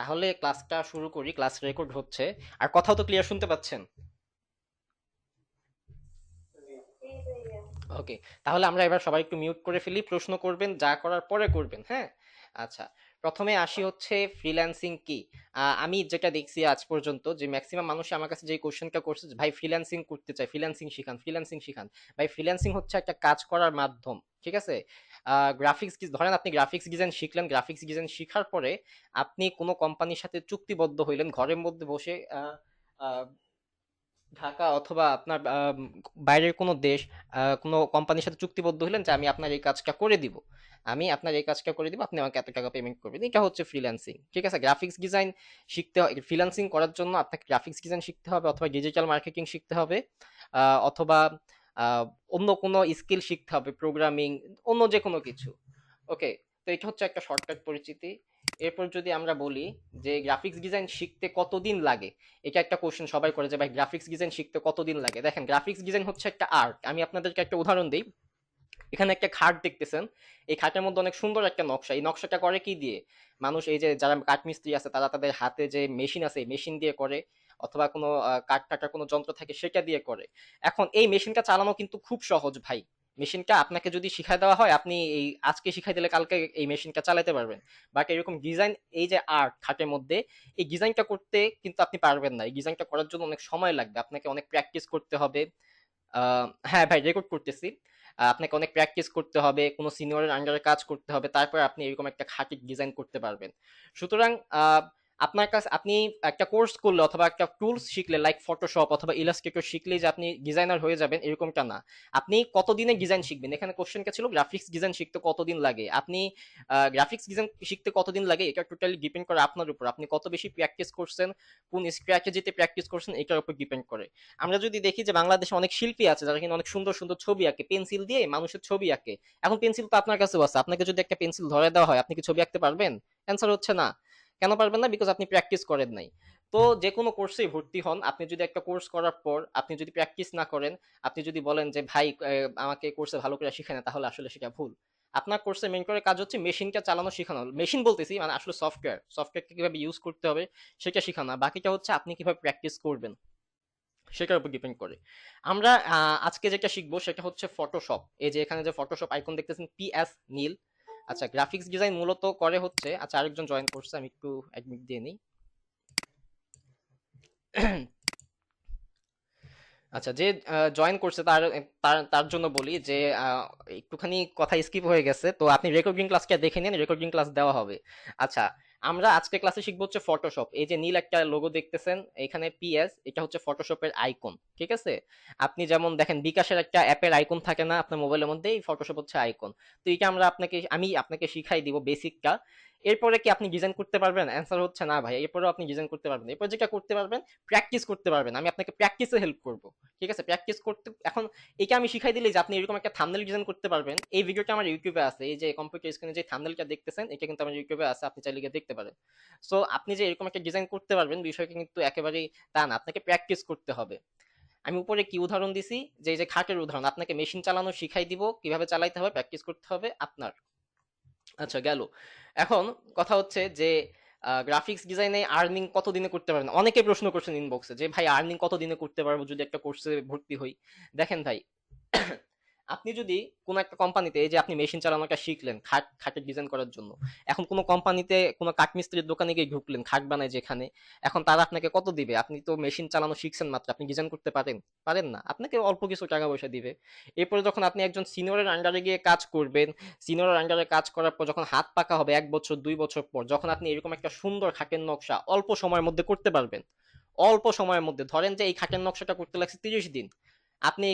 তাহলে ক্লাসটা শুরু করি, ক্লাস রেকর্ড হচ্ছে। আর কথাও তো ক্লিয়ার শুনতে পাচ্ছেন? ওকে, তাহলে আমরা এবার সবাই একটু মিউট করে ফেলি, প্রশ্ন করবেন, যা করার পরে করবেন, হ্যাঁ? আচ্ছা, প্রথমে আসি হচ্ছে ফ্রিল্যান্সিং কি। আমি যেটা দেখছি আজ পর্যন্ত যে ম্যাক্সিমাম মানুষ আমার কাছে যে কোশ্চেনটা করছে যে, ভাই ফ্রিল্যান্সিং করতে চাই, ফ্রিল্যান্সিং শিখান, ফ্রিল্যান্সিং শিখান। ভাই ফ্রিল্যান্সিং হচ্ছে একটা কাজ করার মাধ্যম, ঠিক আছে? গ্রাফিক্স, ধরেন আপনি গ্রাফিক্স ডিজাইন শিখলেন, গ্রাফিক্স ডিজাইন শিখার পরে আপনি কোনো কোম্পানির সাথে চুক্তিবদ্ধ হইলেন ঘরের মধ্যে বসে, আহ, ঢাকা অথবা আপনার বাইরের কোনো দেশ, কোনো কোম্পানির সাথে চুক্তিবদ্ধ হলেন যে আমি আপনার এই কাজটা করে দিব, আমি আপনার এই কাজটা করে দিব, আপনি আমাকে এত টাকা পেমেন্ট করবেন। এটা হচ্ছে ফ্রিল্যান্সিং, ঠিক আছে? গ্রাফিক্স ডিজাইন শিখতে, ফ্রিল্যান্সিং করার জন্য আপনাকে গ্রাফিক্স ডিজাইন শিখতে হবে, অথবা ডিজিটাল মার্কেটিং শিখতে হবে, অথবা আহ, অন্য কোনো স্কিল শিখতে হবে, প্রোগ্রামিং, অন্য যে কোনো কিছু। ওকে, তো এটা হচ্ছে একটা শর্টকাট পরিচিতি। এরপর যদি আমরা বলি যে গ্রাফিক্স ডিজাইন শিখতে কতদিন লাগে, এটা একটা কোশ্চেন সবাই করে যে ভাই গ্রাফিক্স ডিজাইন শিখতে কতদিন লাগে। দেখেন, গ্রাফিক্স ডিজাইন হচ্ছে একটা আর্ট। আমি আপনাদেরকে একটা উদাহরণ দিই। এখানে একটা খাট দেখতেছেন, এই খাটের মধ্যে অনেক সুন্দর একটা নকশা। এই নকশাটা করে কি দিয়ে? মানুষ, এই যে যারা কাঠমিস্ত্রি আছে, তারা তাদের হাতে যে মেশিন আছে, মেশিন দিয়ে করে, অথবা কোনো কাঠ কাটার কোনো যন্ত্র থাকে সেটা দিয়ে করে। এখন এই মেশিনটা চালানো কিন্তু খুব সহজ ভাই। মেশিনটা আপনাকে যদি শিখাই দেওয়া হয়, আপনি এই আজকে শিখাই দিলে কালকে এই মেশিনটা চালাতে পারবেন। বাট এরকম ডিজাইন, এই যে আর্ট খাটের মধ্যে, এই ডিজাইনটা করতে কিন্তু আপনি পারবেন না। এই ডিজাইনটা করার জন্য অনেক সময় লাগবে, আপনাকে অনেক প্র্যাকটিস করতে হবে। হ্যাঁ ভাই, রেকর্ড করতেছি। আপনাকে অনেক প্র্যাকটিস করতে হবে, কোনো সিনিয়রের আন্ডারে কাজ করতে হবে, তারপর আপনি এরকম একটা খাঁটি ডিজাইন করতে পারবেন। সুতরাং আপনার কাছে, আপনি একটা কোর্স করলে অথবা একটা টুলস শিখলে, লাইক ফটোশপ অথবা ইলাস্ট্রেটর শিখলেই যে আপনি ডিজাইনার হয়ে যাবেন, এরকমটা না। আপনি কতদিনে ডিজাইন শিখবেন? এখানে কোশ্চেনটা ছিল গ্রাফিক্স ডিজাইন শিখতে কতদিন লাগে। আপনি গ্রাফিক্স ডিজাইন শিখতে কতদিন লাগে, এটা টোটালি ডিপেন্ড করে আপনার উপর, আপনি কত বেশি প্র্যাকটিস করছেন, কোন স্ট্র্যাটেজিতে প্র্যাকটিস করছেন, এটার উপর ডিপেন্ড করে। আমরা যদি দেখি যে বাংলাদেশে অনেক শিল্পী আছে যারা কিন্তু অনেক সুন্দর সুন্দর ছবি আঁকে, পেন্সিল দিয়ে মানুষের ছবি আঁকে। এখন পেন্সিল তো আপনার কাছেও আছে, আপনাকে যদি একটা পেন্সিল ধরে দেওয়া হয়, আপনি কি ছবি আঁকতে পারবেন? অ্যান্সার হচ্ছে না। কেন পারবেন না? বিকজ আপনি প্র্যাকটিস করেন নাই। তো যে কোনো কোর্সেই ভর্তি হন, আপনি যদি একটা কোর্স করার পর আপনি যদি প্র্যাকটিস না করেন, আপনি যদি বলেন যে ভাই আমাকে কোর্সে ভালো করে শিখায় না, তাহলে আসলে সেটা ভুল। আপনার কোর্সে মেন করে কাজ হচ্ছে মেশিনটা চালানো শেখানো। মেশিন বলতেছি মানে আসলে সফটওয়্যার, সফটওয়্যারকে কিভাবে ইউজ করতে হবে সেটা শেখানো। বাকিটা হচ্ছে আপনি কিভাবে প্র্যাকটিস করবেন সেটার উপর ডিপেন্ড করে। আমরা আজকে যেটা শিখবো সেটা হচ্ছে ফটোশপ। এই যে এখানে যে ফটোশপ আইকন দেখতেছেন, PS নীল। আচ্ছা, গ্রাফিক্স ডিজাইন মূলত করে হচ্ছে, আচ্ছা আরেকজন জয়েন করছে, আমি একটু অ্যাডমিট দিয়ে নিই। আচ্ছা, যে জয়েন করছে তার তার তার জন্য বলি যে একটুখানি কথা স্কিপ হয়ে গেছে, তো আপনি রেকর্ডিং ক্লাসটা দেখে নিন, রেকর্ডিং ক্লাস দেওয়া হবে। আচ্ছা, আমরা আজকে ক্লাসে শিখবো হচ্ছে ফটোশপ। এই যে নীল একটা লোগো দেখতেছেন এখানে, PS, এটা হচ্ছে ফটোশপের আইকন, ঠিক আছে? আপনি যেমন দেখেন বিকাশের একটা অ্যাপের আইকন থাকে না আপনার মোবাইলের মধ্যে, এই ফটোশপ হচ্ছে আইকন। তো এটা আমি আপনাকে শিখাই দিব বেসিকটা। এরপরে কি আপনি ডিজাইন করতে পারবেন? অ্যান্সার হচ্ছে না ভাই, এরপরেও আপনি ডিজাইন করতে পারবেন। এরপর যেটা করতে পারবেন, প্র্যাকটিস করতে পারবেন। আমি আপনাকে প্র্যাকটিসে হেল্প করব, ঠিক আছে? প্র্যাকটিস করতে এখন এটা আমি শিখাই দিলে যে আপনি এরকম একটা থাম্বনেল ডিজাইন করতে পারবেন। এই ভিডিওটা আমার ইউটিউবে আছে, এই যে কম্পিউটার স্ক্রিনে যে থাম্বনেলটা দেখতেছেন এটা কিন্তু আমার ইউটিউবে আছে, আপনি চাইলে গিয়ে দেখতে পারেন। সো আপনি যে এরকম একটা ডিজাইন করতে পারবেন বিষয়টা কিন্তু একেবারেই তা না, আপনাকে প্র্যাকটিস করতে হবে। আমি উপরে কি উদাহরণ দিছি, যে এই যে খাটের উদাহরণ, আপনাকে মেশিন চালানো শিখাই দিব, কিভাবে চালাইতে হবে প্র্যাকটিস করতে হবে আপনার। আচ্ছা, গেল। এখন কথা হচ্ছে যে গ্রাফিক্স ডিজাইনে আর্নিং কত দিনে করতে পারবেন? অনেকে প্রশ্ন করছেন ইনবক্সে যে ভাই আর্নিং কত দিনে করতে পারবো যদি একটা কোর্সে ভর্তি হই। দেখেন ভাই, আপনি যদি কোন একটা কোম্পানিতে, এই যে আপনি মেশিন চালানোটা শিখলেন খাটের ডিজাইন করার জন্য, এখন কোন কোম্পানিতে কোন কাঠমিস্ত্রির দোকানে গিয়ে ঢুকলেন, খাট বানায় যেখানে, এখন তারা আপনাকে কত দিবে? আপনি তো মেশিন চালানো শিখছেন মাত্র, আপনি ডিজাইন করতে পারেন? পারেন না, আপনাকে অল্প কিছু টাকা পয়সা দিবে। এরপরে যখন আপনি একজন সিনিয়রের আন্ডারে গিয়ে কাজ করবেন, সিনিয়রের আন্ডারে কাজ করার পর যখন হাত পাকা হবে 1 বছর 2 বছর পর, যখন আপনি এরকম একটা সুন্দর খাটের নকশা অল্প সময়ের মধ্যে করতে পারবেন, অল্প সময়ের মধ্যে, ধরেন যে এই খাটের নকশাটা করতে লাগছে 30 দিন, আপনি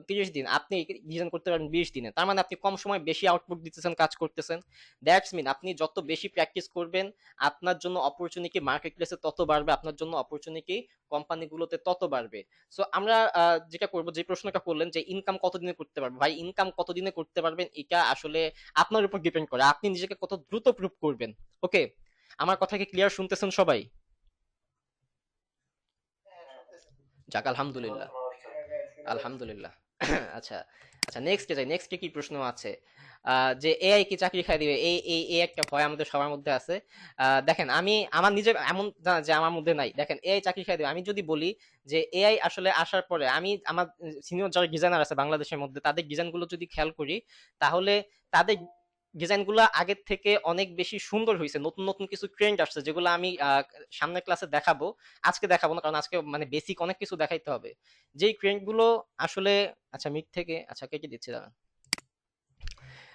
30 দিন আপনি ডিজাইন করতে পারবেন 20 দিনে। তার মানে আপনি কম সময় বেশি আউটপুট দিতেছেন, কাজ করতেছেন। দ্যাটস মিন আপনি যত বেশি প্র্যাকটিস করবেন, আপনার জন্য অপরচুনিটি মার্কেট প্লেসে তত বাড়বে, আপনার জন্য অপরচুনিটি কোম্পানিগুলোতে তত বাড়বে। সো আমরা যেটা করব, যে প্রশ্নটা করলেন যে ইনকাম কতদিনে করতে পারবো, ভাই ইনকাম কতদিনে করতে পারবেন এটা আসলে আপনার উপর ডিপেন্ড করে, আপনি নিজেকে কত দ্রুত প্রুভ করবেন। ওকে, আমার কথা কি ক্লিয়ার শুনতেছেন সবাই? যাক, আলহামদুলিল্লাহ। আলহামদুলিল্লাহ। আচ্ছা আচ্ছা, নেক্সটে যাই। নেক্সটে কি প্রশ্ন আছে? যে এআই কি চাকরি খাই দিবে, এই এই এই একটা ভয় আমাদের সবার মধ্যে আছে। দেখেন, আমি আমার নিজের এমন না যে আমার মধ্যে নাই। দেখেন, এআই চাকরি খাই দিবে, আমি যদি বলি যে এআই আসলে আসার পরে আমি আমার সিনিয়র যারা ডিজাইনার আছে বাংলাদেশের মধ্যে, তাদের ডিজাইনগুলো যদি খেয়াল করি, তাহলে তাদের ডিজাইনগুলো আগের থেকে অনেক বেশি সুন্দর হয়েছে। নতুন নতুন কিছু ট্রেন্ড আসছে যেগুলো আমি সামনের ক্লাসে দেখাবো। আজকে দেখাবো না, কারণ আজকে মানে বেসিক অনেক কিছু দেখাইতে হবে। যেই ট্রেন্ড গুলো আসলে, আচ্ছা মিট থেকে, আচ্ছা কেটে দিচ্ছি দাঁড়ান।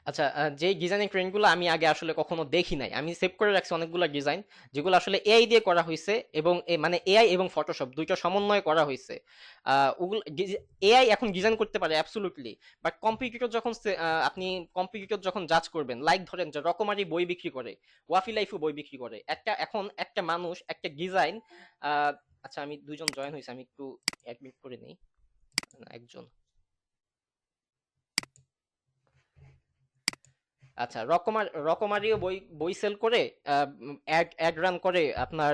আচ্ছা, যে ডিজাইনিং ট্রেন্ড গুলো আমি আগে আসলে কখনো দেখি নাই, আমি সেভ করে রাখছি অনেকগুলো ডিজাইন যেগুলো আসলে এআই দিয়ে করা হয়েছে, এবং মানে এআই এবং ফটোশপ দুইটা সমন্বয় করা হয়েছে। ওগুলো এআই এখন ডিজাইন করতে পারে অ্যাবসলুটলি, বাট কম্পিটিটর যখন আপনি কম্পিটিটর যখন জাজ করবেন, লাইক ধরেন যে রকমারি বই বিক্রি করে, ওয়াফি লাইফও বই বিক্রি করে, এখন একটা মানুষ একটা ডিজাইন, আচ্ছা আমি দুইজন জয়েন হয়েছে, আমি একটু অ্যাডমিট করে নিই। না, একজন। আচ্ছা, রকমারিও বই বই সেল করে, অ্যাড অ্যাড রান করে, আপনার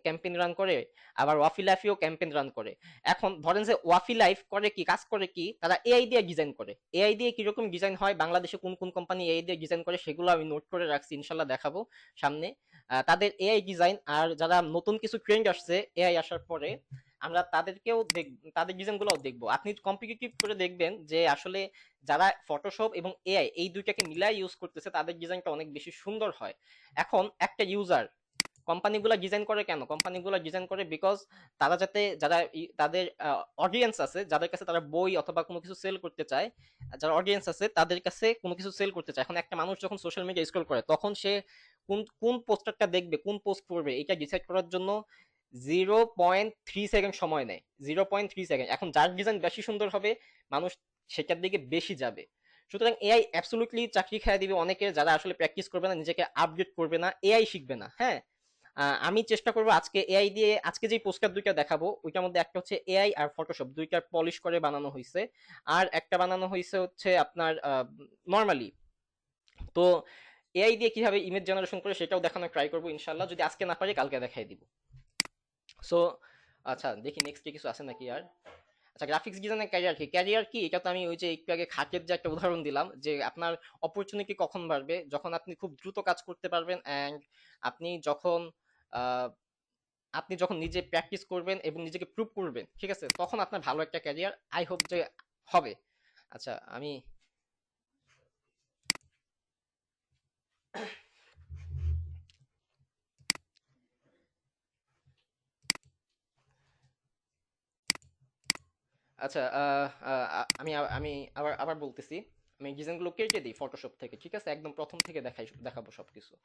ক্যাম্পেইন রান করে, আবার ওয়াফি লাইফেও ক্যাম্পেইন রান করে। এখন ধরেন যে ওয়াফি লাইফ করে কি, কাজ করে কি, তারা এআই দিয়ে ডিজাইন করে। এআই দিয়ে কিরকম ডিজাইন হয়, বাংলাদেশে কোন কোন কোম্পানি এআই দিয়ে ডিজাইন করে, সেগুলো আমি নোট করে রাখছি, ইনশাল্লাহ দেখাবো সামনে। তাদের এআই ডিজাইন, আর যারা নতুন কিছু ট্রেন্ড আসছে এআই আসার পরে, আমরা তাদেরকেও তাদের ডিজাইন গুলোও দেখবো। আপনি কম্পিটিটিভ করে দেখবেন যে আসলে যারা ফটোশপ এবং এআই এই দুইটাকে মিলাই ইউজ করতেছে, তাদের ডিজাইনটা অনেক বেশি সুন্দর হয়। এখন একটা ইউজার, কোম্পানিগুলো ডিজাইন করে কেন, কোম্পানিগুলো ডিজাইন করে বিকজ তারা যাতে, যারা তাদের অডিয়েন্স আছে, যাদের কাছে তারা বই অথবা কোনো কিছু সেল করতে চায়, যারা অডিয়েন্স আছে তাদের কাছে কোনো কিছু সেল করতে চায়। এখন একটা মানুষ যখন সোশ্যাল মিডিয়া স্ক্রল করে, তখন সে কোন কোন পোস্টারটা দেখবে, কোন পোস্ট করবে, এটা ডিসাইড করার জন্য 0.3 সেকেন্ড সময় নেয়। 0.3 সেকেন্ড। এখন যার ডিজাইন বেশি সুন্দর হবে, মানুষ সেটার দিকে বেশি যাবে। সুতরাং এআই অ্যাবসলুটলি চাকরি খেয়ে দিবে অনেকে, যারা আসলে প্র্যাকটিস করবে না, নিজেকে আপডেট করবে না, এআই শিখবে না। হ্যাঁ, আমি চেষ্টা করবো আজকে এআই দিয়ে, আজকে যে পোস্টার দুইটা দেখাবো ওইটার মধ্যে একটা হচ্ছে এআই আর ফটোশপ দুইটার পলিশ করে বানানো হয়েছে, আর একটা বানানো হয়েছে হচ্ছে আপনার নর্মালি। তো এআই দিয়ে কিভাবে ইমেজ জেনারেশন করে সেটাও দেখানোর ট্রাই করবো ইনশাল্লাহ, যদি আজকে না পারি কালকে দেখাই দিব। সো আচ্ছা, দেখি নেক্সট কিছু আছে নাকি আর। আচ্ছা, গ্রাফিক্স ডিজাইনের ক্যারিয়ার কি, ক্যারিয়ার কি, এটা তো আমি ওই যে একটু আগে খাটের যে একটা উদাহরণ দিলাম, যে আপনার অপরচুনিটি কখন বাড়বে, যখন আপনি খুব দ্রুত কাজ করতে পারবেন, অ্যান্ড আপনি যখন আহ, আপনি যখন নিজে প্র্যাকটিস করবেন এবং নিজেকে প্রুভ করবেন, ঠিক আছে, তখন আপনার ভালো একটা ক্যারিয়ার আই হোপ যে হবে। আচ্ছা আমি, আচ্ছা আমি আমি আবার আবার বলতেছি, আমি ডিজাইনগুলো কেটে দিই ফটোশপ থেকে, ঠিক আছে, একদম প্রথম থেকে দেখাবো সবকিছু।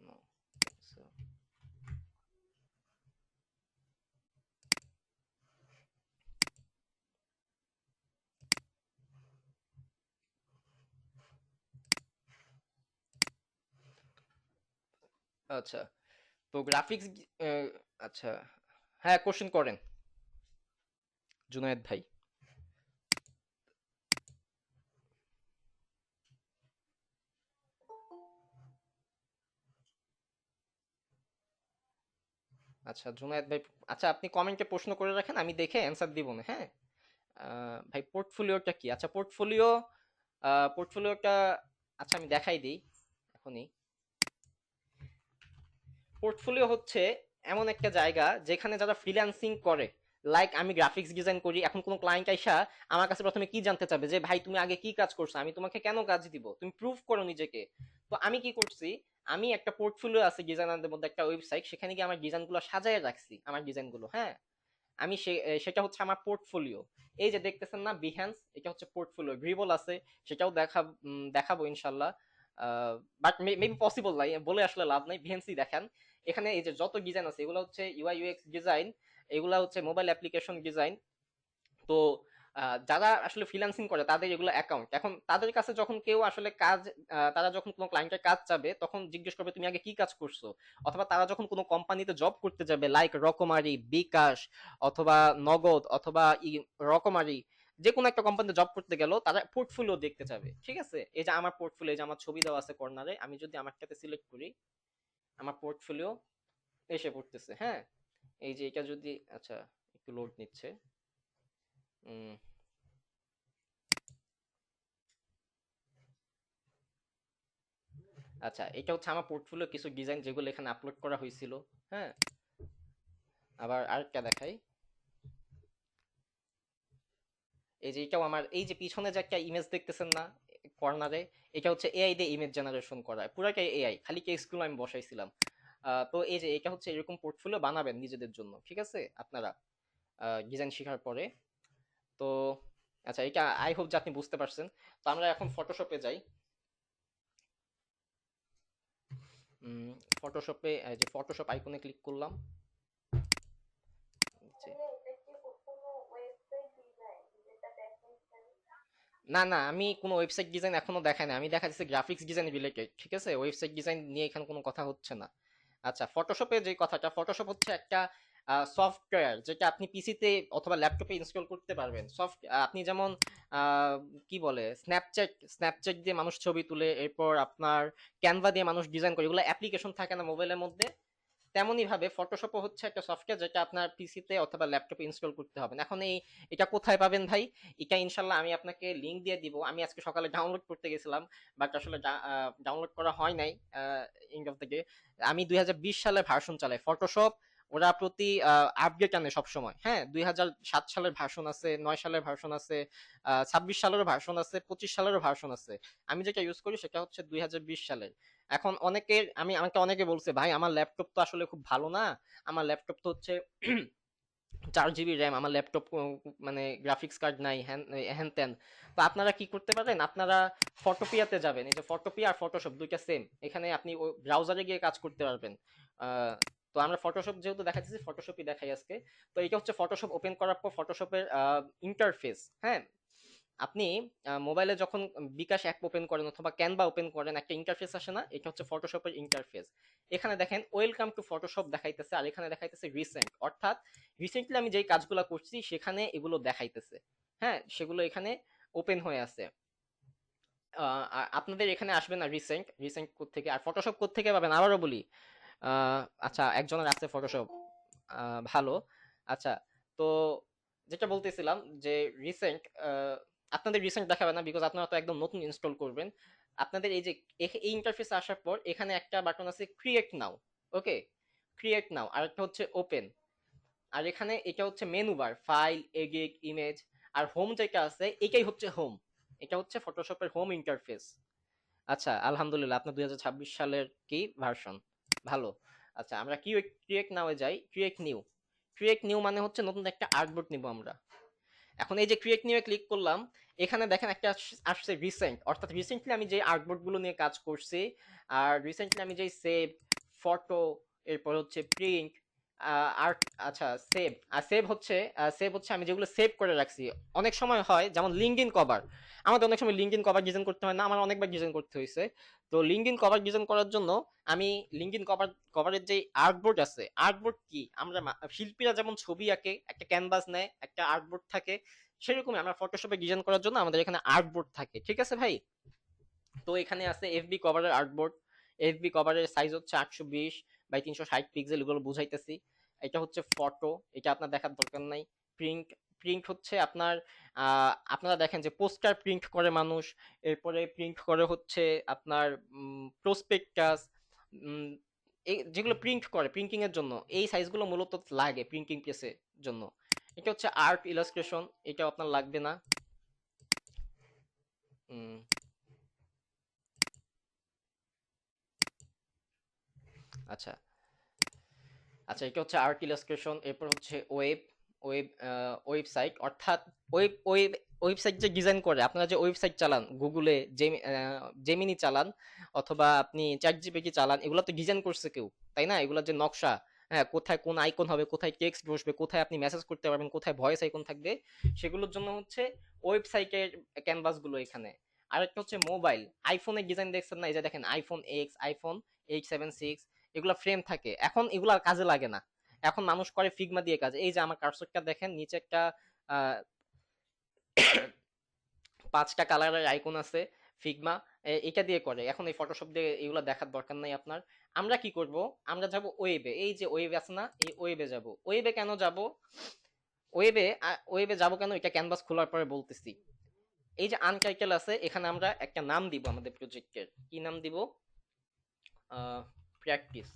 No. So, আচ্ছা, তো গ্রাফিক্স, আচ্ছা, হ্যাঁ কোশ্চেন করেন জুনায়েদ ভাই। আচ্ছা জুনায়েদ ভাই, আচ্ছা আপনি কমেন্টে প্রশ্ন করে রাখেন, আমি দেখে অ্যান্সার দিব না, হ্যাঁ। ভাই পোর্টফোলিওটা কি, আচ্ছা পোর্টফোলিওটা, আচ্ছা আমি দেখাই দিই এখনই। পোর্টফোলিও হচ্ছে এমন একটা জায়গা যেখানে যারা ফ্রিল্যান্সিং করে, লাইক আমি গ্রাফিক্স ডিজাইন করি, এখন কোনো ক্লায়েন্ট আইসা আমার কাছে প্রথমে কি জানতে চাবে, যে ভাই তুমি আগে কি কাজ করছো, আমি তোমাকে কেন কাজ দিব, তুমি প্রুফ করো নিজেকে। তো আমি কি করছি, আমি একটা পোর্টফোলিও আছে ডিজাইনারদের মধ্যে, একটা ওয়েবসাইট, সেখানে গিয়ে আমার ডিজাইনগুলো সাজায় রাখছি, আমার ডিজাইনগুলো, হ্যাঁ। আমি সেটা হচ্ছে আমার পোর্টফোলিও। এই যে দেখতেছেন না বিহ্যান্স, এটা হচ্ছে পোর্টফোলিও। গ্রিবল আছে, সেটাও দেখাবো ইনশাল্লাহ। বাট মেবি পসিবল নাই, বলে আসলে লাভ নাই, বিহ্যান্সই দেখেন। এখানে এই যে যত ডিজাইন আছে, এগুলো হচ্ছে ইউআই ইউএক্স ডিজাইন, এগুলা হচ্ছে মোবাইল অ্যাপ্লিকেশন ডিজাইন। তো যারা আসলে ফ্রিল্যান্সিং করে তাদের এগুলো অ্যাকাউন্ট, এখন তাদের কাছে যখন কেউ আসলে কাজ, তারা যখন কোনো ক্লায়েন্টের কাজ চাবে, তখন জিজ্ঞেস করবে তুমি আগে কি কাজ করছো। অথবা তারা যখন কোনো কোম্পানিতে জব করতে যাবে, লাইক রকমারি, বিকাশ, অথবা নগদ, অথবা রকমারি, যে কোনো একটা কোম্পানিতে জব করতে গেল, তারা পোর্টফোলিও দেখতে চাবে, ঠিক আছে। এই যে আমার পোর্টফোলিও, এই যে আমার ছবি দেওয়া আছে কর্নারে, আমি যদি আমারটাতে সিলেক্ট করি, আমার পোর্টফোলিও এসে পড়তেছে, হ্যাঁ। এই যে এটা যদি, আচ্ছা একটু লোড নিচ্ছে। উম, আচ্ছা, এটা হচ্ছে আমার পোর্টফোলিও কিছু ডিজাইন যেগুলো এখানে আপলোড করা হয়েছিল। হ্যাঁ, আবার আরেকটা দেখাই। এই যে এটাও আমার, এই যে পিছনে যে একটা ইমেজ দেখতেছেন না কর্নারে, এটা হচ্ছে এআই দিয়ে ইমেজ জেনারেশন করা, পুরাটাই এআই, খালি কেসগুলো আমি বসাইছিলাম। তো এই যে এটা হচ্ছে এরকম পোর্টফোলিও বানাবেন নিজেদের জন্য, ঠিক আছে আপনারা ডিজাইন শেখার পরে। তো আচ্ছা, এটা আই হোপ যে আপনি বুঝতে পারছেন। তো আমরা এখন ফটোশপে যাই। ফটোশপে যে ফটোশপ আইকনে ক্লিক করলাম। যে না না, আমি কোনো ওয়েবসাইট ডিজাইন এখনো দেখাই না, আমি দেখা যাচ্ছে গ্রাফিক্স ডিজাইন রিলেটেড, ঠিক আছে, ওয়েবসাইট ডিজাইন নিয়ে এখানে কোনো কথা হচ্ছে না। আচ্ছা, ফটোশপে যে কথাটা, ফটোশপ হচ্ছে একটা সফটওয়্যার যেটা আপনি পিসিতে অথবা ল্যাপটপে ইনস্টল করতে পারবেন। আপনি যেমন আহ, কি বলে, স্ন্যাপচ্যাট দিয়ে মানুষ ছবি তুলে, এরপর আপনার ক্যানভা দিয়ে মানুষ ডিজাইন করে, এগুলো অ্যাপ্লিকেশন থাকে না মোবাইলের মধ্যে, তেমনই ভাবে ফটোশপও হচ্ছে একটা সফটওয়্যার যেটা আপনার পিসিতে অথবা ল্যাপটপে ইনস্টল করতে হবে। এখন এটা কোথায় পাবেন ভাই? এটা ইনশাল্লাহ আমি আপনাকে লিংক দিয়ে দিব। আমি আজকে সকালে ডাউনলোড করতে গেছিলাম, বাট আসলে ডাউনলোড করা হয় নাই এন্ড অফ দ্য ডে। আমি 2020 সালের ভার্সন চালাই ফটোশপ। ওরা প্রতি আপডেট আনে সবসময়। হ্যাঁ, 2007 সালের ভার্সন আছে, 9 সালের ভার্সন আছে, 26 সালেরও ভার্সন আছে, 25 সালেরও ভার্সন আছে। আমি যেটা ইউজ করি সেটা হচ্ছে 2020 সালের। এখন আমাকে অনেকে বলছে, ভাই আমার ল্যাপটপ তো আসলে খুব ভালো না, আমার ল্যাপটপ তো হচ্ছে 4 জিবি র্যাম, আমার ল্যাপটপ মানে গ্রাফিক্স কার্ড নাই, হ্যান হ্যান ত্যান। তো আপনারা কি করতে পারেন, আপনারা ফটোপিয়াতে যাবেন। এই যে ফটোপিয়া আর ফটোশপ দুইটা সেম, এখানে আপনি ব্রাউজারে গিয়ে কাজ করতে পারবেন। আহ, তো আমরা ফটোশপ যেহেতু দেখাচ্ছি, ফটোশপই দেখাই আজকে। তো এটা হচ্ছে ফটোশপ ওপেন করার পর ফটোশপের ইন্টারফেস। হ্যাঁ, আপনি মোবাইলে যখন বিকাশ অ্যাপ ওপেন করেন অথবা ক্যানভা ওপেন করেন, একটা ইন্টারফেস আসে না, এটা হচ্ছে ফটোশপের ইন্টারফেস। এখানে দেখেন ওয়েলকাম টু ফটোশপ দেখাইতেছে, আর এখানে দেখাইতেছে রিসেন্ট, অর্থাৎ রিসেন্টলি আমি যেই কাজগুলো করছি সেখানে এগুলো দেখাইতেছে। হ্যাঁ, সেগুলো এখানে ওপেন হয়ে আছে। আপনাদের এখানে আসবে না রিসেন্ট, রিসেন্ট কোড থেকে, আর ফটোশপ কোড থেকে পাবেন আবারও বলি। আচ্ছা, একজনের আছে ফটোশপ, ভালো। আচ্ছা, তো যেটা বলতেছিলাম যে রিসেন্ট, আপনাদের রিসেন্ট দেখাবে না, বিকজ আপনারা তো একদম নতুন ইনস্টল করবেন। আপনাদের এই যে এই ইন্টারফেসে আসার পর এখানে একটা বাটন আছে ক্রিয়েট নাও। ওকে, ক্রিয়েট নাও, আর একটা হচ্ছে ওপেন। আর এখানে এটা হচ্ছে menu bar, file, edit, image. আর হোম যেটা আছে এটাই হচ্ছে হোম, এটা হচ্ছে ফটোশপের হোম ইন্টারফেস। আচ্ছা, আলহামদুলিল্লাহ, আপনার 2026 সালের কি ভার্সন, ভালো। আচ্ছা, আমরা কি ক্রিয়েট নাও এ যাই, ক্রিয়েট নিউ। ক্রিয়েট নিউ মানে হচ্ছে নতুন একটা আর্টবোর্ড নিব আমরা। এখন এই যে ক্রিয়েট নিউ এ ক্লিক করলাম, এখানে দেখেন একটা আসছে রিসেন্ট, অর্থাৎ রিসেন্টলি আমি যে আর্টবোর্ড গুলো নিয়ে কাজ করছি, আর রিসেন্টলি আমি যে সেভ, ফটো, এরপর হচ্ছে প্রিন্ট, আর্ট, আচ্ছা সেভ, আর সেভ হচ্ছে আমি যেগুলো সেভ করে রাখছি। অনেক সময় হয় যেমন লিঙ্কডইন কভার, আমাদের অনেক সময় লিঙ্কডইন কভার ডিজাইন করতে হয় না, আমার অনেকবার ডিজাইন করতে হয়েছে। তো লিঙ্কডইন কভার ডিজাইন করার জন্য আমি লিঙ্কডইন কভারের যে আর্টবোর্ড আছে, আর্টবোর্ড কি, আমরা শিল্পীরা যেমন ছবি আঁকে, একটা ক্যানভাস নেয়, একটা আর্টবোর্ড থাকে, সেরকমই আমরা ফটোশপে ডিজাইন করার জন্য আমাদের এখানে আর্টবোর্ড থাকে, ঠিক আছে ভাই? তো এখানে আছে এফবি কভারের আর্টবোর্ড। এফবি কভারের সাইজ হচ্ছে 820 বাই 360 পিক্সেল, এগুলো বুঝাইতেছি। এটা হচ্ছে ফটো, এটা আপনার দেখার দরকার নাই। প্রিন্ট, প্রিন্ট হচ্ছে আপনার আপনারা দেখেন যে পোস্টার প্রিন্ট করে মানুষ, এরপরে প্রিন্ট করে হচ্ছে আপনার প্রসপেক্টাস, এই যেগুলো প্রিন্ট করে প্রিন্টিং এর জন্য, এই সাইজগুলো মূলত লাগে প্রিন্টিং প্রেসের জন্য। এটা হচ্ছে আর্ট ইলাস্ট্রেশন, এটা আপনার লাগবে না। উম, আচ্ছা, আচ্ছা, এটা হচ্ছে আর্ট ইলাস্ট্রেশন। এরপর হচ্ছে ওয়েব ওয়েবসাইট, অর্থাৎ ওয়েব ওয়েবসাইট যে ডিজাইন করে, আপনারা যে ওয়েবসাইট চালান গুগলে, জেমিনি চালান অথবা আপনি চ্যাট জিপিটি চালান, এগুলো তো ডিজাইন করছে কেউ, তাই না? এগুলোর যে নকশা, হ্যাঁ, কোথায় কোন আইকন হবে, কোথায় টেক্সট বসবে, কোথায় আপনি মেসেজ করতে পারবেন, কোথায় ভয়েস আইকন থাকবে, সেগুলোর জন্য হচ্ছে ওয়েবসাইটের ক্যানভাস গুলো এখানে। আর একটা হচ্ছে মোবাইল, আইফোনের ডিজাইন দেখছেন না, এই যে দেখেন আইফোন এক্স, আইফোন 876, এগুলা ফ্রেম থাকে, এখন এগুলা আর কাজে লাগে না। এখন মানুষ করে ফিগমা দিয়ে কাজ। এই যে আমার কার্সরটা দেখেন, নিচে একটা আহ 5টা কালারের আইকন আছে, ফিগমা, এটা দিয়ে করে। এখন এই ফটোশপ দিয়ে এগুলো দেখার দরকার নাই আপনার। আমরা কি করব, আমরা যাব ওয়েবে, এই যে ওয়েব আছে না, এই ওয়েবে যাব। ওয়েবে কেন যাব, ওয়েবে ওয়েবে যাবো কেন, এটা ক্যানভাস খোলার পরে বলতেছি। এই যে আনটাইটেল আছে, এখানে আমরা একটা নাম দিব আমাদের প্রজেক্টের। কি নাম দিব? প্র্যাকটিস।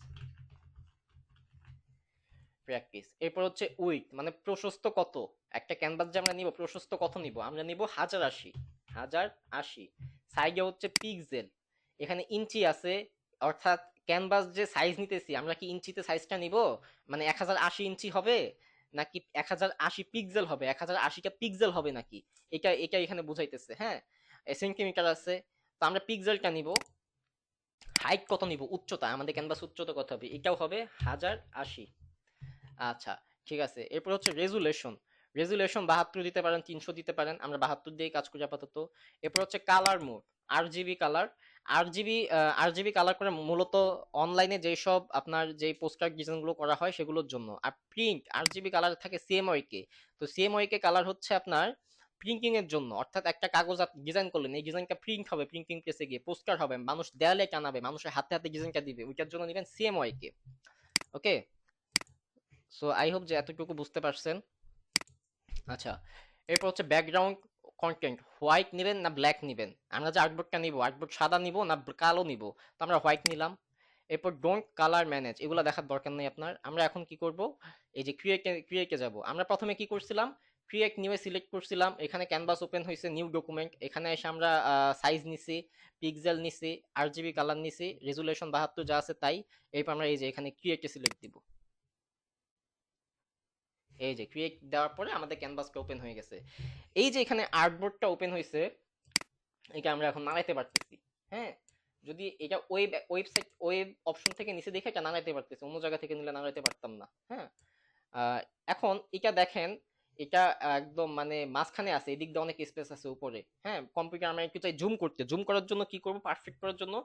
প্র্যাকটিস। এরপর হচ্ছে উইডথ, মানে প্রশস্ত কত। একটা ক্যানভাস যে আমরা নিব, প্রশস্ত কত নিব, আমরা নিব 1080। 1080। সাইডে হচ্ছে পিক্সেল, এখানে ইঞ্চি আছে, অর্থাৎ ক্যানভাস যে সাইজ নিতেছি আমরা কি ইঞ্চিতে সাইজটা নিব, মানে 1080 ইঞ্চি হবে নাকি 1080 পিক্সেল হবে, 1080টা পিক্সেল হবে নাকি, এটা এটা এখানে বুঝাইতেছে। হ্যাঁ, সেন্টিমিটার আছে, তো আমরা পিক্সেলটা নিব। হাইট কত নিব, উচ্চতা, আমাদের ক্যানভাস উচ্চতা কত হবে, এটাও হবে 1080। আচ্ছা, ঠিক আছে। এরপর হচ্ছে রেজুলেশন। রেজুলেশন 72 দিতে পারেন, 300 দিতে পারেন, আমরা 72 দিয়ে কাজ করি আপাতত। এরপর হচ্ছে colour mode, RGB colour. RGB colour করে মূলত অনলাইনে যেসব আপনার যে পোস্টার ডিজাইনগুলো করা হয় সেগুলোর জন্য। আর প্রিন্ট আরজিবি কালার থাকে সিএমওয়াইকে। তো সিএমওয়াইকে কালার হচ্ছে আপনার প্রিন্টিং এর জন্য, অর্থাৎ একটা কাগজ আপনি ডিজাইন করলেন, এই ডিজাইনটা প্রিন্ট হবে, প্রিন্টিং প্রেসে গিয়ে পোস্টার হবে, মানুষ দেয়ালে টানাবে, মানুষের হাতে হাতে ডিজাইনটা দিবে, ওইটার জন্য নেবেন CMYK. Okay, so I hope যে এতটুকু বুঝতে পারছেন। আচ্ছা, এরপর হচ্ছে ব্যাকগ্রাউন্ড কন্টেন্ট, হোয়াইট নেবেন না ব্ল্যাক নেবেন, আমরা যে আর্টবোর্ডটা নিব, আর্টবোর্ড সাদা নিব না কালো নিব, তো আমরা হোয়াইট নিলাম। এরপর ডোন্ট কালার ম্যানেজ, এগুলো দেখার দরকার নেই আপনার। আমরা এখন কি করব, এই যে ক্রিয়েটে যাব। আমরা প্রথমে কি করছিলাম, ক্রিয়েট নিউ এ সিলেক্ট করছিলাম, এখানে ক্যানভাস ওপেন হয়েছে, নিউ ডকুমেন্ট, এখানে এসে আমরা সাইজ নিছি, পিক্সেল নিছি, আরজিবি কালার নিছি, রেজুলেশন 72 যা আছে তাই। এরপর আমরা এই যে এখানে ক্রিয়েটে সিলেক্ট দিব। এই যে ক্রিয়েট দেওয়ার পরে আমাদের ক্যানভাসটা ওপেন হয়ে গেছে। এই যে এখানে আর্টবোর্ডটা ওপেন হয়েছে, এটা আমরা এখন নাড়াইতে পারতেছি। হ্যাঁ, যদি এটা ওয়েব অপশন থেকে নিচে দেখে এটা নাড়াইতে পারতেছি, অন্য জায়গা থেকে নিলে নাড়াইতে পারতাম না। হ্যাঁ, আহ, এখন এটা দেখেন, এটা একদম মানে মাঝখানে আছে, এদিক দিয়ে অনেক স্পেস আছে উপরে। হ্যাঁ, কম্পিউটার আমরা একটু চাই জুম করতে, জুম করার জন্য কি করব, পারফেক্ট করার জন্য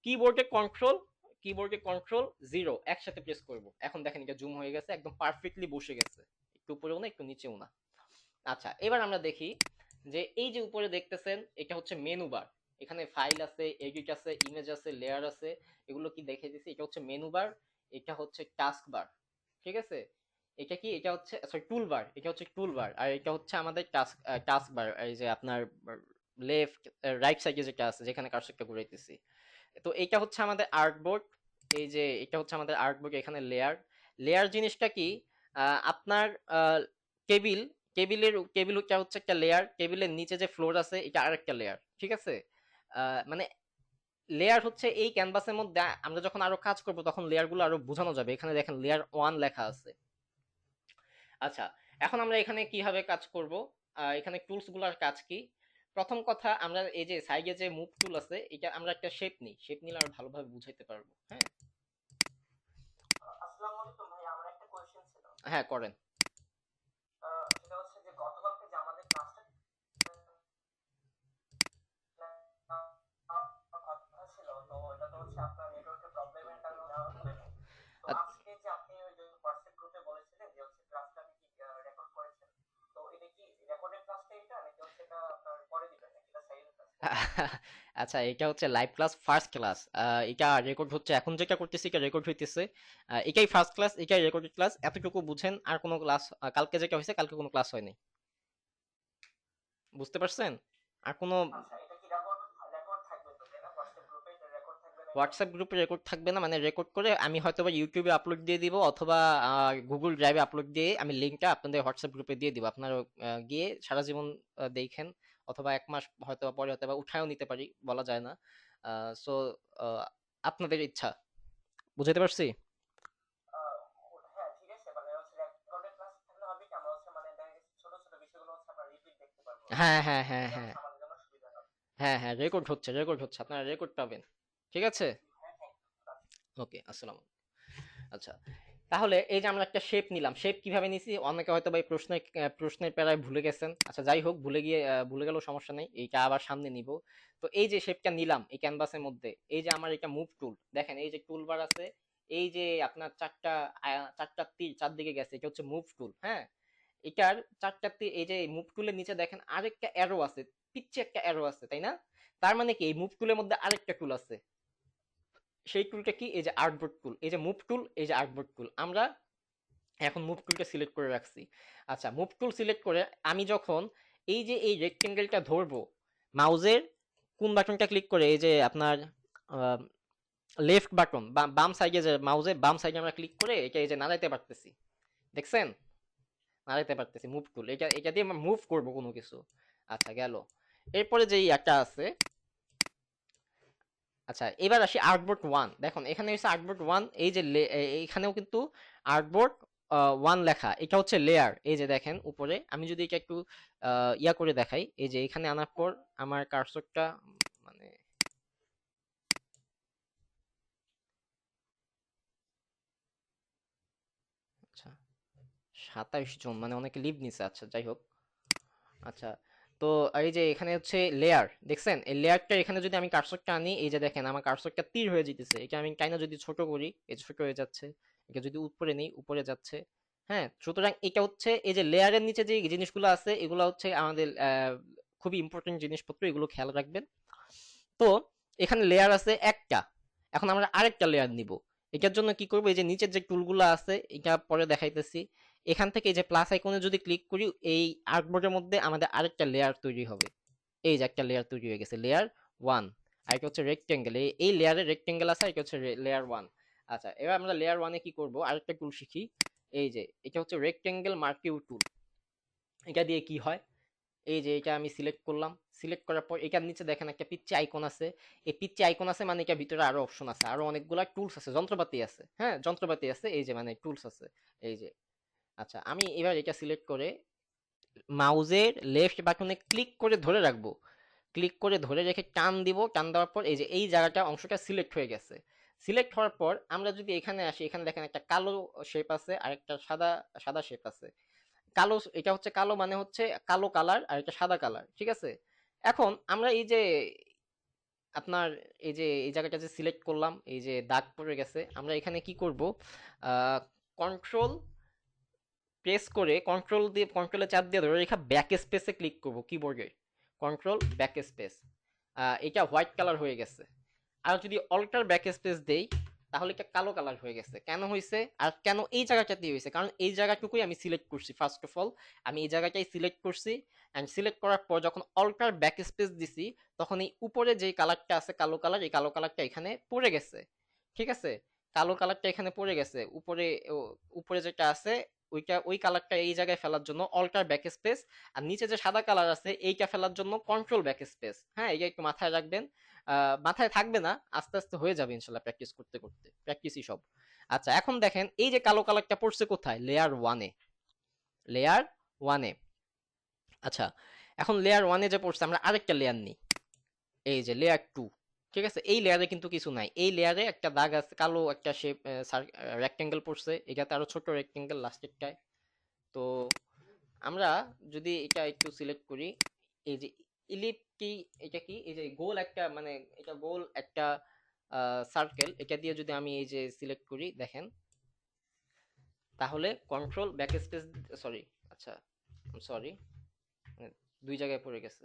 কিবোর্ডে কন্ট্রোল, জিরো একসাথে প্রেস করব। এখন দেখেন এটা জুম হয়ে গেছে, একদম পারফেক্টলি বসে গেছে, একটু উপরেও না একটু নিচেও না। আচ্ছা, এবার আমরা দেখি যে এই যে উপরে দেখতেছেন এটা হচ্ছে মেনু বার, এখানে ফাইল আছে, এডিট আছে, ইমেজ আছে, লেয়ার আছে, এগুলো কি দেখে দিছি, এটা হচ্ছে মেনু বার, এটা হচ্ছে টাস্ক বার। ঠিক আছে, এটা কি, এটা হচ্ছে সরি টুল বার, এটা হচ্ছে টুল বার, আর এটা হচ্ছে আমাদের টাস্ক বার, এই যে আপনার লেফট রাইট সাইডে যেটা আছে যেখানে কার্সরটা ঘুরাইতেছি। তো এটা হচ্ছে আমাদের আর্টবোর্ড। এই যে এটা হচ্ছে আমাদের আর্টবোর্ড, এখানে লেয়ার। লেয়ার জিনিসটা কি, আপনার টেবিল, টেবিলটা হচ্ছে একটা লেয়ার, টেবিলের নিচে যে ফ্লোর আছে এটা আরেকটা লেয়ার। ঠিক আছে, মানে লেয়ার হচ্ছে এই ক্যানভাসের মধ্যে আমরা যখন আরো কাজ করব তখন লেয়ার গুলো আরো বোঝানো যাবে। এখানে দেখেন লেয়ার 1 লেখা আছে। আচ্ছা, এখন আমরা এখানে কিভাবে কাজ করব, এখানে টুলস গুলার কাজ কি। প্রথম কথা, আমরা এই যে সাইডে যে মুভ টুল আছে, এটা আমরা একটা শেপ নিই, শেপ নিলে আর ভালোভাবে বুঝাইতে পারবো। হ্যাঁ, আসসালামু আলাইকুম ভাই, আমার একটা কোশ্চেন ছিল। হ্যাঁ, করেন। সেটা হচ্ছে যে গতকালকে যে আমাদের ক্লাসটা কথা ছিল, তো এটা তো হচ্ছে আপনার নেটওয়ার্কের প্রবলেমের কারণে নেওয়া হলো না। তো আজকে যে আপনি ওই যে হোয়াটসঅ্যাপ গ্রুপে বলেছিলেন যে হচ্ছে ক্লাসটা নাকি রেকর্ড করেছেন, তো এটা কি রেকর্ডেড ক্লাসটা, এটা নাকি হচ্ছে এটা আপনার পরে দিবেন নাকি এটা সাইলেন্ট আছে? আচ্ছা, এটা হচ্ছে লাইভ ক্লাস, ফার্স্ট ক্লাস। এটা রেকর্ড হচ্ছে, এখন যেটা করতেছি এটা রেকর্ড হইতেছে। এটাই ফার্স্ট ক্লাস, এটাই রেকর্ডেড ক্লাস, এতটুকু বুঝেন। আর কোনো ক্লাস, কালকে যেটা হয়েছে কালকে কোনো ক্লাস হয়নি, বুঝতে পারছেন? আর কোনো হোয়াটসঅ্যাপ গ্রুপে রেকর্ড থাকবে না, মানে রেকর্ড করে আমি হয়তো বা ইউটিউবে আপলোড দিয়ে দিব, অথবা গুগল ড্রাইভে আপলোড দিয়ে আমি লিঙ্কটা আপনাদের হোয়াটসঅ্যাপ গ্রুপে দিয়ে দিব, আপনারা গিয়ে সারা জীবন দেখেন, অথবা 1 মাস হয়তো বা পরে হয়তো বা উঠায়ও নিতে পারি, বলা যায় না। সো আপনাদের ইচ্ছা, বুঝাইতে পারছি? হ্যাঁ, হ্যাঁ, হ্যাঁ, হ্যাঁ, হ্যাঁ, হ্যাঁ, রেকর্ড হচ্ছে, রেকর্ড হচ্ছে, আপনারা রেকর্ড পাবেন। ঠিক আছে, ওকে, আসসালাম। আচ্ছা, তাহলে এই যে আমরা একটা শেপ নিলাম, শেপ কিভাবে নিছি অনেকে হয়তো ভাই প্রশ্নের প্যারায় ভুলে গেছেন। আচ্ছা, যাই হোক, ভুলে গেলেও সমস্যা নেই, এইটা আবার সামনে নিব। তো এই যে শেপটা নিলাম এই ক্যানভাসের মধ্যে, এই যে আমার এটা মুভ টুল, দেখেন এই যে টুল বার আছে, এই যে আপনার চারটা তীর চারদিকে গেছে, এটা হচ্ছে মুভ টুল। হ্যাঁ, এটার চারটা তীর, এই যে মুভ টুলের নিচে দেখেন আরেকটা অ্যারো আছে, পিচ্ছে একটা অ্যারো আছে, তাই না? তার মানে কি এই মুভ টুলের মধ্যে আরেকটা টুল আছে, সেই টুলটা কি, এই যে আর্টবোর্ড টুল, এই যে মুভ টুল, এই যে আর্টবোর্ড টুল। আমরা এখন মুভ টুলটা সিলেক্ট করে রাখছি। আচ্ছা, মুভ টুল সিলেক্ট করে আমি যখন এই যে এই রেক্টেঙ্গেলটা ধরবো, মাউজের কোন বাটনটা ক্লিক করে, এই যে আপনার লেফট বাটন বা বাম সাইডে, যে মাউজে বাম সাইডে আমরা ক্লিক করে এটা এই যে নাড়াইতে পারতেছি, দেখছেন? নাড়াইতে পারতেছি মুভ টুল, এটা এটা দিয়ে আমরা মুভ করব কোনো কিছু। আচ্ছা গেল। এরপরে যেই একটা আছে, আচ্ছা এবার আসি আর্টবোর্ড ওয়ান। দেখুন এখানে হচ্ছে আর্টবোর্ড ওয়ান, এই যে এইখানেও কিন্তু আর্টবোর্ড ওয়ান লেখা, এটা হচ্ছে লেয়ার। এই যে দেখেন উপরে, আমি যদি এটা একটু ইয়া করে দেখাই, এই যে এখানে আনার পর আমার কার্সরটা মানে, আচ্ছা 27 জন মানে অনেকে লিভ নিছে, আচ্ছা যাই হোক। আচ্ছা, তো এই যে এখানে হচ্ছে লেয়ার, দেখছেন এই লেয়ারটা, এখানে যদি আমি কার্সরটা আনি, এই যে দেখেন আমার কার্সরটা তীর হয়ে যেতেছে, এটা আমি চাইনা যদি ছোট করি, এই যে ছোট হয়ে যাচ্ছে, এটা যদি উপরে নেই উপরে যাচ্ছে। হ্যাঁ, সুতরাং এটা হচ্ছে এই যে লেয়ারের নিচে যে জিনিসগুলো আছে, এগুলো হচ্ছে আমাদের খুবই ইম্পর্টেন্ট জিনিসপত্র, এগুলো খেয়াল রাখবেন। তো এখানে লেয়ার আছে একটা, এখন আমরা আরেকটা লেয়ার নিব। এটার জন্য কি করব, এই যে নিচের যে টুলগুলো আছে এটা পরে দেখাইতেছি, এখান থেকে এই যে প্লাস আইকনে যদি ক্লিক করি, এই আর্টবোর্ডের মধ্যে আমাদের আরেকটা লেয়ার তৈরি হবে। এই যে একটা লেয়ার তৈরি হয়ে গেছে, লেয়ার ওয়ান। আর এটা হচ্ছে রেক্টেঙ্গেল, এই লেয়ারে রেক্টেঙ্গেল আছে, এটা হচ্ছে লেয়ার ওয়ান। আচ্ছা, এবার আমরা লেয়ার ওয়ানে কি করব, আরেকটা টুল শিখি। এই যে এটা হচ্ছে রেক্টেঙ্গেল মার্কিউ টুল। এটা দিয়ে কি হয়, এই যে এটা আমি সিলেক্ট করলাম, সিলেক্ট করার পর এটার নিচে দেখেন একটা পিচ্চি আইকন আছে। এই পিচ্চি আইকন আছে মানে এটার ভিতরে আরো অপশন আছে, আরো অনেকগুলা টুলস আছে, যন্ত্রপাতি আছে, হ্যাঁ যন্ত্রপাতি আছে, এই যে মানে টুলস আছে, এই যে। আচ্ছা, আমি এবার এটা সিলেক্ট করে মাউজের লেফট বাটনে ক্লিক করে ধরে রাখবো, ক্লিক করে ধরে রেখে টান দিব, টান দেওয়ার পর এই যে এই জায়গাটা অংশটা সিলেক্ট হয়ে গেছে। সিলেক্ট হওয়ার পর আমরা যদি এখানে আসি, এখানে দেখেন একটা কালো শেপ আছে আর একটা সাদা, সাদা শেপ আছে। কালো, এটা হচ্ছে কালো মানে হচ্ছে কালো কালার, আর এটা সাদা কালার, ঠিক আছে? এখন আমরা এই যে আপনার এই যে এই জায়গাটা যে সিলেক্ট করলাম, এই যে দাগ পড়ে গেছে, আমরা এখানে কি করব, কন্ট্রোল প্রেস করে, কন্ট্রোল দিয়ে, কন্ট্রোলে চাপ দিয়ে ধরে রেখা ব্যাক স্পেসে ক্লিক করব কিবোর্ডে, কন্ট্রোল ব্যাক স্পেস। এটা হোয়াইট কালার হয়ে গেছে। আর যদি অল্টার ব্যাক স্পেস দেই, তাহলে এটা কালো কালার হয়ে গেছে। কেন হয়েছে আর কেন এই জায়গাটাতে হয়েছে, কারণ এই জায়গাটুকুই আমি সিলেক্ট করছি। ফার্স্ট অফ অল আমি এই জায়গাটাই সিলেক্ট করছি, অ্যান্ড সিলেক্ট করার পর যখন অল্টার ব্যাক স্পেস দিছি, তখন এই উপরে যে কালারটা আছে কালো কালার, এই কালো কালারটা এখানে পড়ে গেছে, ঠিক আছে? কালো কালারটা এখানে পড়ে গেছে উপরে, উপরে যেটা আছে ওইটা, ওই কালারটা এই জায়গায় ফেলার জন্য অল্টার ব্যাক স্পেস, আর নিচে যে সাদা কালার আছে এইটা ফেলার জন্য কন্ট্রোল ব্যাক স্পেস। হ্যাঁ, এটা একটু মাথায় রাখবেন। মাথায় থাকবে না, আস্তে আস্তে হয়ে যাবে ইনশাল্লাহ, প্র্যাকটিস করতে করতে, প্র্যাকটিসই সব। আচ্ছা, এখন দেখেন এই যে কালো কালারটা পড়ছে কোথায়, লেয়ার ওয়ানে, লেয়ার ওয়ানে। আচ্ছা, এখন লেয়ার ওয়ানে যে পড়ছে, আমরা আরেকটা লেয়ার নিই, এই যে লেয়ার টু। ঠিক আছে, এই লেয়ারে কিন্তু কিছু নাই, এই লেয়ারে একটা দাগ আছে, কালো একটা শেপ, রেক্টেঙ্গেল পড়ছে, এটাতে আরো ছোট রেক্টেঙ্গেল লাস্টেরটায়। তো আমরা যদি এটা একটু সিলেক্ট করি, এই যে ইলিপ কি, এটা কি, এই যে গোল একটা মানে, এটা গোল একটা সার্কেল, এটা দিয়ে যদি আমি এই যে সিলেক্ট করি দেখেন, তাহলে কন্ট্রোল ব্যাক স্পেস, সরি, আচ্ছা সরি, দুই জায়গায় পড়ে গেছে।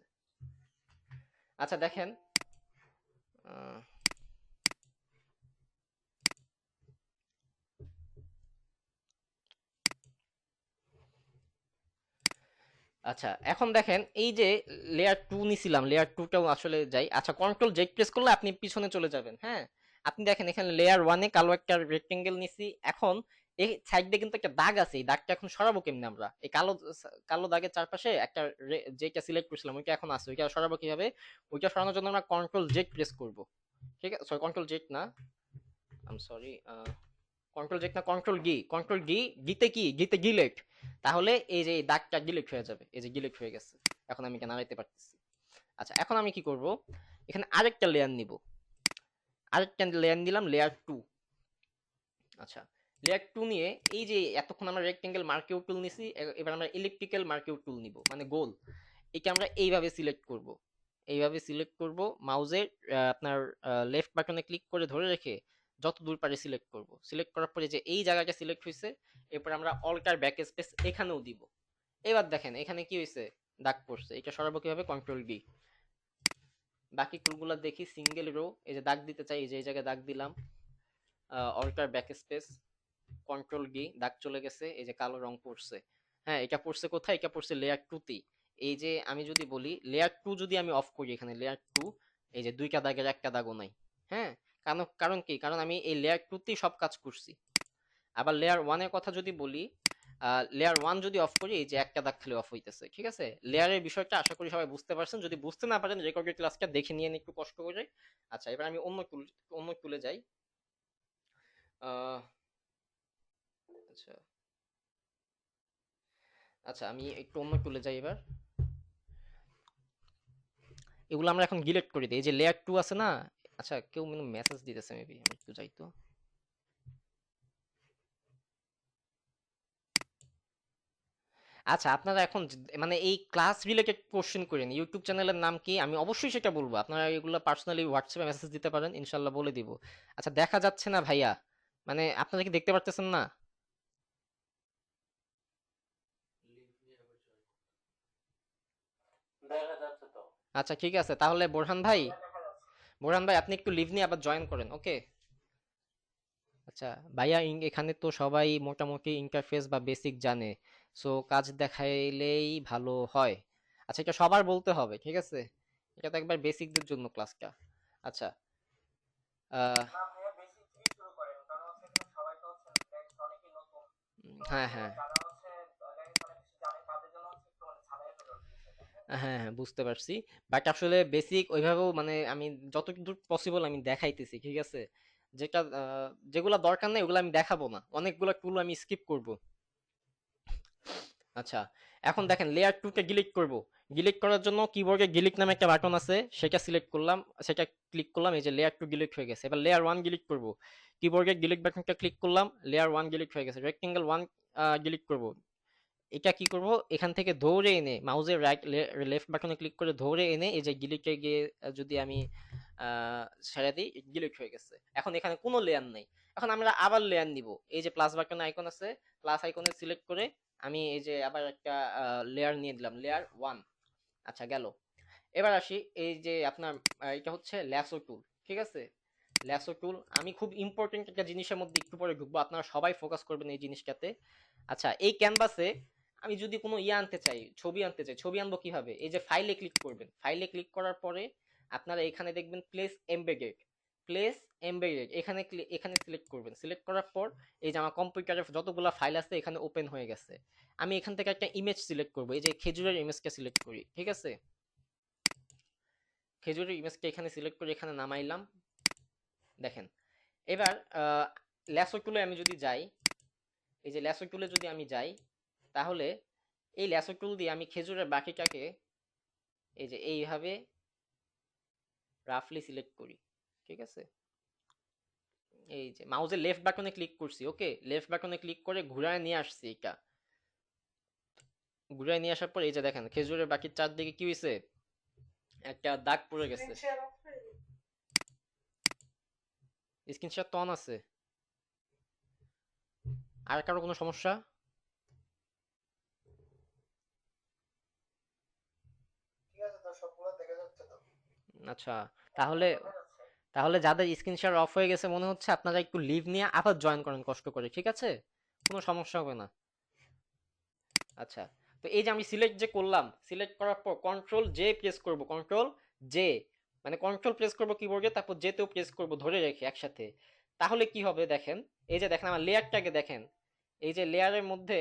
আচ্ছা দেখেন, আহ, আচ্ছা এখন দেখেন এই যে লেয়ার টু নিছিলাম, লেয়ার টুটাও আসলে যাই, আচ্ছা কন্ট্রোল জেড প্রেস করলে আপনি পিছনে চলে যাবেন। হ্যাঁ, আপনি দেখেন এখানে লেয়ার ওয়ানে কালো একটা রেক্টেঙ্গেল নিছি, এখন এই সাইড দিয়ে কিন্তু একটা দাগ আছে, এই দাগটা এখন সরাবো কেমনে আমরা, এই কালো কালো দাগের চারপাশে একটা যেটা সিলেক্ট করছিলাম ওইটা এখন আছে, ওইটা সরাবো কিভাবে, ওইটা সরানোর জন্য আমরা কন্ট্রোল জেড প্রেস করব। ঠিক আছে, সরি কন্ট্রোল জেড না, I am sorry, control Z না, কন্ট্রোল ডি, কন্ট্রোল ডি, ডিতে কি, ডিতে ডিলেট। তাহলে এই যে এই দাগটা ডিলিট হয়ে যাবে, এই যে ডিলিট হয়ে গেছে, এখন আমি এটা নাড়াইতে পারতেছি। আচ্ছা, এখন আমি কি করব, এখানে আরেকটা লেয়ার নিব, আরেকটা লেয়ার নিলাম, লেয়ার টু। আচ্ছা, লেয়ার টু নিয়ে এই যে এতক্ষণ আমরা রেক্টেঙ্গেল মার্কিউ টুল নিছি, এবার আমরা ইলিপ্টিক্যাল মার্কিউ টুল নিব, মানে গোল। এটা আমরা এইভাবে সিলেক্ট করব, এইভাবে সিলেক্ট করব, মাউজের আপনার লেফট বাটনে ক্লিক করে ধরে রেখে যত দূর পারে সিলেক্ট করব। সিলেক্ট করার পরে যে এই জায়গাটা সিলেক্ট হয়েছে, এরপর আমরা অল্টার ব্যাক স্পেস এখানেও দিব। এবার দেখেন এখানে কি হয়েছে, দাগ পড়ছে, এটা সরাবো কিভাবে, কন্ট্রোল ডি। বাকি টুলগুলো দেখি, সিঙ্গেল রো, এই যে দাগ দিতে চাই, এই যে এই জায়গায় দাগ দিলাম, alter back space, control D, দাগ চলে গেছে, এই যে কালো রং পড়ছে। হ্যাঁ, এটা পড়ছে কোথায়? এটা পড়ছে লেয়ার 2 তে। এই যে আমি যদি বলি লেয়ার 2 যদি আমি অফ করি, এখানে লেয়ার 2, এই যে দুইটা দাগের একটা দাগও নাই। হ্যাঁ, কারণ কারণ কি? কারণ আমি এই লেয়ার 2 তেই সব কাজ করছি। আবার লেয়ার 1 এর কথা যদি বলি, লেয়ার 1 যদি অফ করি, এই যে একটা দাগ খালি অফ হইতেছে। ঠিক আছে, লেয়ারের বিষয়টা আশা করি সবাই বুঝতে পারছেন। যদি বুঝতে না পারেন রেকর্ডেড ক্লাসটা দেখে নিয়ে একটু কষ্ট করে। আচ্ছা, এবার আমি অন্য টুলে যাই। আহ, আচ্ছা আচ্ছা, আমি একটু অন্য টুলে যাই এবার। এগুলো আমরা এখন ডিলিট করে দিই। এই যে লেয়ার 2 আছে না? আচ্ছা, কেউ মেসেজ দিতেছে, মেবি আমি একটু যাই তো। আচ্ছা, আপনারা এখন মানে এই ক্লাস রিলেটেড কোশ্চেন করেন। ইউটিউব চ্যানেলের নাম কি আমি অবশ্যই সেটা বলবো। আপনারা এগুলো পার্সোনালি হোয়াটসঅ্যাপে মেসেজ দিতে পারেন, ইনশাল্লাহ বলে দিব। আচ্ছা, দেখা যাচ্ছে না ভাইয়া? মানে আপনারা কি দেখতে পারতেছেন না? আচ্ছা, ঠিক আছে, তাহলে বোরহান ভাই আপনি একটু লিভ নিয়ে আবার জয়েন করেন, ওকে? আচ্ছা ভাইয়া, এখানে তো সবাই মোটামুটি ইন্টারফেস বা বেসিক জানে, সো কাজ দেখাইলেই ভালো হয়। আচ্ছা, এটা সবার বলতে হবে, ঠিক আছে? এটা তো একবার বেসিকদের জন্য ক্লাসটা। আচ্ছা, আহ, হ্যাঁ হ্যাঁ হ্যাঁ হ্যাঁ, বুঝতে পারছি। বাট আসলে বেসিক ওইভাবেও মানে আমি যতদূর পসিবল আমি দেখাইতেছি, ঠিক আছে? যেটা যেগুলা দরকার নেই ওগুলো আমি দেখাবো না, অনেকগুলো টুল আমি স্কিপ করব। আচ্ছা, এখন দেখেন লেয়ার 2 কে ডিলিট করব। ডিলিট করার জন্য কিবোর্ডে ডিলিট নামে একটা বাটন আছে, সেটা সিলেক্ট করলাম, সেটা ক্লিক করলাম, এই যে লেয়ার 2 ডিলিট হয়ে গেছে। এবার লেয়ার 1 ডিলিট করব। কিবোর্ডে ডিলিট বাটনটা ক্লিক করলাম, লেয়ার 1 ডিলিট হয়ে গেছে। রেক্টেঙ্গেল 1 ডিলিট করব। এটা কি করব? এখান থেকে ধরে এনে মাউসের লেফট বাটনে ক্লিক করে ধরে এনে এই যে ডিলিটে গিয়ে যদি আমি ছেড়ে দিই, ডিলিট হয়ে গেছে। এখন এখানে কোনো লেয়ার নেই। এখন আমরা আবার লেয়ার নিব। এই যে প্লাস বাটনে আইকন আছে, প্লাস আইকনে সিলেক্ট করে আমি এই যে আবার একটা লেয়ার নিয়ে দিলাম, লেয়ার 1। আচ্ছা, গেল। এবার আসি, এই যে আপনার এটা হচ্ছে ল্যাসো টুল, ঠিক আছে? ল্যাসো টুল আমি খুব ইম্পর্টেন্ট একটা জিনিসের মধ্যে একটু পরে ঢুকবো, আপনারা সবাই ফোকাস করবেন এই জিনিসটাতে। আচ্ছা, এই ক্যানভাসে আমি যদি কোনো আনতে চাই, ছবি আনতে চাই, ছবি আনবো কিভাবে? এই যে ফাইলে ক্লিক করবেন, ফাইলে ক্লিক করার পরে আপনারা এখানে দেখবেন প্লেস এমবেডেড। প্লেস এমবেডেড এখানে এখানে সিলেক্ট করবেন। সিলেক্ট করার পর এই যে আমার কম্পিউটারে যতগুলো ফাইল আছে এখানে ওপেন হয়ে গেছে। আমি এখান থেকে একটা ইমেজ সিলেক্ট করবো, এই যে খেজুরের ইমেজটা সিলেক্ট করি, ঠিক আছে? খেজুরের ইমেজটা এখানে সিলেক্ট করে এখানে নামাইলাম। দেখেন, এবার ল্যাসো টুলে আমি যদি যাই, এই যে ল্যাসো টুলে যদি আমি যাই, তাহলে এই ল্যাসো টুল দিয়ে আমি খেজুরের বাকিটাকে এই যে এইভাবে রাফলি সিলেক্ট করি, ঠিক আছে? এই যে মাউসের লেফট বাটনে ক্লিক করছি, ওকে? লেফট বাটনে ক্লিক করে ঘুরায় নিয়ে আসছি। এটা ঘুরায় নিয়ে আসার পর এই যে দেখেন খেজুরের বাকির চারদিকে কি হয়েছে, একটা দাগ পড়ে গেছে। স্ক্রিনশট তো অন আছে। আর কারো কোনো সমস্যা? আচ্ছা, তাহলে তাহলে যাদের স্ক্রিন শেয়ার অফ হয়ে গেছে মনে হচ্ছে, আপনারা একটু লিভ নিয়ে আবার জয়েন করেন কষ্ট করে, ঠিক আছে? কোনো সমস্যা হবে না। আচ্ছা, তো এই যে আমি সিলেক্ট যে করলাম, সিলেক্ট করার পর কন্ট্রোল জে প্রেস করব, কন্ট্রোল জে, মানে কন্ট্রোল প্রেস করব কিবোর্ডে, তারপর জেতেও প্রেস করব ধরে রেখে একসাথে। তাহলে কি হবে দেখেন, এই যে দেখেন আমার লেয়ারটাকে দেখেন, এই যে লেয়ারের মধ্যে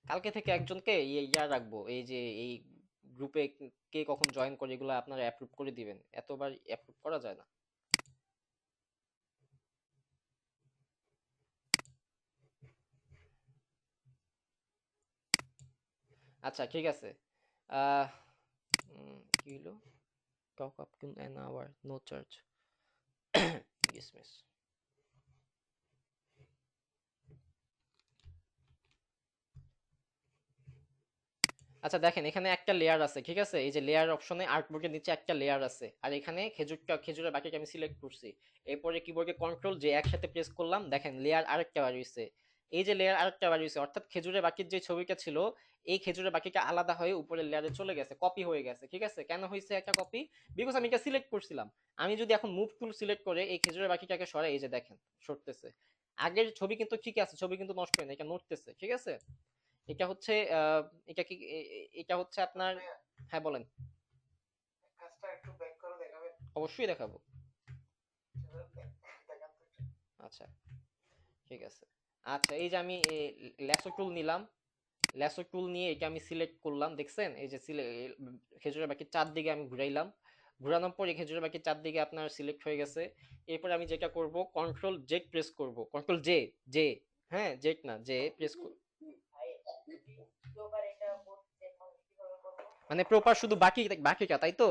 কালকে থেকে একজনকে ইয়া রাখবো, এই যে এই গ্রুপে কে কখন জয়েন করে এগুলো আপনারা অ্যাপ্রুভ করে দিবেন, এতবার অ্যাপ্রুভ করা যায় না। আচ্ছা, ঠিক আছে। আহ কি হলো? Talk up to an hour, no charge. Dismiss. আচ্ছা, দেখেন এখানে একটা লেয়ার আছে, ঠিক আছে? এই যে লেয়ার অপশনে আর্টবোর্ডের নিচে একটা লেয়ার আছে, আর এখানে খেজুরের বাকিটা আমি সিলেক্ট করছি। এরপরে কিবোর্ডে কন্ট্রোল যে একসাথে প্রেস করলাম, দেখেন লেয়ার আরেকটা বার হইছে। এই যে লেয়ার আরেকটা বার হইছে, অর্থাৎ খেজুরের বাকির যে ছবিটা ছিল এই খেজুরের বাকিটা আলাদা হয়ে উপরের লেয়ারে চলে গেছে, কপি হয়ে গেছে। ঠিক আছে, কেন হয়েছে একটা কপি? বিকজ আমি এটা সিলেক্ট করছিলাম। আমি যদি এখন মুভ টুল সিলেক্ট করে এই খেজুরের বাকিটাকে সরাই, এই যে দেখেন সরতেছে। আগের ছবি কিন্তু ঠিকই আছে, ছবি কিন্তু নষ্ট হয় না, এটা নড়তেছে। ঠিক আছে, এটা হচ্ছে এটা কি এটা হচ্ছে আপনার। হ্যাঁ বলেন। অবশ্যই দেখাবো। আচ্ছা ঠিক আছে। আচ্ছা এই যে আমি ল্যাসো টুল নিলাম, ল্যাসো টুল নিয়ে এটা আমি সিলেক্ট করলাম, দেখছেন এই যে খেজুরের বাকি চারদিকে আমি ঘুরাইলাম, ঘুরানোর পর এই খেজুরের বাকি চারদিকে আপনার সিলেক্ট হয়ে গেছে। এরপর আমি যেটা করব, কন্ট্রোল জেড প্রেস করব, কন্ট্রোল জে, জে, হ্যাঁ জেড না জে প্রেস করব, মানে প্রপার শুধু বাকি বাকিটা, তাই তো?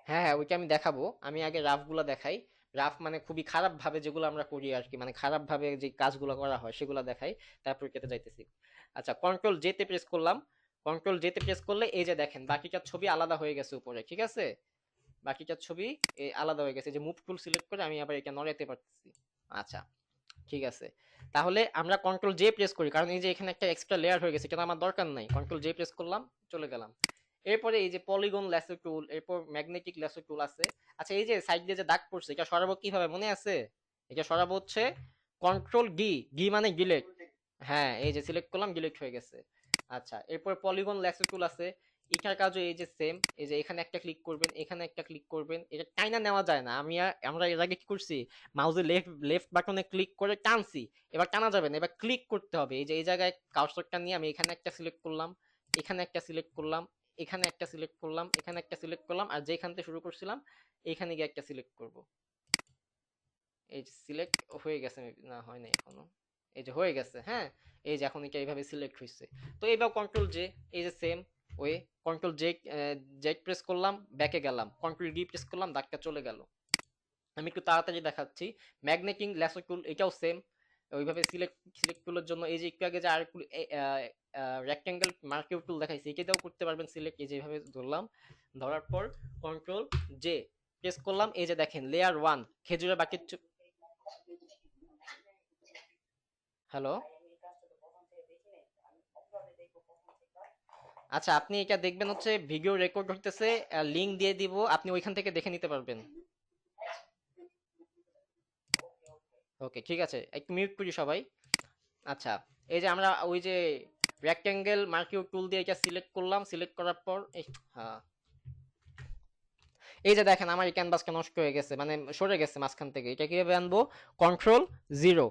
হ্যাঁ হ্যাঁ ওইটা আমি দেখাবো, আমি আগে রাফ গুলা দেখাই। রাফ মানে খুবই খারাপ ভাবে যেগুলো আমরা করি আর কি, মানে খারাপ ভাবে যে কাজগুলো করা হয় সেগুলো দেখাই, তারপর কেটে যাইতেছি। আচ্ছা কন্ট্রোল জে তে প্রেস করলাম, কন্ট্রোল জে তে প্রেস করলে এই যে দেখেন বাকিটার ছবি আলাদা হয়ে গেছে উপরে। ঠিক আছে, বাকিটার ছবি আলাদা হয়ে গেছে, যে মুভ টুল সিলেক্ট করে আমি আবার এটা নড়াইতে পারতেছি। আচ্ছা ঠিক আছে, তাহলে আমরা কন্ট্রোল জে প্রেস করি, কারণ এই যে এখানে একটা এক্সট্রা লেয়ার হয়ে গেছে, এটা আমার দরকার নাই। কন্ট্রোল জে প্রেস করলাম, চলে গেলাম। এরপরে এই যে পলিগন ল্যাসো টুল, এরপর ম্যাগনেটিক ল্যাসো টুল আছে। আচ্ছা এই যে সাইড দিয়ে যে দাগ পড়ছে, এটা সরাবো কিভাবে মনে আছে? এটা সরাবো হচ্ছে কন্ট্রোল ডি, ডি মানে ডিলেট। হ্যাঁ এই যে সিলেক্ট করলাম, ডিলেট হয়ে গেছে। আচ্ছা এরপর পলিগন ল্যাসো টুল আছে, এটার কাজও এই যে সেম, এই যে এখানে একটা ক্লিক করবেন, এখানে একটা ক্লিক করবেন, এটা টাইনা নেওয়া যায় না। আমরা এর আগে কি করছি, মাউসের লেফট লেফট বাটনে ক্লিক করে টানছি, এবার টানা যাবে না, এবার ক্লিক করতে হবে। এই যে এই জায়গায় কার্সরটা নিয়ে আমি এখানে একটা সিলেক্ট করলাম, এখানে একটা সিলেক্ট করলাম, এখানে একটা সিলেক্ট করলাম, এখানে একটা সিলেক্ট করলাম, আর যেখান থেকে শুরু করছিলাম এইখানে গিয়ে একটা সিলেক্ট করব। এই যে সিলেক্ট হয়ে গেছে, না হয় না এখনো, এই যে হয়ে গেছে। হ্যাঁ এই যে এখন এটা এইভাবে সিলেক্ট হয়েছে। তো এইবার কন্ট্রোল জে, এই যে same way, control J, Z press করলাম, ব্যাকে গেলাম, কন্ট্রোল ডি প্রেস করলাম, দাগটা চলে গেল। আমি একটু তাড়াতাড়ি দেখাচ্ছি। ম্যাগনেটিং ল্যাসো টুল, এটাও সেম ওইভাবে সিলেক্ট সিলেক্ট টুলের জন্য এই যে একটু আগে যে আর রেক্টেঙ্গেল মার্কিউ টুল দেখাইছি, এটাও করতে পারবেন সিলেক্ট, এই যেভাবে ধরলাম, ধরার পর কন্ট্রোল জে প্রেস করলাম, এই যে দেখেন লেয়ার ওয়ান খেজুরের বাকি। হ্যালো, আচ্ছা আপনি এটা দেখবেন হচ্ছে ভিডিও রেকর্ড হতেছে, লিংক দিয়ে দিব, আপনি ওইখান থেকে দেখে নিতে পারবেন। ওকে ঠিক আছে, একটু মিউট করি সবাই। আচ্ছা এই যে আমরা ওই যে রেক্টেঙ্গেল মার্কিউ টুল দিয়ে এটা সিলেক্ট করলাম, সিলেক্ট করার পর হ্যাঁ এই যে দেখেন আমার এই ক্যানভাসটা নষ্ট হয়ে গেছে, মানে সরে গেছে মাঝখান থেকে। এটা কিভাবে আনবো, কন্ট্রোল জিরো,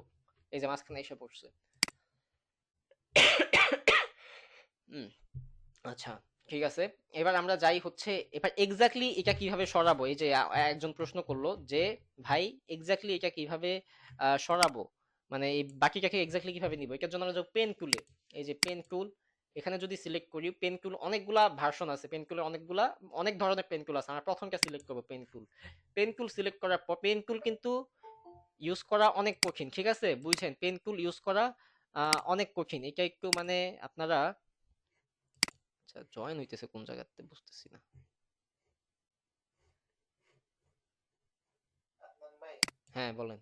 এই যে মাঝখানে এসে পড়ছে। আচ্ছা ঠিক আছে, এবার আমরা যাই হচ্ছে, এবার এক্স্যাক্টলি এটা কিভাবে সরাবো। এই যে একজন প্রশ্ন করলো যে ভাই এক্স্যাক্টলি এটা কিভাবে সরাবো, মানে এই বাকিটাকে এক্স্যাক্টলি কিভাবে নিব। এটার জন্য আমরা যাবো পেন টুলে, এই যে পেন টুল, এখানে যদি সিলেক্ট করি, পেন টুল অনেকগুলা ভার্সন আছে, পেন টুলের অনেকগুলা অনেক ধরনের পেন টুল আছে। আমরা প্রথমটা সিলেক্ট করবো pen tool, pen tool select করার পর পেন টুল কিন্তু ইউজ করা অনেক কঠিন। ঠিক আছে বুঝছেন, পেন টুল ইউজ করা অনেক কঠিন, এটা একটু মানে আপনারা। আচ্ছা জয়েন হইতেছে কোন জায়গাতে বুঝতেছি না। হ্যাঁ বলেন।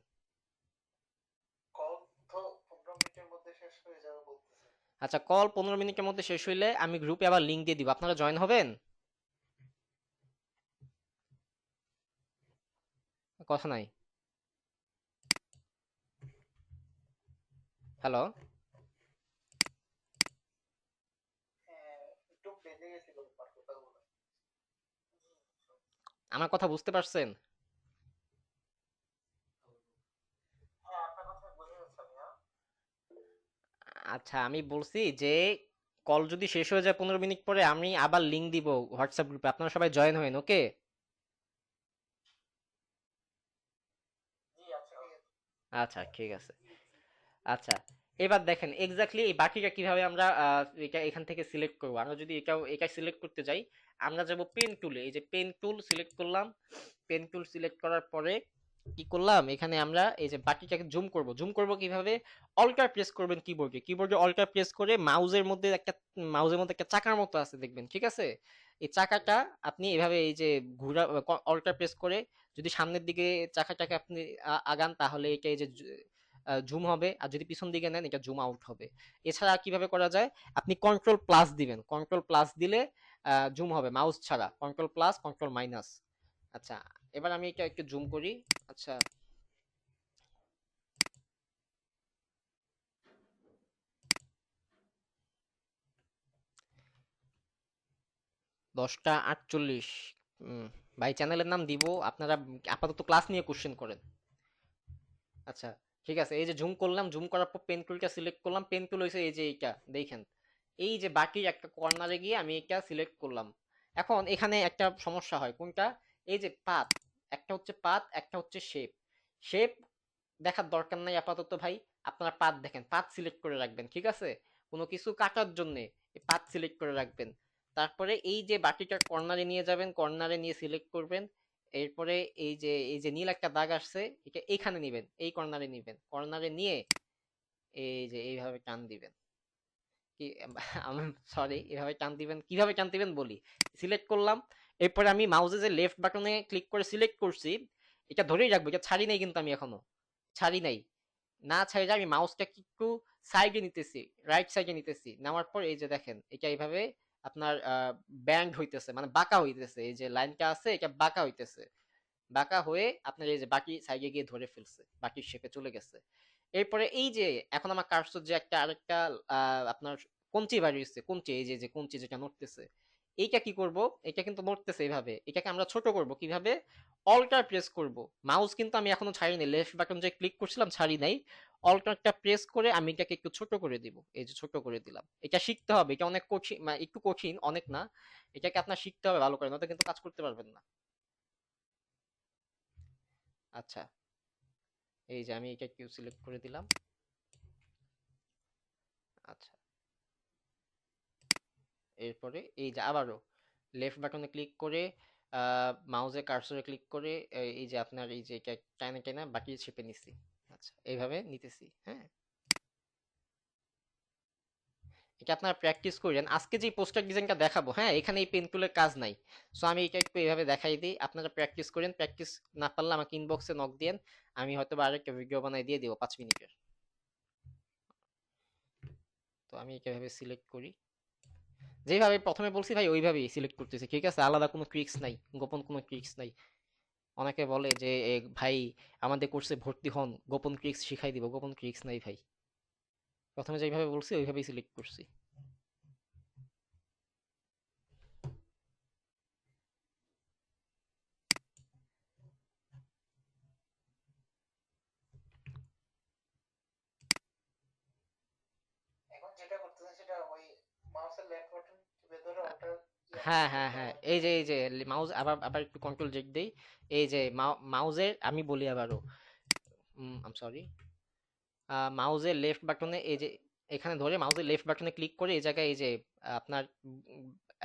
আচ্ছা কল 15 মিনিটের মধ্যে শেষ হইলে আমি গ্রুপে আবার লিংক দিয়ে দিব, আপনারা জয়েন হবেন। কথা নাই। হ্যালো, আমার কথা বুঝতে পারছেন? আচ্ছা আমি বলছি যে কল যদি শেষ হয়ে যায় 15 মিনিট পরে, আমি আবার লিংক দিব হোয়াটসঅ্যাপ গ্রুপে, আপনারা সবাই জয়েন হবেন। ওকে আচ্ছা ঠিক আছে। আচ্ছা এবার দেখেন এক্স্যাক্টলি এই বাকিটা কিভাবে আমরা এটা এখান থেকে সিলেক্ট করবো। আমরা যদি এটা সিলেক্ট করতে যাই, আমরা যাব পেন টুলে, এই যে পেন টুল সিলেক্ট করলাম, পেন টুল সিলেক্ট করার পরে কি করলাম, এখানে আমরা এই যে বাকিটাকে জুম করব। জুম করব কিভাবে, অল্টার প্রেস করবেন কিবোর্ডে, কিবোর্ডে অল্টার প্রেস করে মাউসের মধ্যে একটা চাকার মতো আছে দেখবেন। ঠিক আছে, এই চাকাটা আপনি এভাবে এই যে ঘুরা, অল্টার প্রেস করে যদি সামনের দিকে চাকাটাকে আপনি আগান, তাহলে এটা এই যে জুম হবে, আর যদি পিছন দিকে নেন এটা জুম আউট হবে। এছাড়া কিভাবে করা যায়, আপনি কন্ট্রোল প্লাস দিবেন, কন্ট্রোল প্লাস দিলে জুম হবে মাউস ছাড়া, কন্ট্রোল প্লাস কন্ট্রোল মাইনাস। আচ্ছা, এবার আমি এটা একটু জুম করি। আচ্ছা, 10টা 48। ভাই চ্যানেলের নাম দিব, আপনারা আপাতত ক্লাস নিয়ে কোশ্চেন করেন। আচ্ছা, ঠিক আছে, এই যে জুম করলাম, জুম করার পর পেন টুলটা সিলেক্ট করলাম, পেন টুল হয়েছে এই যে এইটা দেখেন, এই যে বাকির একটা কর্নারে গিয়ে আমি এটা সিলেক্ট করলাম। এখন এখানে একটা সমস্যা হয় কোনটা, এই যে পাত, একটা হচ্ছে পাত, একটা হচ্ছে শেপ। শেপ দেখার দরকার নাই আপাতত ভাই, আপনারা পাত দেখেন, পাত সিলেক্ট করে রাখবেন, ঠিক আছে? কোনো কিছু কাটার জন্য পাত সিলেক্ট করে রাখবেন। তারপরে এই যে বাকিটা কর্নারে নিয়ে যাবেন, কর্নারে নিয়ে সিলেক্ট করবেন। এরপরে এই যে নীল একটা দাগ আসছে, এটা এইখানে নিবেন, এই কর্নারে নিবেন, কর্নারে নিয়ে এই যে এইভাবে টান দিবেন। কি আমি সরি, এভাবে টান দিবেন, কিভাবে টান দিবেন বলি। সিলেক্ট করলাম, এরপরে আমি মাউসে যে লেফট বাটনে ক্লিক করে সিলেক্ট করছি, এটা ধরেই রাখবো, এটা ছাড়ি নাই কিন্তু আমি এখনো, ছাড়ি নাই। না ছাড়ি আমি মাউসটা একটু সাইডে নিতেছি, রাইট সাইডে নিতেছি, নেওয়ার পর এই যে দেখেন এটা এইভাবে আপনার ব্যান্ড হইতেছে, মানে বাঁকা হইতেছে, এই যে লাইনটা আছে এটা বাঁকা হইতেছে, বাঁকা হয়ে আপনার এই যে বাকি সাইডে গিয়ে ধরে ফেলছে, বাকি শেপে চলে গেছে। এরপরে এই যে এখন আমার কার্সর যে একটা আরেকটা আপনার কঞ্চি বাড়িয়েছে, কঞ্চি, এই যে যে কঞ্চি যেটা নড়তেছে, এইটা কি করব, এটা কিন্তু নড়তেছে এইভাবে, এটাকে আমরা ছোট করব কিভাবে, অল্টার প্রেস করব। মাউস কিন্তু আমি এখনো ছাড়ি নাই, লেফট বাটন যে ক্লিক করছিলাম ছাড়ি নাই, অল্টারটা প্রেস করে আমি এটাকে একটু ছোট করে দিব, এই যে ছোট করে দিলাম। এটা শিখতে হবে, এটা অনেক কঠিন, মানে একটু কঠিন, অনেক না, এটাকে আপনার শিখতে হবে ভালো করে, নয়তো কিন্তু কাজ করতে পারবেন না। আচ্ছা, এই যে আমি এটা কিউ সিলেক্ট করে দিলাম। আচ্ছা, এরপরে এই যে আবারও লেফট বাটনে ক্লিক করে মাউসে কার্সরে ক্লিক করে এই যে আপনার এই যে এটা টাইনা টাইনা বাকি শেপে নিছি। আচ্ছা, এইভাবে নিতেছি, হ্যাঁ। এটা আপনারা প্র্যাকটিস করেন, আজকে যে পোস্টার ডিজাইনটা দেখাবো, হ্যাঁ, এখানে এই পেন টুলের কাজ নাই। সো আমি এটা একটু এইভাবে দেখাই দিই, আপনারা প্র্যাকটিস করেন, প্র্যাকটিস না পারলে আমাকে ইনবক্সে নক দেন, আমি হয়তো বা আরেকটা ভিডিও বানাই দিয়ে দিব 5 মিনিটের। তো আমি এটা ভাবে সিলেক্ট করি, যেভাবে প্রথমে বলছি ভাই ওইভাবেই সিলেক্ট করতেছি, ঠিক আছে, আলাদা কোনো ট্রিক্স নাই, গোপন কোনো ট্রিক্স নাই। অনেকে বলে যে ভাই আমাদের কোর্সে ভর্তি হন, গোপন ট্রিক্স শিখাই দিব, গোপন ট্রিক্স নাই ভাই, প্রথমে যেভাবে বলছি ওইভাবেই সিলেক্ট করছি। এখন যেটা করতেছেন সেটা ওই মাউসের লেফট বাটন টিপে ধরে অল্টার হ্যাঁ সিলেক্ট হ্যাঁ করা হ্যাঁ, লাগবে এই তাই যে না? এই যে মাউস, আবার আবার একটু কন্ট্রোল জেড দেই, এই যে মাউসের আমি বলি আবারও, আম সরি, মাউসের লেফট বাটনে এই যে এখানে ধরে মাউসের লেফট বাটনে ক্লিক করে এই জায়গায় এই যে আপনার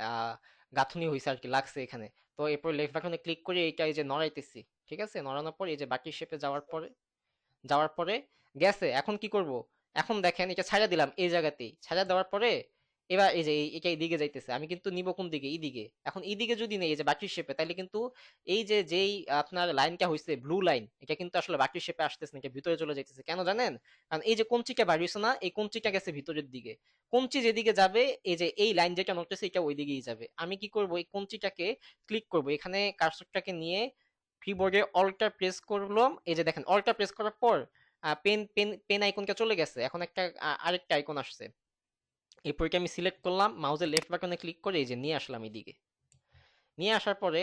আহ, গাঁথনি হয়েছে আর কি, লাগছে এখানে। তো এরপর লেফট বাটনে ক্লিক করে এইটা এই যে নড়াইতেছি, ঠিক আছে, নড়ানোর পর এই যে বাকি শেপে যাওয়ার বুঝতে পরে, পারছি। যাওয়ার পরে গেছে, এখন কি করব, এখন দেখেন এটা ছাড়া দিলাম এই জায়গাতেই, ছাড়া দেওয়ার পরে এবার এই যে এটা এইদিকে যাইতেছে, আমি কিন্তু নিব কোন দিকে, এইদিকে। এখন এইদিকে যদি নেই এই যে বাকির শেপে, তাহলে কিন্তু এই যে যেই আপনার লাইনটা হইছে ব্লু লাইন, এটা কিন্তু আসলে বাকির শেপে আসতেছে না, এটা ভিতরে চলে যাইতেছে, কেন জানেন? কারণ এই যে কঞ্চিটা বাড়িয়েছে না, এই কঞ্চিটা গেছে ভিতরের দিকে, কঞ্চি যেদিকে যাবে এই যে এই লাইন যেটা নড়তেছে এটা ওই দিকেই যাবে। আমি কি করব, এই কঞ্চিটাকে ক্লিক করব, এখানে কার্সরটাকে নিয়ে কিবোর্ডে অল্টার প্রেস করলাম, এই যে দেখেন অল্টার প্রেস করার পর পেন পেন পেন আইকনটা চলে গেছে, এখন একটা আরেকটা আইকন আসছে। এরপর এটা আমি সিলেক্ট করলাম, মাউসের লেফট বাটনে ক্লিক করে এই যে নিয়ে আসলাম এদিকে, নিয়ে আসার পরে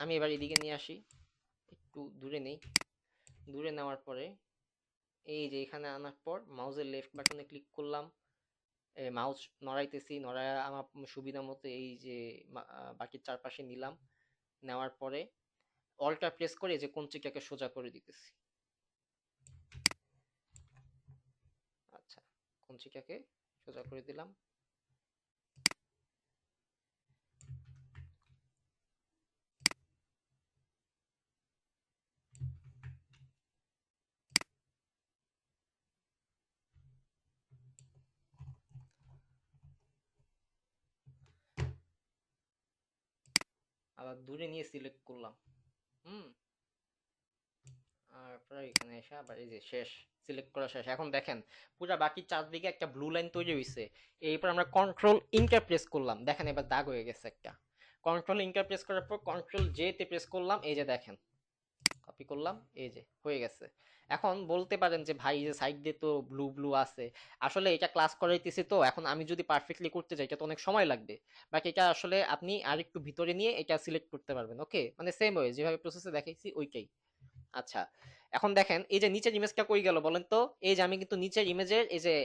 আমি এবার এদিকে নিয়ে আসি, একটু দূরে নেই, দূরে নেওয়ার পরে এই যে এখানে আনার পর মাউসের লেফট বাটনে ক্লিক করলাম, মাউস নড়াইতেছি, নড়ায় আমার সুবিধা মতো এই যে বাকির চারপাশে নিলাম, নেওয়ার পরে অল্টার প্রেস করে এই যে কঞ্চিটাকে সোজা করে দিতেছি। আচ্ছা, কঞ্চিটাকে সোজা করে দিলাম। আবার দূরে নিয়ে সিলেক্ট করলাম, হুম, আর তারপর এখানে এসে আবার এই যে শেষ, সিলেক্ট করা শেষ। এখন দেখেন পুরো বাকি চারদিকে একটা ব্লু লাইন তৈরি হয়েছে। এরপর আমরা কন্ট্রোল ইন্টার প্রেস করলাম, দেখেন এবার দাগ হয়ে গেছে একটা। কন্ট্রোল ইন্টার প্রেস করার পর কন্ট্রোল জে তে প্রেস করলাম, এই যে দেখেন কপি করলাম, এই যে হয়ে গেছে। এখন বলতে পারেন যে ভাই যে সাইড দিয়ে তো ব্লু ব্লু আছে, আসলে এটা ক্লাস করাইতেছি তো এখন আমি যদি পারফেক্টলি করতে যাই এটা তো অনেক সময় লাগবে। বাট এটা আসলে আপনি আর একটু ভিতরে নিয়ে এটা সিলেক্ট করতে পারবেন। ওকে, মানে সেম ওয়ে যেভাবে প্রসেসে দেখাইছি ওইটাই। আচ্ছা, এখন দেখেন এই যে নিচের ইমেজটা কই গেল বলেন তো? এই যে আমি কিন্তু নিচের ইমেজের এই যে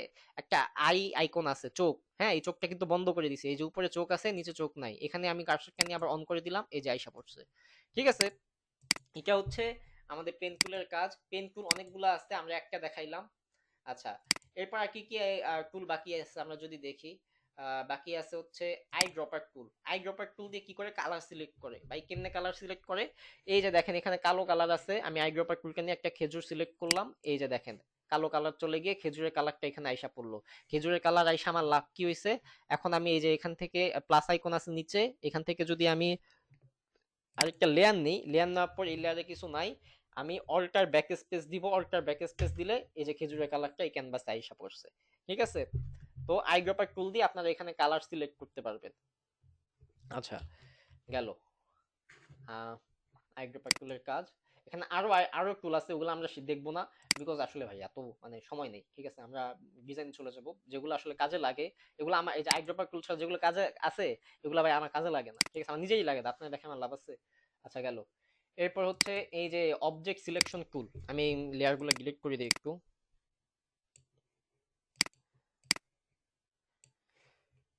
একটা আই আইকন আছে, চোখ, হ্যাঁ এই চোখটা কিন্তু বন্ধ করে দিছি। এই যে উপরে চোখ আছে নিচে চোখ নাই, এখানে আমি কার্সরটা নিয়ে আবার অন করে দিলাম, এই যে আইসা পড়ছে। ঠিক আছে, এটা হচ্ছে আমাদের পেন টুলের কাজ। পেন টুল অনেকগুলো আছে, আমরা একটা দেখাইলাম। আচ্ছা, এরপর আর কি কি টুল বাকি আছে আমরা যদি দেখি, বাকি আছে হচ্ছে I dropper tool. I dropper টুল দিয়ে কি করে কালার সিলেক্ট করে, ভাই কেমনে কালার সিলেক্ট করে? এই যে দেখেন এখানে কালো কালার আছে, আমি আই ড্রপার টুলকে নিয়ে একটা খেজুর সিলেক্ট করলাম, এই যে দেখেন কালো কালার চলে গিয়ে খেজুরের কালারটা এখানে আইসা পড়লো। খেজুরের কালার আইসা আমার লাভ কি হয়েছে? এখন আমি এই যে এখান থেকে প্লাস আইকন আছে নিচে, এখান থেকে যদি আমি আরেকটা লেয়ার নেই, লেয়ার নেওয়ার পর এই লেয়ারে কিছু নাই, আমি অল্টার ব্যাক স্পেস দিব, অল্টার ব্যাক স্পেস দিলে এই যে খেজুরের কালারটা এই ক্যানভাসে আইসা পড়ছে। ঠিক আছে, তো আইড্রপার টুল দিয়ে আপনারা এখানে কালার সিলেক্ট করতে পারবেন। আচ্ছা, গেল আইড্রপার টুলের কাজ। এখানে আরো আরো টুল আছে, ওগুলো আমরা দেখবো না, বিকজ আসলে ভাই এত মানে সময় নেই। ঠিক আছে, আমরা ডিজাইন চলে যাব, যেগুলো আসলে কাজে লাগে এগুলো আমার, এই যে আইড্রপার টুল ছাড়া যেগুলো কাজে আছে এগুলো ভাই আমার কাজে লাগে না। ঠিক আছে, আমার নিজেই লাগে না, আপনার দেখে আমার লাভ আছে। আচ্ছা গেল, এরপর হচ্ছে এই যে অবজেক্ট সিলেকশন টুল, আমি লেয়ার গুলো ডিলিট করে দিই একটু।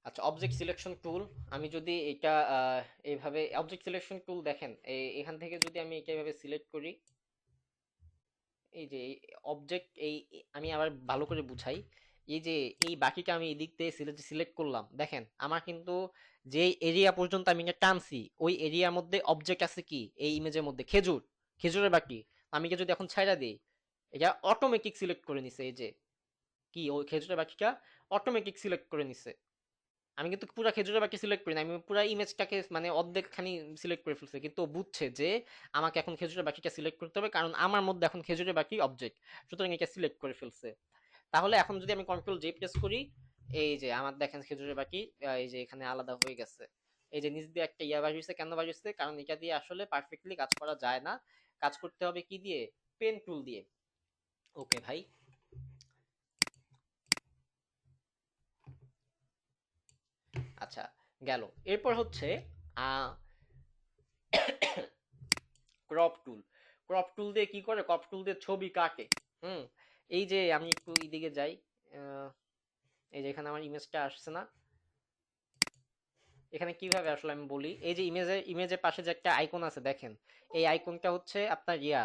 আচ্ছা, অবজেক্ট সিলেকশন টুল, আমি যদি এটা এইভাবে অবজেক্ট সিলেকশন টুল দেখেন, এখান থেকে যদি আমি এটা এইভাবে সিলেক্ট করি, এই যে অবজেক্ট আমি আবার ভালো করে বুঝাই। এই যে এই বাকিটা আমি এদিক দিয়ে সিলেক্ট করলাম, দেখেন আমার কিন্তু যে এরিয়া পর্যন্ত আমি এটা টানছি ওই এরিয়ার মধ্যে অবজেক্ট আছে কি এই ইমেজের মধ্যে, খেজুর, খেজুরের বাকি। আমি যদি এখন ছাইড়া দিই, এটা অটোমেটিক সিলেক্ট করে নিছে, এই যে কি ওই খেজুরের বাকিটা অটোমেটিক সিলেক্ট করে নিছে। আমি কিন্তু পুরো খেজুরের বাকি সিলেক্ট করি না, আমি পুরো ইমেজটাকে মানে অর্ধেক খানি সিলেক্ট করে ফেলছি, কিন্তু ও বুঝছে যে আমাকে এখন খেজুরের বাকিটা সিলেক্ট করতে হবে, কারণ আমার মধ্যে এখন খেজুরের বাকি অবজেক্ট, সুতরাং এটা সিলেক্ট করে ফেলছে। তাহলে এখন যদি আমি কন্ট্রোল জে প্রেস করি, এই যে আমার দেখেন খেজুরের বাকি এই যে এখানে আলাদা হয়ে গেছে। এই যে নিচ দিয়ে একটা ইয়া বাড়িয়েছে, কেন বাড়িয়েছে? কারণ এটা দিয়ে আসলে পারফেক্টলি কাজ করা যায় না, কাজ করতে হবে কি দিয়ে? পেন টুল দিয়ে। ওকে ভাই, আচ্ছা গেল। এরপর হচ্ছে আহ ক্রপ টুল। ক্রপ টুল দিয়ে কি করে? ক্রপ টুল দিয়ে ছবি কাটে। হুম, এই যে আমি একটু এদিকে যাই, আহ, এই যে এখানে আমার ইমেজটা আসছে না, এখানে কিভাবে আসলে আমি বলি, এই যে ইমেজের পাশে যে একটা আইকন আছে দেখেন, এই আইকনটা হচ্ছে আপনার ইয়া,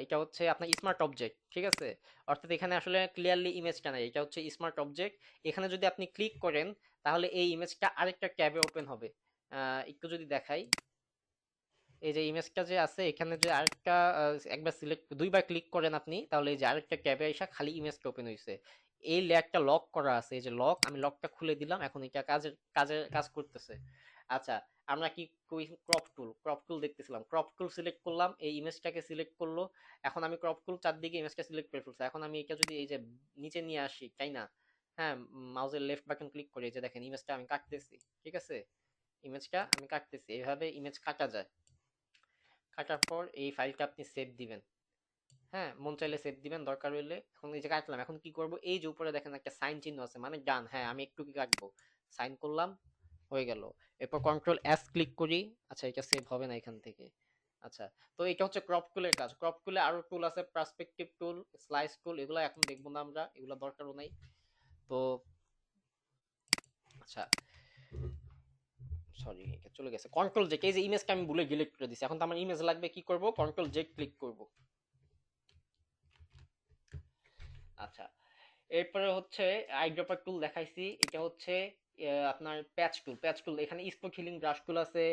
এটা হচ্ছে আপনার স্মার্ট অবজেক্ট। ঠিক আছে, অর্থাৎ এখানে আসলে ক্লিয়ারলি ইমেজটা নাই, এটা হচ্ছে স্মার্ট অবজেক্ট। এখানে যদি আপনি ক্লিক করেন তাহলে এই ইমেজটা আরেকটা ট্যাবে ওপেন হবে। একটু যদি দেখাই, এই যে ইমেজটা যে আছে এখানে যে আরেকটা একবার সিলেক্ট দুইবার ক্লিক করেন আপনি, তাহলে এই যে আরেকটা ট্যাবে এসে খালি ইমেজটা ওপেন হয়েছে। এই লেয়ারটা লক করা আছে, এই যে লক, আমি লকটা খুলে দিলাম, এখন এটা কাজ করতেছে। আচ্ছা, আমরা কি ক্রপ টুল, ক্রপ টুল দেখতেছিলাম, ক্রপ টুল সিলেক্ট করলাম, এই ইমেজটাকে সিলেক্ট করলো। এখন আমি ক্রপ টুল চারদিকে ইমেজটা সিলেক্ট করে ফেলছি, এখন আমি এটা যদি এই যে নিচে নিয়ে আসি, তাই না? হ্যাঁ, মাউসের লেফট বাটন ক্লিক করে এই যে দেখেন ইমেজটা আমি কাটতেছি। ঠিক আছে, ইমেজটা আমি কাটতেছি, এইভাবে ইমেজ কাটা যায়। কাটার পর এই ফাইলটা আপনি সেভ দিবেন। হ্যাঁ, মন চাইলে সেভ দিবেন, দরকার হইলে। এখন এই যে কাটলাম, এখন কি করব? এই যে উপরে দেখেন একটা সাইন চিহ্ন আছে, মানে ডান। হ্যাঁ, আমি একটু কি কাটবো, সাইন করলাম, হয়ে গেল। এরপর কন্ট্রোল এস ক্লিক করি। আচ্ছা, এটা সেভ হবে না এখান থেকে। আচ্ছা, তো এটা হচ্ছে ক্রপ টুলের কাজ। ক্রপ টুলে আরো টুল আছে, পার্সপেক্টিভ টুল, স্লাইস টুল, এগুলো এখন দেখবো না আমরা, এগুলো দরকারও নাই। তো আচ্ছা, সরি এটা চলে গেছে। কন্ট্রোল জেড, এই যে ইমেজটা আমি ভুলে ডিলিট করে দিছি, এখন তো আমার ইমেজ লাগবে, কি করব? কন্ট্রোল জেড ক্লিক করব। আচ্ছা, এরপরে হচ্ছে আইড্রপার টুল দেখাইছি, এটা হচ্ছে আপনার প্যাচ টুল। প্যাচ টুল, এখানে স্পট হিলিং ব্রাশ টুল আছে,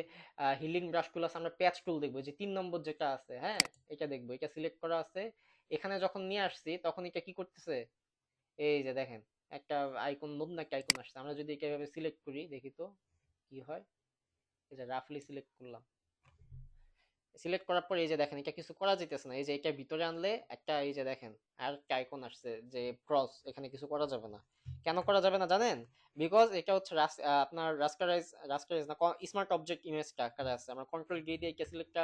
হিলিং ব্রাশ টুল আছে। আমরা প্যাচ টুল দেখবো, যে 3 নম্বর যেটা আছে, হ্যাঁ এটা দেখবো, এটা সিলেক্ট করা আছে। এখানে যখন নিয়ে আসছি তখন এটা কি করতেছে, এই যে দেখেন একটা আইকন, নতুন একটা আইকন আসছে। আমরা যদি এটা এভাবে সিলেক্ট করি দেখি তো কি হয়। এই যে রাফলি সিলেক্ট করলাম, সিলেক্ট করার পর এই যে দেখেন এটা কিছু করা যাইতেছে না, এই যে এটা ভিতরে আনলে একটা এই যে দেখেন আর একটা আইকন আসছে যে ক্রস, এখানে কিছু করা যাবে না। কেন করা যাবে না জানেন? বিকজ এটা হচ্ছে আপনার রাস্টারাইজ না, স্মার্ট অবজেক্ট ইমেজটা আকারে আছে। আমরা কন্ট্রোল ডি দিয়ে এটা সিলেক্টটা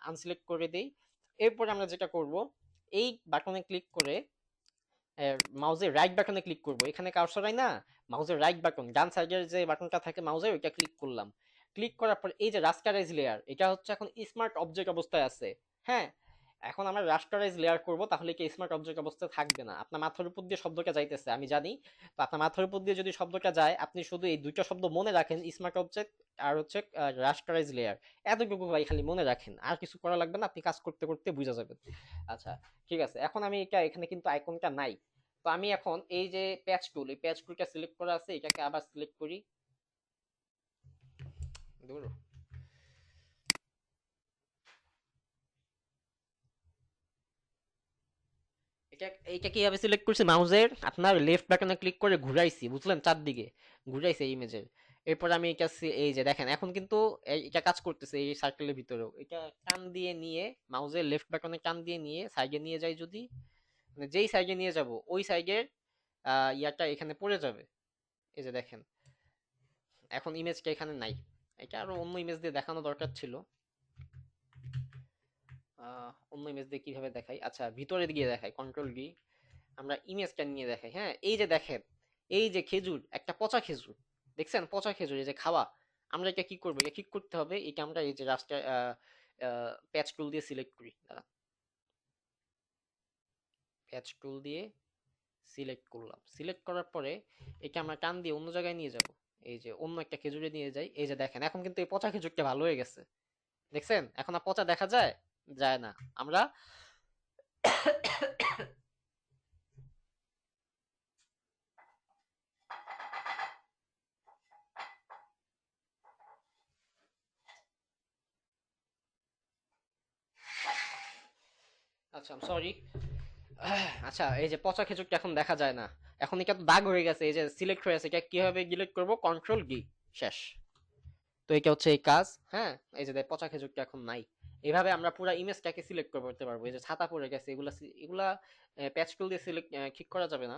আনসিলেক্ট করে দেই। এরপর আমরা যেটা করব, এই বাটনে ক্লিক করে মাউসের রাইট বাটনে ক্লিক করব, এখানে কার্সর নাই না, মাউসের রাইট বাটন ডান সাইডের যে বাটনটা থাকে মাউসের, ওইটা ক্লিক করলাম। ক্লিক করার পর এই যে রাস্টারাইজ লেয়ার, এটা হচ্ছে এখন স্মার্ট অবজেক্ট অবস্থায় আছে। হ্যাঁ, এখন আমরা রাস্টারাইজ লেয়ার করব, তাহলে কি স্মার্ট অবজেক্ট অবস্থায় থাকবে না। আপনার মাথার উপর দিয়ে শব্দটা যাইতেছে আমি জানি, তো আপনার মাথার উপর দিয়ে যদি শব্দটা যায়, আপনি শুধু এই দুইটা শব্দ মনে রাখেন, স্মার্ট অবজেক্ট আর হচ্ছে রাস্টারাইজ লেয়ার, এতটুকু ভাই খালি মনে রাখেন, আর কিছু করা লাগবে না, আপনি কাজ করতে করতে বুঝে যাবেন। আচ্ছা, ঠিক আছে, এখন আমি এটা এখানে কিন্তু আইকনটা নাই, তো আমি এখন এই যে প্যাচ টুল, এই প্যাচ টুলটা সিলেক্ট করা আছে, এটাকে আবার সিলেক্ট করি। দূর, এটা এইটা কিভাবে সিলেক্ট করছি, মাউসের আপনার লেফট বাটনে ক্লিক করে ঘুরাইছি, বুঝলেন, চারদিকে ঘুরাইছে ইমেজের। এরপর আমি এটা এই যে দেখেন এখন কিন্তু এটা কাজ করতেছে, এই সার্কেলের ভিতরেও এটা টান দিয়ে নিয়ে, মাউসের লেফট বাটনে টান দিয়ে নিয়ে সাইডে নিয়ে যাই যদি, মানে যেই সাইডে নিয়ে যাব ওই সাইডের ইয়াটা এখানে পড়ে যাবে। এই যে দেখেন এখন ইমেজটা এখানে নাই, এটা আরো অন্য ইমেজ দিয়ে দেখানো দরকার ছিল। অন্য ইমেজ দিয়ে কিভাবে দেখাই, আচ্ছা ভিতরে গিয়ে দেখাই, কন্ট্রোল ডি, আমরা ইমেজটা নিয়ে দেখাই। হ্যাঁ, এই যে দেখেন, এই যে খেজুর, একটা পচা খেজুর, দেখছেন পচা খেজুর, এই যে খাওয়া। আমরা এটা কি করবো, এটা ঠিক করতে হবে, এটা আমরা এই যে রাস্টার প্যাচ টুল দিয়ে সিলেক্ট করি, দাঁড়া, প্যাচ টুল দিয়ে সিলেক্ট করলাম। সিলেক্ট করার পরে এটা আমরা টান দিয়ে অন্য জায়গায় নিয়ে যাব, এই যে অন্য একটা খেজুরে নিয়ে যাই। এই যে দেখেন এখন কিন্তু এই পচা খেজুরটা ভালো হয়ে গেছে, দেখছেন এখন আর পচা দেখা যায় যায় না। আমরা আচ্ছা সরি, আচ্ছা এই যে পচা খেজুরটা এখন দেখা যায় না, এখন এটা তো দাগ হয়ে গেছে, এই যে সিলেক্ট হয়ে আছে, এটা কিভাবে ডিলিট করব, কন্ট্রোল ডি, শেষ। তো এটা হচ্ছে এই কাজ। হ্যাঁ, এই যে পচা খেজুরটা এখন নাই। এইভাবে আমরা পুরো ইমেজটাকে সিলেক্ট করতে পারবো। এই যে ছাতা পড়ে গেছে, এগুলা এগুলা প্যাচ টুল দিয়ে সিলেক্ট ঠিক করা যাবে না,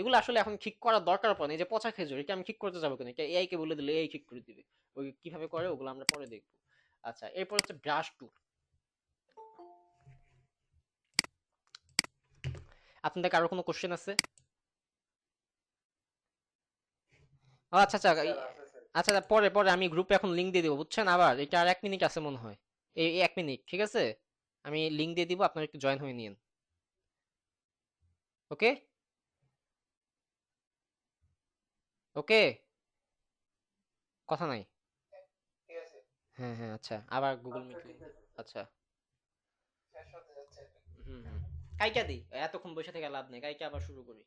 এগুলো আসলে এখন ঠিক করার দরকার পড়ে না। এই যে পচা খেজুর, এটা আমি ঠিক করতে যাবো কেন, এটা এআই কে বলে দিলে এআই ঠিক করে দিবে। ওই কিভাবে করে ওগুলো আমরা পরে দেখবো। আচ্ছা, এরপর হচ্ছে ব্রাশ টুল। আপনাদের কারো কোনো কোশ্চেন আছে? ও আচ্ছা আচ্ছা স্যার আছে স্যার। আচ্ছা আচ্ছা, পরে পরে আমি গ্রুপে এখন লিঙ্ক দিয়ে দিব, বুঝছেন, আবার এটা আর 1 মিনিট আছে মনে হয়, এই 1 মিনিট, ঠিক আছে, আমি লিঙ্ক দিয়ে দিব, আপনারা একটু জয়েন হয়ে নিন। ওকে, ওকে, কথা নাই। ঠিক আছে। হ্যাঁ হ্যাঁ, আচ্ছা, আবার গুগল আচ্ছা মিট ঠিক লিঙ্ক। আছে। আচ্ছা, শেষ হতে যাচ্ছে এটা। হুম হুম, কাইটা দিই, এতক্ষণ বসে থেকে লাভ নেই, কাইটা আবার শুরু করি।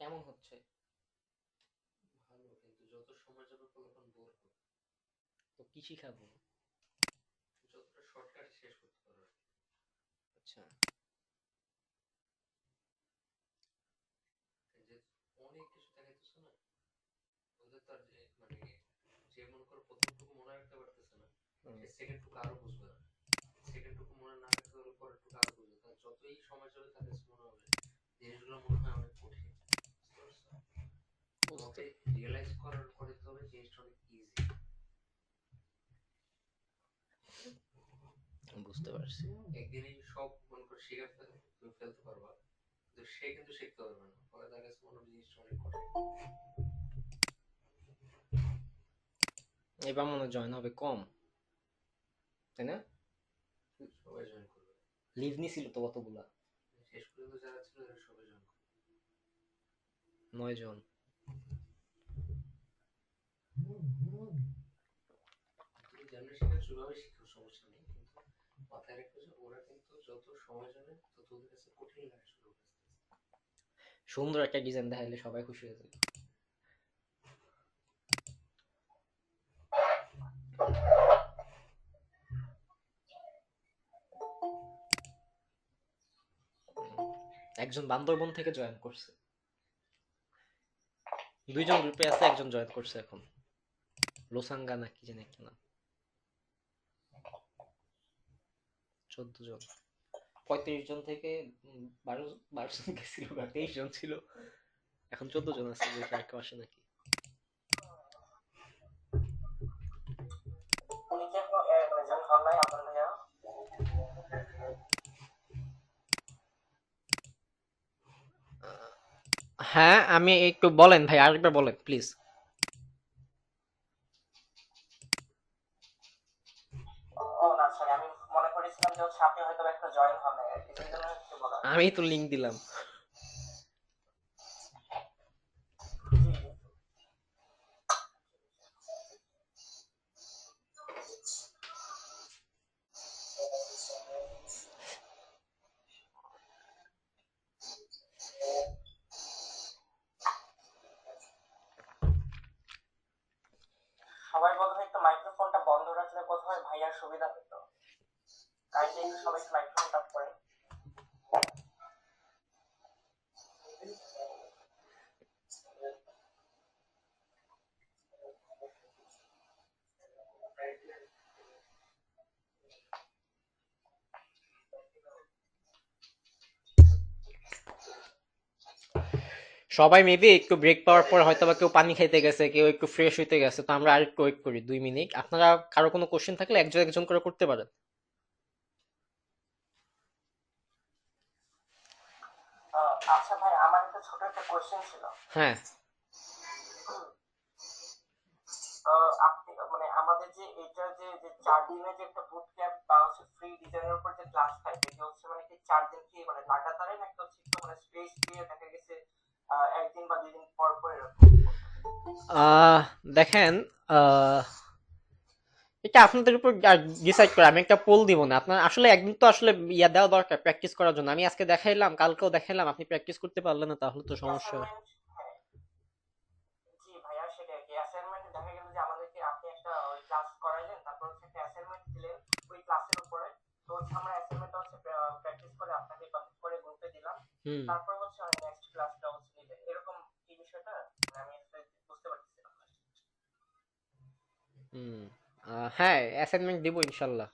কেমন হচ্ছে? ভালো, কিন্তু যত সময় যাবে ততক্ষণ বোর হবে। তো কি শিখাবো? যতটা শর্টকাট শেষ করতে পারো আর কি। আচ্ছা, এই যে অনেক কিছু দেখাইতেছে না, ওদের তো আর মানে যে মনে করো প্রথমটুকু মনে রাখতে পারতেছে না, সে সেকেন্ড টুকু আরো বুঝবে না, সেকেন্ড টুকু মনে না রাখতে পারলে পরের টুকু আরো বুঝবে, তাহলে যতই সময় যাবে তার কাছে মনে হবে জিনিসগুলো মনে হয় অনেক কঠিন। বুঝতে পারছো? তোমাকে রিয়েলাইজ করার করে দিতে হবে জিনিসটা অনেক ইজি। বুঝতে পারছি। একদিনেই সব মনে করে শিখে তুমি ফেলতে পারবা, কিন্তু সে কিন্তু শিখতে পারবে না, ফলে তার কাছে মনে হবে জিনিসটা অনেক কঠিন। এবার মনে হয় জয়েন হবে কম, তাই না? সবাই জয়েন করবে, লিভ নিছিল তো কতগুলা, শেষ পর্যন্ত যারা ছিল এরা সবাই জয়েন করবে। 9 জন। তুমি যেমনি শিখাচ্ছ ওইভাবে শিখো, সমস্যা নেই, কিন্তু মাথায় রাখবে যে ওরা কিন্তু যত সময় জানে তত ওদের কাছে কঠিন লাগে শুরু করতে। সুন্দর একটা ডিজাইন দেখাইলে সবাই খুশি হয়ে যাবে। একজন বান্দরবন থেকে জয়েন করছে, 2 জন গ্রুপে আছে, একজন জয়েন করছে এখন, লোসাঙ্গা না কি জানি একটা নাম। 14 জন, 35 জন থেকে 12 জন গেছিল, 23 জন ছিল, এখন 14 জন আছে, দেখি আর কেউ আসে নাকি। উনি কি এখনো জয়েন হন নাই আব্দুল ভাইয়া? হ্যাঁ, আমি একটু বলেন ভাই, আরেকবার বলেন প্লিজ। ও না সরি, আমি মনে করেছিলাম যে হচ্ছে আপনি হয়তো একটা জয়েন হন নাই আর কি, সেই জন্য একটু বলা। আমি তো লিংক দিলাম। জি জি। সবাই বোধহয় একটু মাইক্রোফোনটা বন্ধ রাখলে বোধহয় ভাইয়ার সুবিধা হতো। কাইন্ডলি একটু সবাই একটু মাইক্রোফোনটা অফ করেন। সবাই মেবি একটু ব্রেক পাওয়ার পর হয়তো বা কেউ পানি খাইতে গেছে, কেউ একটু ফ্রেশ হইতে গেছে, তো আমরা আরেকটু ওয়েট করি 2 মিনিট। আপনারা কারো কোনো কোশ্চেন থাকলে একজন একজন করে করতে পারেন। আচ্ছা ভাই, আমার একটা ছোট একটা কোয়েশ্চেন ছিল। হ্যাঁ। আপনি মানে আমাদের যে এটা যে যে 4 দিনের যে একটা বুট ক্যাম্প বা হচ্ছে ফ্রি ডিজাইনের উপর যে ক্লাস থাকবে, এটা হচ্ছে মানে কি 4 দিন কি মানে লাগাতারে নাকি হচ্ছে একটু মানে স্পেস দিয়ে দেখা গেছে একদিন বা 2 দিন পর পর এরকম? আহ দেখেন, আহ এটা আপনাদের উপর ডিসাইড করে, আমি একটা পোল দিব না। আপনার আসলে একদিন তো আসলে ইয়া দেওয়া দরকার প্র্যাকটিস করার জন্য। আমি আজকে দেখাইলাম, কালকেও দেখাইলাম, আপনি প্র্যাকটিস করতে পারলেন না, তাহলে তো সমস্যা। অ্যাসাইনমেন্ট, হ্যাঁ জি ভাইয়া, সেটাই কি অ্যাসাইনমেন্ট দেখা গেল যে আমাদেরকে আপনি একটা ওই ক্লাস করাইলেন, তারপর হচ্ছে একটা অ্যাসাইনমেন্ট দিলেন ওই ক্লাসের উপরে, তো হচ্ছে আমরা অ্যাসাইনমেন্টটা হচ্ছে প্র্যাকটিস করে আপনাকে কমপ্লিট করে গ্রুপে দিলাম, হুম। তারপর হচ্ছে আমি নেক্সট ক্লাসটা হচ্ছে নিবেন, এরকম কি বিষয়টা? মানে আমি আসলে বুঝতে পারতেছি না। হুম। হ্যাঁ, অ্যাসাইনমেন্ট দিব ইনশাল্লাহ।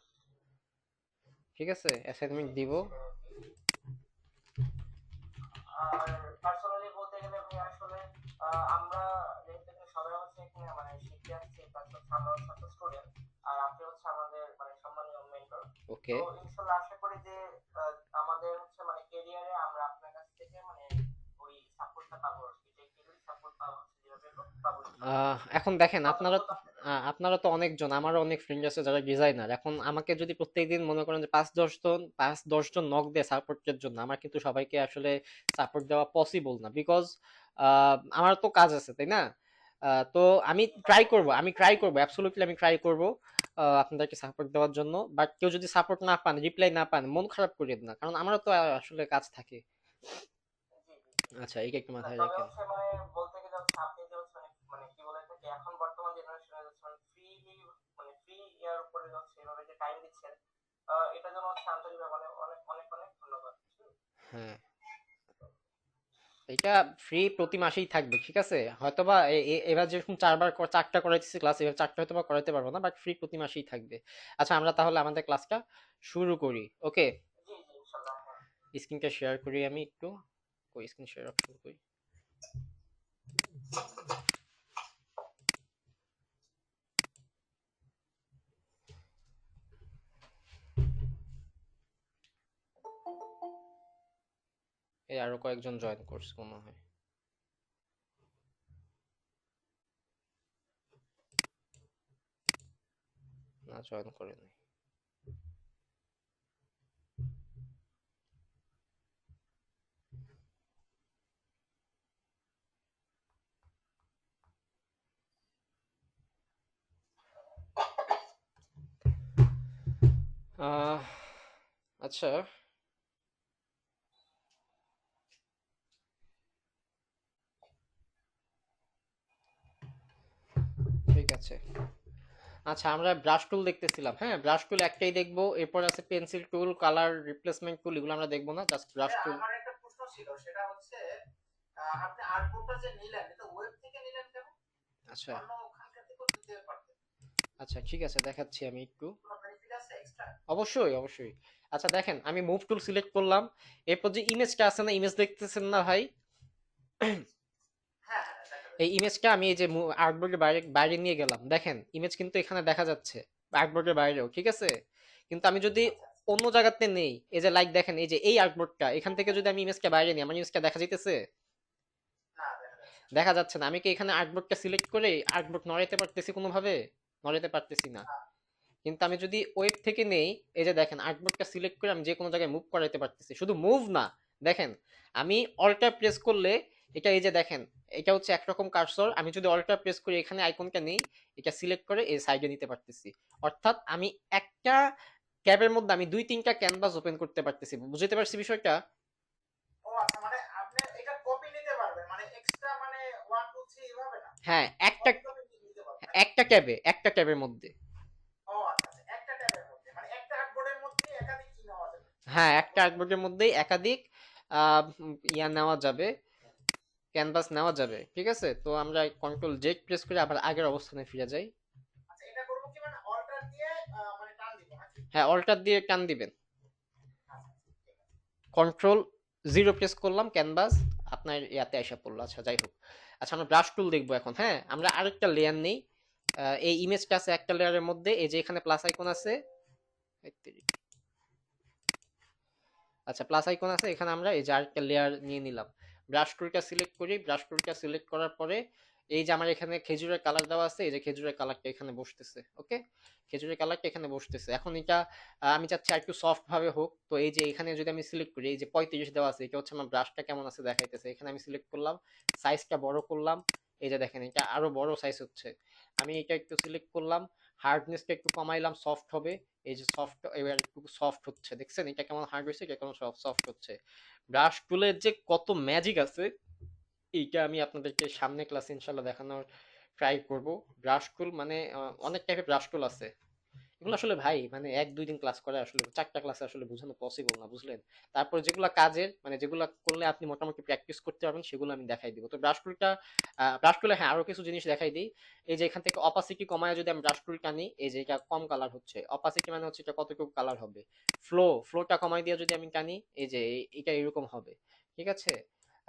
ঠিক আছে, অ্যাসাইনমেন্ট দিব। আর পার্সোনালি বলতে গেলে ভাই আসলে আমরা যেহেতু এখানে সবাই হচ্ছে এখানে মানে শিখতে আসছি, প্লাস হচ্ছে আমরা হচ্ছে একটা স্টুডেন্ট, আর আপনি হচ্ছে আমাদের মানে সম্মানীয় মেন্টর, ওকে। তো ইনশাল্লাহ আশা করি যে আহ, আমাদের হচ্ছে মানে কেরিয়ারে আমরা আপনার কাছ থেকে মানে ওই সাপোর্টটা পাবো আর কি, টেকনিক্যালি সাপোর্ট পাবো হচ্ছে যেভাবে হোক পাবো ইনশাল্লাহ। এখন দেখেন, আপনারা কতটুকু আপনি আপনারা তো অনেকজন, আমারও অনেক ফ্রেন্ড আছে যারা ডিজাইনার। এখন আমাকে যদি প্রত্যেকদিন মনে করেন যে 5-10 জন নক দেয় সাপোর্টের জন্য, আমার কিন্তু সবাইকে আসলে সাপোর্ট দেওয়া পসিবল না, বিকজ আমার তো কাজ আছে, তাই না? তো আমি ট্রাই করব অ্যাবসলিউটলি, আমি ট্রাই করব আপনাদেরকে সাপোর্ট দেওয়ার জন্য। বাট কেউ যদি সাপোর্ট না পান, রিপ্লাই না পান, মন খারাপ করিয়েন না, কারণ আমারও তো আসলে কাজ থাকে। জি জি জি। আচ্ছা, এইটা একটু না মাথায় তবে রাখেন। হচ্ছে মানে বলতে গেলে হচ্ছে আপনি যে হচ্ছে মানে মানে কি বলে থাকে এখন বর্তমান জেনারেশনে হচ্ছে মানে ফ্রিলি মানে ফ্রি ইয়ার উপরে হচ্ছে এভাবে যে টাইম দিচ্ছেন, এটা জন্য হচ্ছে আন্তরিকভাবে মানে অনেক অনেক অনেক ধন্যবাদ। হ্যাঁ, এটা ফ্রি প্রতি মাসেই থাকবে, ঠিক আছে? হয়তোবা এবার যেরকম 4টা করাইতেছি ক্লাস, এবার 4টা হয়তোবা করাইতে পারবো না, বাট ফ্রি প্রতি মাসেই থাকবে। আচ্ছা, আমরা তাহলে আমাদের ক্লাসটা শুরু করি। ওকে, জি জি ইনশাল্লাহ, হ্যাঁ। স্ক্রিনটা শেয়ার করি আমি একটু। কই স্ক্রিন শেয়ার অপশন কই? আরো কয়েকজন জয়েন করছে মনে হয়। না, জয়েন করেনি। আহ, আচ্ছা, ঠিক আছে। আচ্ছা, আমরা ব্রাশ টুল দেখতেছিলাম। হ্যাঁ, ব্রাশ টুল একটাই দেখবো, এরপর আছে পেন্সিল টুল, কালার রিপ্লেসমেন্ট টুল, এগুলো আমরা দেখবো না, জাস্ট ব্রাশ টুল। আমার একটা প্রশ্ন ছিল, সেটা হচ্ছে আপনি আর্টবোর্ডটা যে নিলেন এটা ওয়েব থেকে নিলেন কেন? আচ্ছা অন্য ওখানকার থেকেও দিতে পারতেন। আচ্ছা, ঠিক আছে, দেখাচ্ছি আমি একটু। কোনো বেনিফিট আছে এক্সট্রা? অবশ্যই অবশ্যই। আচ্ছা দেখেন, আমি মুভ টুল সিলেক্ট করলাম, এরপর যে ইমেজটা আছে না, ইমেজ দেখতেছেন না ভাই? হ্যাঁ হ্যাঁ, দেখা এই যাচ্ছে। ইমেজটা আমি এই যে আর্টবোর্ডের বাইরে বাইরে নিয়ে গেলাম, দেখেন ইমেজ কিন্তু এখানে দেখা যাচ্ছে আর্টবোর্ডের বাইরেও, ঠিক আছে? কিন্তু আমি যদি আচ্ছা আচ্ছা। অন্য জায়গাতে নেই, এই যে লাইক দেখেন, এই যে এই আর্টবোর্ডটা, এখান থেকে যদি আমি ইমেজটা বাইরে নিই, আমার ইমেজটা দেখা যাইতেছে? না, দেখা যাচ্ছে না। দেখা যাচ্ছে না। আমি কি এখানে আর্টবোর্ডটা সিলেক্ট করে আর্টবোর্ড নড়াইতে পারতেছি কোনোভাবে? নড়াইতে পারতেছি না। না। কিন্তু আমি যদি ওয়েব থেকে নেই, এই যে দেখেন আর্টবোর্ডটা সিলেক্ট করে আমি যে কোনো জায়গায় মুভ করাইতে পারতেছি। শুধু মুভ না, দেখেন আমি অল্টার প্রেস করলে, এটা এই যে দেখেন, এটা হচ্ছে একরকম কার্সর, আমি যদি অল্টার প্রেস করি এখানে আইকনটা নেই, এটা সিলেক্ট করে এই সাইডে নিতে পারতেছি। অর্থাৎ আমি একটা ট্যাবের মধ্যে আমি দুই তিনটা ক্যানভাস ওপেন করতে পারতেছি। বুঝতে পারছি বিষয়টা? ও আচ্ছা, মানে আপনি এটা কপি নিতে পারবেন, মানে এক্সট্রা মানে 1 2 3 এভাবে না, হ্যাঁ, একটা কপি কপি নিতে পারবেন নাকি? একটা ট্যাবের মধ্যে। ও আচ্ছা আচ্ছা, একটা ট্যাবের মধ্যে মানে একটা আর্টবোর্ডের মধ্যে একাধিক কি নেওয়া যাবে? হ্যাঁ, একটা আর্টবোর্ডের মধ্যেই একাধিক ইয়া নেওয়া যাবে, ক্যানভাস নেওয়া যাবে। ঠিক আছে, তো আমরা কন্ট্রোল জেড প্রেস করে আবার আগের অবস্থানে ফিরে যাই। আচ্ছা, এটা করব কি মানে অল্টার দিয়ে মানে টান দিব নাকি? হ্যাঁ, অল্টার দিয়ে টান দিবেন। আচ্ছা আচ্ছা, ঠিক আছে। কন্ট্রোল জিরো প্রেস করলাম, ক্যানভাস আপনার ইয়াতে এসে পড়লো। আচ্ছা, যাই হোক। আচ্ছা, আমরা ব্রাশ টুল দেখবো এখন। হ্যাঁ, আমরা আরেকটা লেয়ার নেই। এই ইমেজটা আছে একটা লেয়ারের মধ্যে, এই যে এখানে প্লাস আইকন আছে। আচ্ছা, প্লাস আইকন আছে এখানে, আমরা এই যে আরেকটা লেয়ার নিয়ে নিলাম। ব্রাশ টুলটা সিলেক্ট করি, ব্রাশ টুলটা সিলেক্ট করার পরে এই যে আমার এখানে খেজুরের কালার দেওয়া আছে, এই যে খেজুরের কালারটা এখানে বসতেছে। ওকে, খেজুরের কালারটা এখানে বসতেছে। এখন এটা আমি চাচ্ছি আর একটু সফট ভাবে হোক, তো এই যে এখানে যদি আমি সিলেক্ট করি, এই যে 35 দেওয়া আছে, এটা হচ্ছে আমার ব্রাশটা কেমন আছে দেখাইতেছে। এখানে আমি সিলেক্ট করলাম, সাইজটা বড় করলাম, এই যে দেখেন এটা আরো বড় সাইজ হচ্ছে। আমি এটা একটু সিলেক্ট করলাম, হার্ডনেসটা একটু কমাইলাম, সফট হবে। এই যে সফট, এবার একটু সফট হচ্ছে, দেখছেন এটা কেমন হার্ড হয়েছে, এটা কেমন সফট হচ্ছে। ব্রাশ টুলের যে কত ম্যাজিক আছে, এইটা আমি আপনাদেরকে সামনে ক্লাসে ইনশাল্লাহ দেখানোর ট্রাই করব। ব্রাশ টুল মানে অনেক টাইপের ব্রাশ টুল আছে। এগুলো আসলে ভাই মানে এক দুই দিন ক্লাস করে আসলে 4টা ক্লাসে আসলে বোঝানো পসিবল না, বুঝলেন? তারপর যেগুলো কাজের, মানে যেগুলো করলে আপনি মোটামুটি প্র্যাকটিস করতে পারবেন, সেগুলো আমি দেখাই দিব। তো ব্রাশ টুলে হ্যাঁ আরো কিছু জিনিস দেখাই দিই। এই যে এখান থেকে অপাসিটি কমায় যদি আমি ব্রাশ টুল টানি, এই যে এটা কম কালার হচ্ছে, অপাসিটি মানে হচ্ছে এটা কতটুকু কালার হবে। ফ্লোটা কমাই দিয়ে যদি আমি টানি, এই যে এটা এরকম হবে। ঠিক আছে।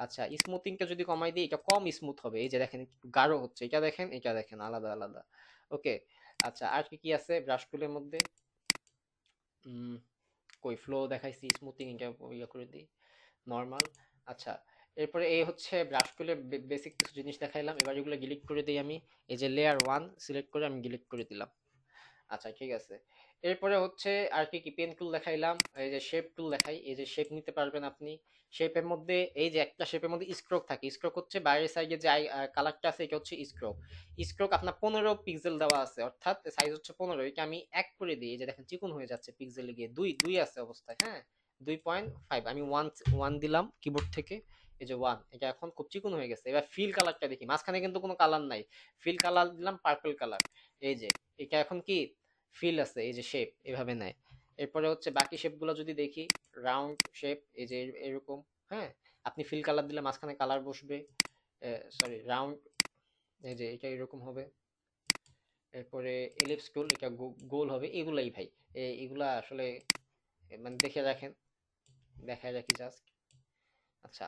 আচ্ছা, স্মুথিংটা যদি কমাই দিই, এটা কম স্মুথ হবে, এই যে দেখেন একটু গাঢ় হচ্ছে, এটা দেখেন আলাদা আলাদা। ওকে। আচ্ছা, আর কি কি আছে ব্রাশ টুলের মধ্যে? উম, কই ফ্লো দেখাইছি, স্মুথিং এটা ইয়া করে দিই, নর্মাল। আচ্ছা, এরপরে এই হচ্ছে ব্রাশ টুলের বেসিক কিছু জিনিস দেখাইলাম, এবার এগুলো ডিলিট করে দিই আমি। এই যে লেয়ার 1 সিলেক্ট করে আমি ডিলিট করে দিলাম। আচ্ছা, ঠিক আছে। এরপরে হচ্ছে আর কি কি পেন টুল দেখাইলাম, এই যে শেপ টুল দেখাই, এই যে শেপ নিতে পারবেন আপনি। শেপের মধ্যে এই যে একটা শেপের মধ্যে স্ট্রোক থাকে, স্ট্রোক হচ্ছে বাইরের সাইডে যে কালারটা আছে, এটা হচ্ছে স্ট্রোক। স্ট্রোক আপনার 15 পিক্সেল দেওয়া আছে, অর্থাৎ সাইজ হচ্ছে 15, এটা আমি এক করে দিই, এই যে দেখেন চিকন হয়ে যাচ্ছে পিক্সেলে গিয়ে, দুই দুই আছে অবস্থায়। হ্যাঁ, 2.5 আমি ওয়ান ওয়ান দিলাম কিবোর্ড থেকে, এই যে ওয়ান, এটা এখন খুব চিকন হয়ে গেছে। এবার ফিল কালারটা দেখি, মাঝখানে কিন্তু কোনো কালার নাই, ফিল কালার দিলাম পার্পল কালার। এই যে এটা এখন কি ফিল আছে, এই যে শেপ এভাবে নেয়। এরপরে হচ্ছে বাকি শেপগুলো যদি দেখি, রাউন্ড শেপ, এই যে এরকম। হ্যাঁ, আপনি ফিল কালার দিলে মাঝখানে কালার বসবে। সরি, রাউন্ড, এই যে এটা এরকম হবে। এরপরে এলিপস টুল, এটা গোল হবে। এগুলাই ভাই, এগুলা আসলে মানে দেখে রাখেন, দেখায় রাখি জাস্ট। আচ্ছা,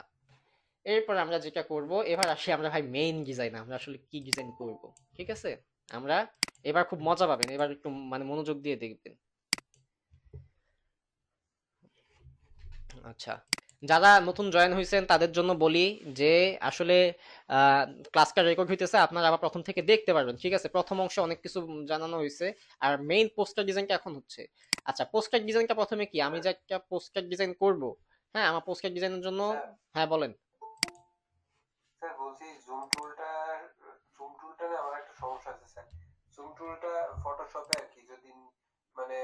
এরপর আমরা যেটা করব, এবার আসি আমরা ভাই মেইন ডিজাইন, আমরা আসলে কি ডিজাইন করব। ঠিক আছে, আমরা এবার খুব মজা পাবেন, এবার একটু মানে মনোযোগ দিয়ে দেখবেন। আচ্ছা, যারা নতুন জয়েন হয়েছেন তাদের জন্য বলি যে আসলে ক্লাসটা রেকর্ড হইতেছে, আপনারা আবার প্রথম থেকে দেখতে পারবেন। ঠিক আছে, প্রথম অংশে অনেক কিছু জানানো হয়েছে, আর মেইন পোস্টার ডিজাইনটা এখন হচ্ছে। আচ্ছা, পোস্টার ডিজাইনটা প্রথমে কি, আমি যে একটা পোস্টার ডিজাইন করব, হ্যাঁ, আমার পোস্টার ডিজাইনের জন্য, স্যার হ্যাঁ বলেন। স্যার বলছি জুম টুলটা না আমার একটা সমস্যা আছে স্যার। জুম টুলটা ফটোশপে আর কি যদি মানে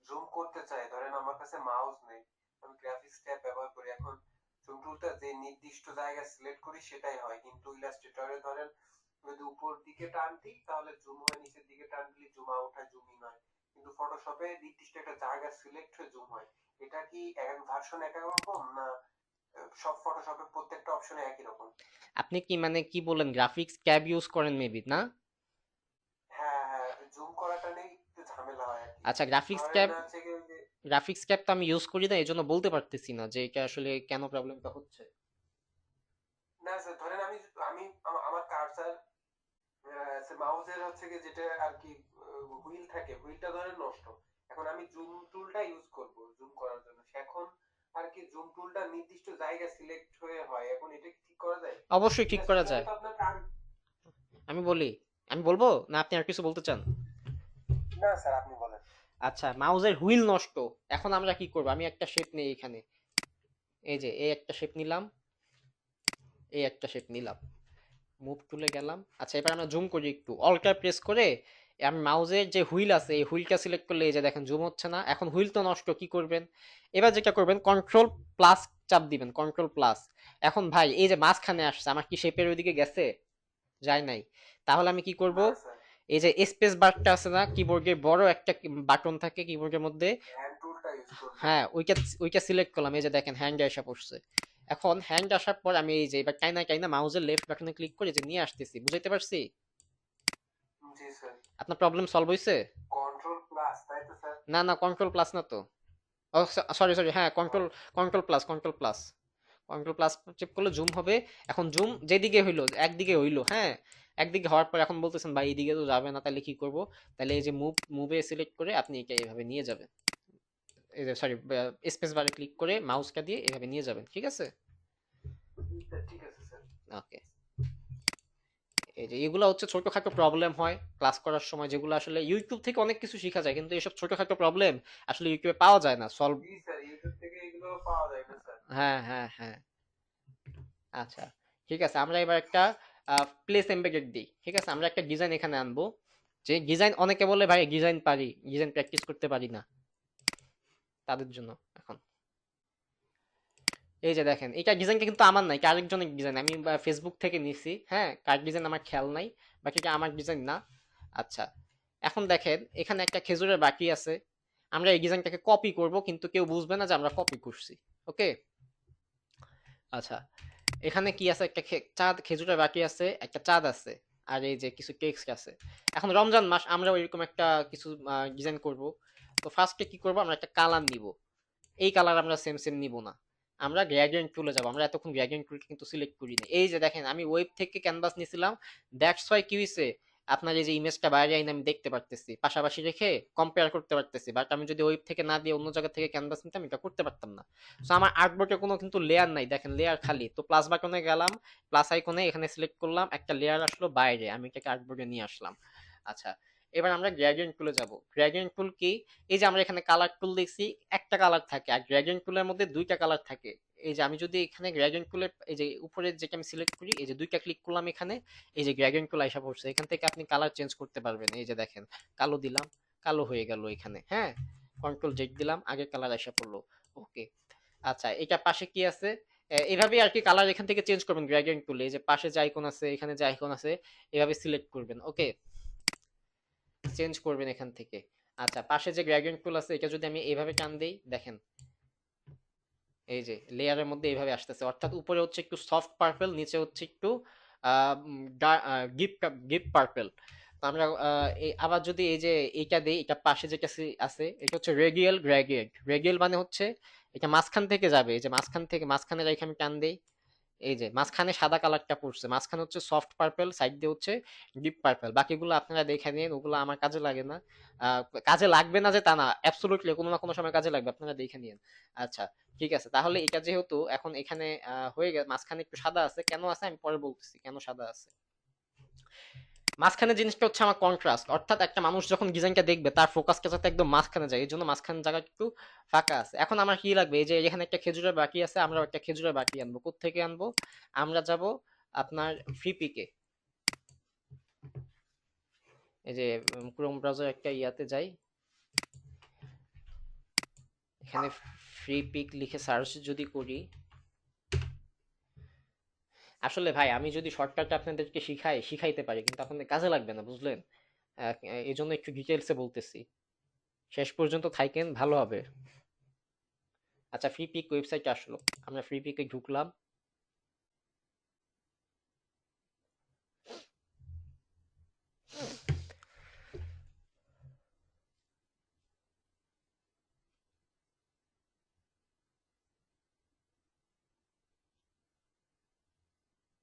জুম করতে চাই, ধরেন আমার কাছে মাউস নেই, আমি গ্রাফিক্স ট্যাব ব্যবহার করি, এখন জুম টুলটা যে নির্দিষ্ট জায়গা সিলেক্ট করি সেটাই হয়, কিন্তু ইলাস্ট্রেটরে ধরেন যদি উপর দিকে টান দিই তাহলে জুম হয়, নিচের দিকে টান দিলে জুম আউট হয়, জুম ইন হয়, কিন্তু ফটোশপে নির্দিষ্ট একটা জায়গা সিলেক্ট হয়ে জুম হয়। এটা কি এক এক ভার্সন এক এক রকম, না সব ফটোশপে প্রত্যেকটা অপশনে একই রকম? আপনি কি মানে কি বলেন, গ্রাফিক্স ক্যাব ইউজ করেন মেবি না? হ্যাঁ হ্যাঁ, জুম করাটা নিয়ে একটু ঝামেলা হয় আর কি। আচ্ছা, গ্রাফিক্স ধরেন ক্যাব, হচ্ছে কি ওই যে, তো আমি ইউজ করি না, এই জন্য বলতে পারতেছি না যে এটা আসলে কেন প্রবলেমটা হচ্ছে। না স্যার ধরেন আমি আমি আমার কার্সার মাউসের হচ্ছে কি যেটা আর কি হুইল থাকে, হুইলটা ধরেন নষ্ট, এখন আমি জুম টুলটা ইউজ করব জুম করার জন্য, এখন আর কি জুম টুলটা নির্দিষ্ট জায়গা সিলেক্ট হয়ে হয়, এখন এটা কি ঠিক করা যায়? অবশ্যই ঠিক করা ইলাস্ট্রেটরে যায়। তো আপনার কার আমি বলি, আমি বলবো না আপনি আর কিছু বলতে চান? না স্যার আপনি বলেন। আচ্ছা, মাউসের হুইল নষ্ট, এখন আমরা কি করব, আমি একটা শেপ নেই এখানে, এই যে এই একটা শেপ নিলাম, এই একটা শেপ নিলাম, মুভ টুলে গেলাম। আচ্ছা, এবার আমরা জুম করি একটু, অল্টার প্রেস করে আমি মাউসের যে হুইল আছে এই হুইলটা সিলেক্ট করলে এই যে দেখেন জুম হচ্ছে না, এখন হুইল তো নষ্ট, কি করবেন? এবার যেটা করবেন, কন্ট্রোল প্লাস চাপ দিবেন, কন্ট্রোল প্লাস। এখন ভাই এই যে মাঝখানে আসছে, আমার কি শেপের ওইদিকে গেছে? যায় নাই। তাহলে আমি কি করব, না স্যার, এই যে স্পেস বারটা আছে না, কিবোর্ডে বড় একটা বাটন থাকে কিবোর্ডের মধ্যে, হ্যান্ড টুলটা ইউজ করব। হ্যাঁ ওইটা, সিলেক্ট করলাম, এই যে দেখেন হ্যান্ড আসা পড়ছে। এখন হ্যান্ড আসার পর আমি এই যে এবার টাইনা টাইনা মাউসের লেফট বাটনে ক্লিক করে যে নিয়ে আসতেছি, বুঝাইতে পারছি? জি স্যার। আপনার প্রবলেম সলভ হয়েছে? কন্ট্রোল প্লাস তাই তো স্যার? না না, কন্ট্রোল প্লাস না তো। ও সরি সরি, হ্যাঁ control, plus, plus. Control plus চেপ করলে জুম হবে। এখন জুম যেদিকে হইলো, একদিকে হইলো, হ্যাঁ, একদিকে হওয়ার পর এখন বলতেছেন ভাই এইদিকে তো যাবে না, তাহলে কি করব? তাহলে এই যে মুভে সিলেক্ট করে আপনি এটা এইভাবে নিয়ে যাবেন, এই যে সরি, স্পেস বারে ক্লিক করে মাউসটা দিয়ে এইভাবে নিয়ে যাবেন, ঠিক আছে? জি স্যার, ঠিক আছে স্যার। ওকে। এই যে এগুলো হচ্ছে ছোটখাটো প্রবলেম হয় ক্লাস করার সময়, যেগুলো আসলে ইউটিউব থেকে অনেক কিছু শেখা যায়, কিন্তু এসব ছোটখাটো প্রবলেম আসলে ইউটিউবে পাওয়া যায় না সলভ। জি স্যার, ইউটিউব থেকে এগুলো পাওয়া যায় না স্যার। হ্যাঁ হ্যাঁ হ্যাঁ। আচ্ছা, ঠিক আছে, আমরা এবার একটা প্লেস এমবেডেড দিই। ঠিক আছে, আমরা একটা ডিজাইন এখানে আনবো, যে ডিজাইন অনেকে বলে ভাই ডিজাইন পারি, ডিজাইন প্র্যাকটিস করতে পারি না, তাদের জন্য এখন এই যে দেখেন, এটা ডিজাইনটা কিন্তু আমার নাই, এটা আরেকজনের ডিজাইন, আমি ফেসবুক থেকে নিছি, হ্যাঁ, কার ডিজাইন আমার খেয়াল নাই, বাট এটা আমার ডিজাইন না। আচ্ছা, এখন দেখেন এখানে একটা খেজুরের বাটি আছে, আমরা এই ডিজাইনটাকে কপি করব, কিন্তু কেউ বুঝবে না যে আমরা কপি করছি। ওকে। আচ্ছা, এখানে কি আছে, একটা চাঁদ, খেজুরের বাটি আছে, একটা চাঁদ আছে, আর এই যে কিছু টেক্সট আছে। এখন রমজান মাস, আমরা এরকম একটা কিছু ডিজাইন করব। তো ফার্স্টে কি করব, আমরা একটা কালার নিব, এই কালার আমরা সেম সেম নিব না, আমরা গ্রেডিয়েন্ট টুলে যাব, আমরা এতক্ষণ গ্রেডিয়েন্ট টুল কিন্তু সিলেক্ট করি না। এই যে দেখেন আমি ওয়েব থেকে ক্যানভাস নিয়েছিলাম, দ্যাটস ওয়াই কি হইছে, আপনার এই যে ইমেজটা বাইরে আইনে আমি দেখতে পারতেছি, পাশাপাশি রেখে কম্পেয়ার করতে পারতেছি, বাট আমি যদি ওয়েব থেকে না দিয়ে অন্য জায়গা থেকে ক্যানভাস নিতাম এটা করতে পারতাম না। সো আমার আর্টবোর্ডে কোনো কিন্তু লেয়ার নাই, দেখেন লেয়ার খালি। তো প্লাস বাটনে গেলাম, প্লাস আইকনে এখানে সিলেক্ট করলাম, একটা লেয়ার আসলো বাইরে, আমি এটাকে আর্টবোর্ডে নিয়ে আসলাম। আচ্ছা, এবার আমরা গ্রেডিয়েন্ট টুলে যাব। গ্রেডিয়েন্ট টুল কি, এই যে আমরা এখানে কালার টুল দেখছি, একটা কালার থাকে, আর গ্রেডিয়েন্ট টুলের মধ্যে দুইটা কালার থাকে। এই যে আমি যদি এখানে গ্রেডিয়েন্ট টুলের এই যে উপরে যেটা আমি সিলেক্ট করি, এই যে দুইটা ক্লিক করলাম এখানে, এই যে গ্রেডিয়েন্ট টুল আইসা পড়ছে, এখান থেকে আপনি কালার চেঞ্জ করতে পারবেন। এই যে দেখেন, কালো দিলাম, কালো হয়ে গেল এখানে, হ্যাঁ, কন্ট্রোল জেড দিলাম, আগের কালার আইসা পড়লো। ওকে। আচ্ছা, এটা পাশে কি আছে, এভাবে আর কি কালার এখান থেকে চেঞ্জ করবেন গ্রেডিয়েন্ট টুলে, এই যে পাশে যে আইকন আছে, এখানে যে আইকন আছে, এভাবে সিলেক্ট করবেন। ওকে, চেঞ্জ করবেন এখান থেকে। আচ্ছা, পাশে যে গ্রেডিয়েন্ট টুল আছে, এটা যদি আমি এইভাবে টান দেই, দেখেন এই যে লেয়ারের মধ্যে এইভাবে আসতেছে, অর্থাৎ উপরে হচ্ছে একটু সফট পার্পল, নিচে হচ্ছে একটু ডিপ ডিপ পার্পল। তো আমরা আবার যদি এই যে এইটা দেই, এটা পাশে যেটা আছে, এটা হচ্ছে রেডিয়াল গ্রেডিয়েন্ট। রেডিয়াল মানে হচ্ছে এটা মাঝখান থেকে যাবে, এই যে মাঝখান থেকে, মাঝখানে রেখে আমি টান দেই, এই যে মাঝখানে সাদা কালারটা পড়ছে, মাঝখানে হচ্ছে সফট পার্পল, সাইড দিয়ে হচ্ছে ডিপ পার্পল। বাকিগুলো আপনারা দেখে নিন, ওগুলো আমার কাজে লাগে না। কাজে লাগবে না যে তা না, অ্যাবসলিউটলি কোনো না কোনো সময় কাজে লাগবে, আপনারা দেখে নিন। আচ্ছা, ঠিক আছে, তাহলে এটা যেহেতু এখন এখানে হয়ে গেছে, মাঝখানে একটু সাদা আছে, কেন আছে আমি পরে বলতেছি কেন সাদা আছে। মাঝখানে জিনিসটা হচ্ছে আমার কন্ট্রাস্ট, অর্থাৎ একটা মানুষ যখন ডিজাইনটা দেখবে তার ফোকাসটা যাতে একদম মাঝখানে যায়, এই জন্য মাঝখানে জায়গা একটু ফাঁকা আছে। এখন আমার কি লাগবে, এই যে এখানে একটা খেজুরের বাটি আছে, আমরা একটা খেজুরের বাটি আনবো, কোত্থেকে আনবো, আমরা যাব আপনার ফ্রি পিকে। এই যে ক্রোম ব্রাউজার একটা ইয়াতে যাই, এখানে ফ্রি পিক লিখে সার্চ যদি করি, আসলে ভাই আমি যদি শর্টকাটটা আপনাদেরকে শিখাইতে পারি, কিন্তু আপনাদের কাজে লাগবে না, বুঝলেন? এই জন্য একটু ডিটেলসে বলতেছি, শেষ পর্যন্ত থাকেন ভালো হবে। আচ্ছা, ফ্রি পিক ওয়েবসাইট আসলো, আমরা ফ্রি পিকে ঢুকলাম।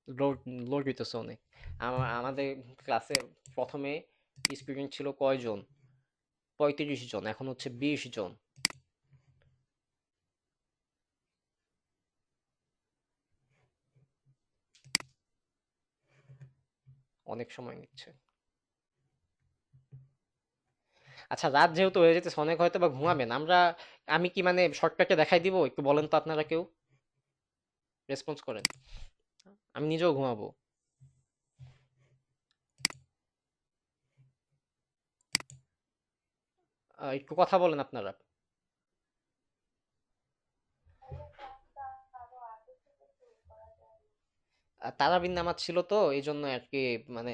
লোড লোড হইতেছে অনেক। আমাদের ক্লাসে প্রথমে স্টুডেন্ট ছিল কয়জন, 35 জন, এখন হচ্ছে 20 জন। অনেক সময় নিচ্ছে। আচ্ছা, রাত যেহেতু হয়ে যেতেছে অনেক, হয়তো বা ঘুমাবেন, আমি কি মানে শর্টকাটে দেখাই দিব, একটু বলেন তো আপনারা কেউ, রেসপন্স করেন, আমি নিজেও ঘুমাবো। একটু কথা বলেন আপনারা। তারাবির নামাজ ছিল তো এই জন্য আর কি, মানে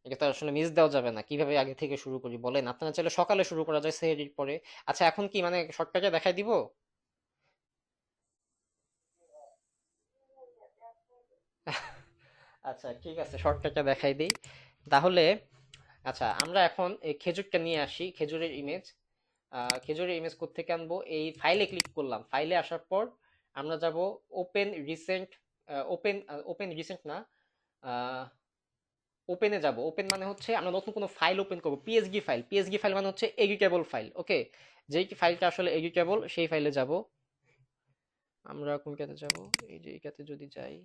এটা তো আসলে মিস দেওয়া যাবে না, কিভাবে আগে থেকে শুরু করি বলেন, আপনারা চাইলে সকালে শুরু করা যায় সেহরির পরে। আচ্ছা, এখন কি মানে শর্টকাটে দেখাই দিব? আচ্ছা, ঠিক আছে, শর্টকাটে দেখাই দিই তাহলে। আচ্ছা, আমরা এখন এই খেজুরটা নিয়ে আসি, খেজুরের ইমেজ। খেজুরের ইমেজ কোত্থেকে আনবো, এই ফাইলে ক্লিক করলাম, ফাইলে আসার পর আমরা যাব open recent, open open recent না, ওপেনে যাব। ওপেন মানে হচ্ছে আমরা নতুন কোনো ফাইল ওপেন করব, পিএসডি ফাইল, পিএসডি ফাইল মানে হচ্ছে এডিটেবল ফাইল, ওকে। যেই ফাইলটা আসলে এডিটেবল সেই ফাইলে যাব। আমরা কোনটাতে যাব, এই যে এটাতে যদি যাই,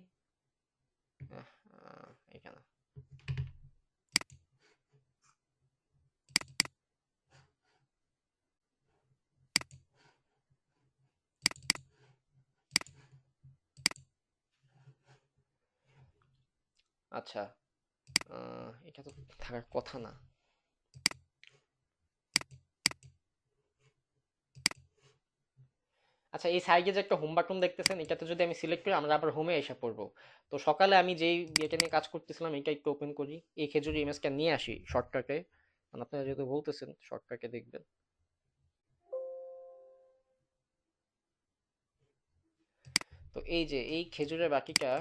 এখানে। আচ্ছা, এটা তো থাকার কথা না। আচ্ছা, এই সাইডে যে একটা হোম বাটন দেখতেছেন, এটাতে যদি আমি সিলেক্ট করি আমরা আবার হোমে এসে পড়বো। তো সকালে আমি যেই এটা নিয়ে কাজ করতেছিলাম এটা একটু ওপেন করি, এই খেজুরি ইমেজটা নিয়ে আসি শর্টকাটে, মানে আপনারা যেহেতু বলতেছেন শর্টকাটে দেখবেন। তো এই যে এই খেজুরের বাটিটা,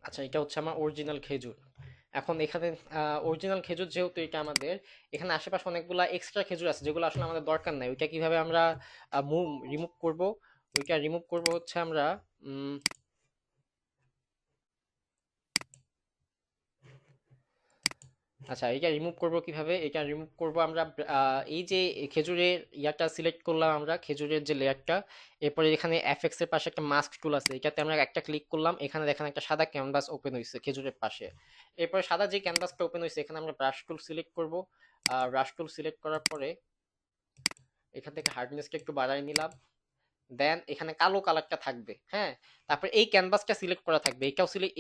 আচ্ছা এটা হচ্ছে আমার অরিজিনাল খেজুর। এখন এখানে অরিজিনাল খেজুর যেহেতু এটা আমাদের, এখানে আশেপাশে অনেকগুলা এক্সট্রা খেজুর আছে যেগুলো আসলে আমাদের দরকার নাই, ওইটা কিভাবে আমরা রিমুভ করব, ওইটা রিমুভ করব হচ্ছে আমরা উম, আচ্ছা, এটা রিমুভ করব কিভাবে, এটা রিমুভ করব আমরা এই যে খেজুরের ইয়াটা সিলেক্ট করলাম, আমরা খেজুরের যে লেয়ারটা, এরপরে এখানে এফএক্স এর পাশে একটা মাস্ক টুল আছে, এটাতে আমরা একটা ক্লিক করলাম, এখানে দেখেন একটা সাদা ক্যানভাস ওপেন হয়েছে খেজুরের পাশে। এরপরে সাদা যে ক্যানভাসটা ওপেন হয়েছে এখানে আমরা ব্রাশ টুল সিলেক্ট করব। ব্রাশ টুল সিলেক্ট করার পরে এখান থেকে হার্ডনেসটা একটু বাড়াই নিলাম, দেন এখানে কালো কালারটা থাকবে, হ্যাঁ। তারপরে এই ক্যানভাসটা সিলেক্ট করা থাকবে,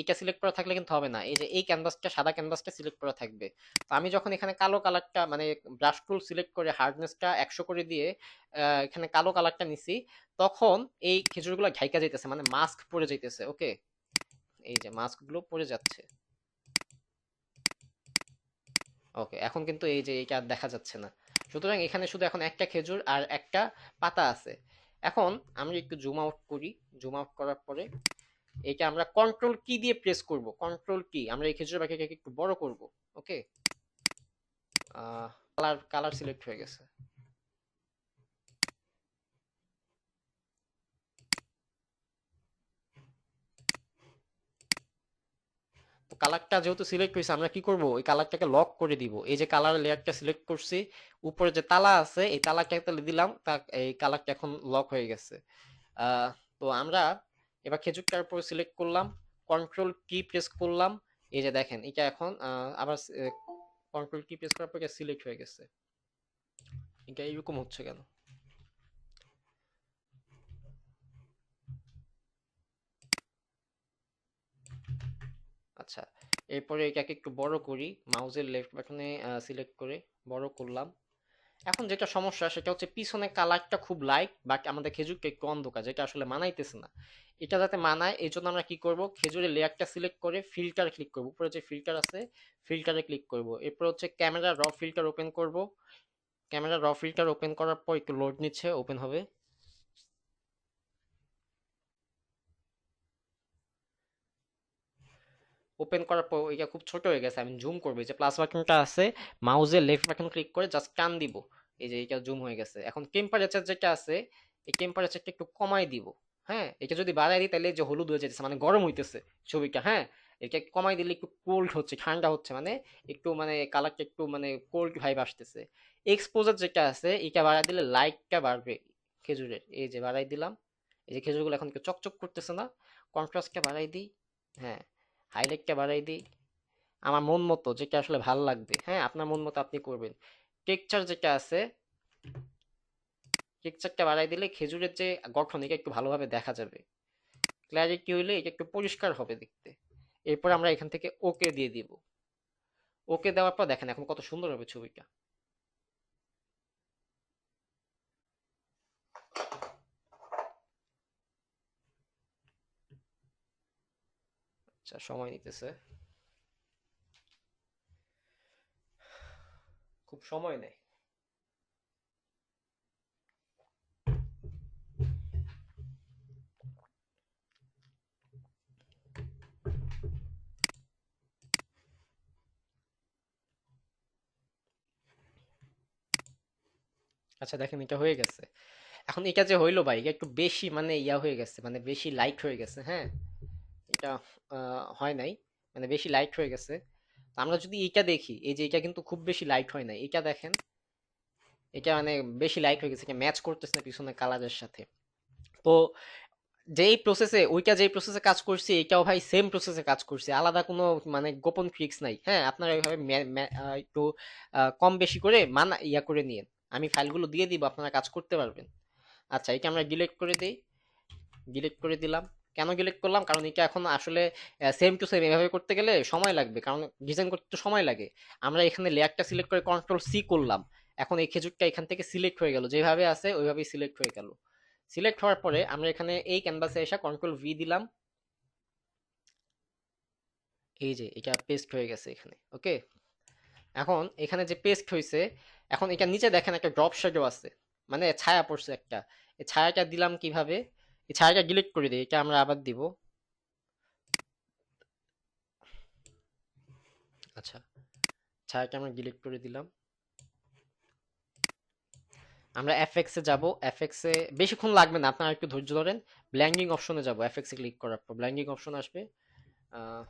এটা সিলেক্ট করা থাকলে কিন্তু হবে না, এই যে এই ক্যানভাসটা সাদা ক্যানভাসটা সিলেক্ট করা থাকবে। তো আমি যখন এখানে কালো কালারটা মানে ব্রাশ টুল সিলেক্ট করে হার্ডনেসটা 100 করে দিয়ে এখানে কালো কালারটা নিছি, তখন এই খেজুরগুলো ঢাইকা যাইতেছে, মানে মাস্ক পরে যাইতেছে, ওকে। এই যে মাস্কগুলো পড়ে যাচ্ছে। ওকে, এখন কিন্তু এই যে এটা আর দেখা যাচ্ছে না। সুতরাং এখানে শুধু এখন একটা খেজুর আর একটা পাতা আছে। এখন আমরা একটু জুম আউট করি। জুম আউট করার পরে এটা আমরা কন্ট্রোল কি দিয়ে প্রেস করব, কন্ট্রোল কি, আমরা এই খেজুরের বাকিটাকে একটু বড় করব। ওকে, কালার কালার সিলেক্ট হয়ে গেছে। তো কালারটা যেহেতু সিলেক্ট হয়েছে, আমরা কি করব, এই কালারটাকে লক করে দিব। এই যে কালার লেয়ারটা সিলেক্ট করছি, উপরে যে তালা আছে এই তালাটা দিলাম, তা এই কালারটা এখন লক হয়ে গেছে। আহ, তো আমরা এবার খেজুরটার উপর সিলেক্ট করলাম, কন্ট্রোল কি প্রেস করলাম, এই যে দেখেন এটা এখন আবার কন্ট্রোল কি প্রেস করার পর এটা সিলেক্ট হয়ে গেছে। এটা এরকম হচ্ছে কেন? আচ্ছা, এরপরে এটাকে একটু বড় করি, মাউসের লেফট বাটনে সিলেক্ট করে বড় করলাম। এখন যেটা সমস্যা সেটা হচ্ছে পিছনে কালারটা খুব লাইট, বাট আমাদের খেজুরটা একটু অন্ধকার, যেটা আসলে মানাইতেছে না। এটা যাতে মানায় এই জন্য আমরা কি করব, খেজুরের লেয়ারটা সিলেক্ট করে ফিল্টার ক্লিক করব, উপরে যে ফিল্টার আছে ফিল্টারে ক্লিক করব। এরপর হচ্ছে ক্যামেরা র ফিল্টার ওপেন করব। ক্যামেরা র ফিল্টার ওপেন করার পর একটু লোড নিচ্ছে, ওপেন হবে। ওপেন করার পর এটা খুব ছোট হয়ে গেছে, আমি জুম করবো, এই যে প্লাস বাটনটা আছে, মাউসের লেফট বাটন ক্লিক করে জাস্ট টান দিব, এই যে এটা জুম হয়ে গেছে। এখন টেম্পারেচার যেটা আছে এই টেম্পারেচারটা একটু কমাই দিব। হ্যাঁ, এটা যদি বাড়াই দিই তাহলে এই যে হলুদ হয়ে যেতেছে, মানে গরম হইতেছে ছবিটা। হ্যাঁ, এটা কমাই দিলে একটু কোল্ড হচ্ছে, ঠান্ডা হচ্ছে, মানে একটু মানে কালারটা একটু মানে কোল্ড ভাইব আসতেছে। এক্সপোজার যেটা আছে এটা বাড়াই দিলে লাইটটা বাড়বে খেজুরের, এই যে বাড়াই দিলাম। এই যে খেজুরগুলো এখন একটু চকচক করতেছে না, কন্ট্রাস্টটা বাড়াই দিই। হ্যাঁ, হাইলাইটটা বাড়াই দিই আমার মন মতো, যেটা আসলে ভালো লাগবে। হ্যাঁ, আপনার মন মতো আপনি করবেন। টেক্সচার যেটা আছে, টেক্সচারটা বাড়াই দিলে খেজুরের যে গঠন এটা একটু ভালোভাবে দেখা যাবে। ক্ল্যারিটি হইলে এটা একটু পরিষ্কার হবে দেখতে। এরপর আমরা এখান থেকে ওকে দিয়ে দিব। ওকে দেওয়ার পর দেখেন এখন কত সুন্দর হবে ছবিটা। আচ্ছা, সময় নিতেছে, খুব সময় নেয়। আচ্ছা দেখেন এটা হয়ে গেছে। এখন এটা যে হইলো ভাই, এটা একটু বেশি মানে ইয়া হয়ে গেছে, মানে বেশি লাইট হয়ে গেছে। হ্যাঁ, এটা হয় নাই, মানে বেশি লাইট হয়ে গেছে। তো আমরা যদি এটা দেখি, এই যে এটা কিন্তু খুব বেশি লাইট হয় না, এটা দেখেন এটা মানে বেশি লাইট হয়ে গেছে, এটা ম্যাচ করতেছে না পিছনে কালারের সাথে। তো যেই প্রসেসে কাজ করছি এটাও ভাই সেম প্রসেসে কাজ করছে, আলাদা কোনো মানে গোপন ট্রিক্স নাই। হ্যাঁ, আপনারা এইভাবে একটু কম বেশি করে ইয়া করে নিন, আমি ফাইলগুলো দিয়ে দিব, আপনারা কাজ করতে পারবেন। আচ্ছা, এটা আমরা ডিলিট করে দিই, ডিলিট করে দিলাম। কেন ডিলিট করলাম, কারণ এটা এখন আসলে সেম টু সেম এভাবে করতে গেলে সময় লাগবে, কারণ ডিজাইন করতে তো সময় লাগে। আমরা এখানে লেয়ারটা সিলেক্ট করে কন্ট্রোল সি করলাম, এখন এই খেজুরটা এখান থেকে সিলেক্ট হয়ে গেল, যেভাবে আছে ওইভাবেই সিলেক্ট হয়ে গেল। সিলেক্ট হওয়ার পরে আমরা এখানে এই ক্যানভাসে এসে কন্ট্রোল ভি দিলাম, এই যে এটা পেস্ট হয়ে গেছে এখানে। ওকে, এখন এখানে যে পেস্ট হয়েছে, এখন এটা নিচে দেখেন একটা ড্রপ শ্যাডো আছে, মানে ছায়া পড়ছে একটা। এই ছায়াটা দিলাম কিভাবে, এই ছায়াটা ডিলিট করে দিই, এটা আমরা আবার দিব। আচ্ছা, ছায়াটা আমরা ডিলিট করে দিলাম। আমরা এফএক্স এ যাব, এফএক্স এ বেশিক্ষণ লাগবে না, আপনারা একটু ধৈর্য ধরেন। ব্ল্যান্ডিং অপশনে যাব, এফএক্স এ ক্লিক করার পর ব্ল্যান্ডিং অপশন আসবে। আহ,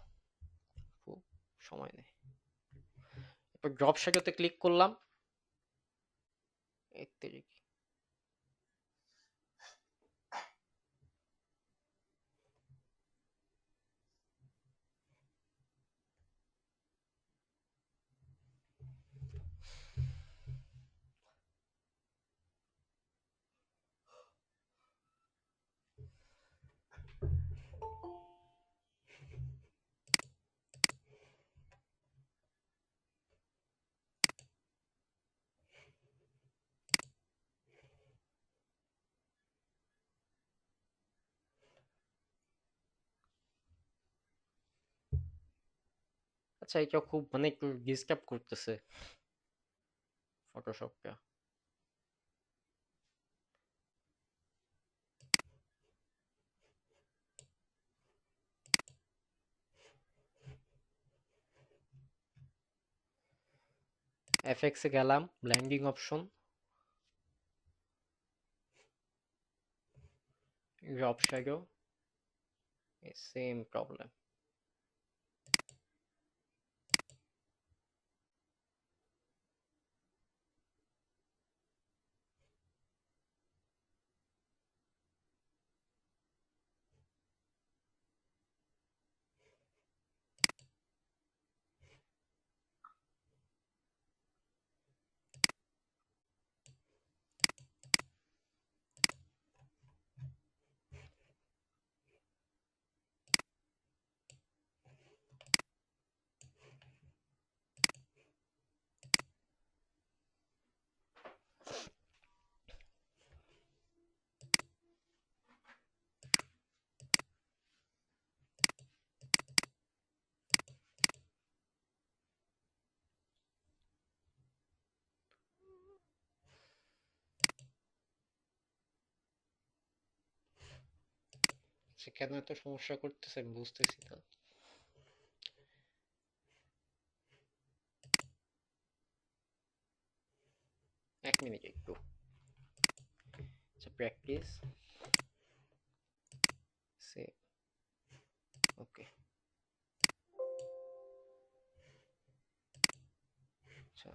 খুব সময় নেই। এরপর ড্রপ শ্যাডোতে ক্লিক করলাম। এর আচ্ছা, এটা খুব মানে একটু ডিস্টার্ব করতেছে ফটোশপটা। এফএক্স এ গেলাম, blending option, drop shadow, same problem. সেখানে এত সমস্যা করতেছে আমি বুঝতেছি না। 1 মিনিট একটু। আচ্ছা, প্র্যাকটিস, সে, ওকে। আচ্ছা,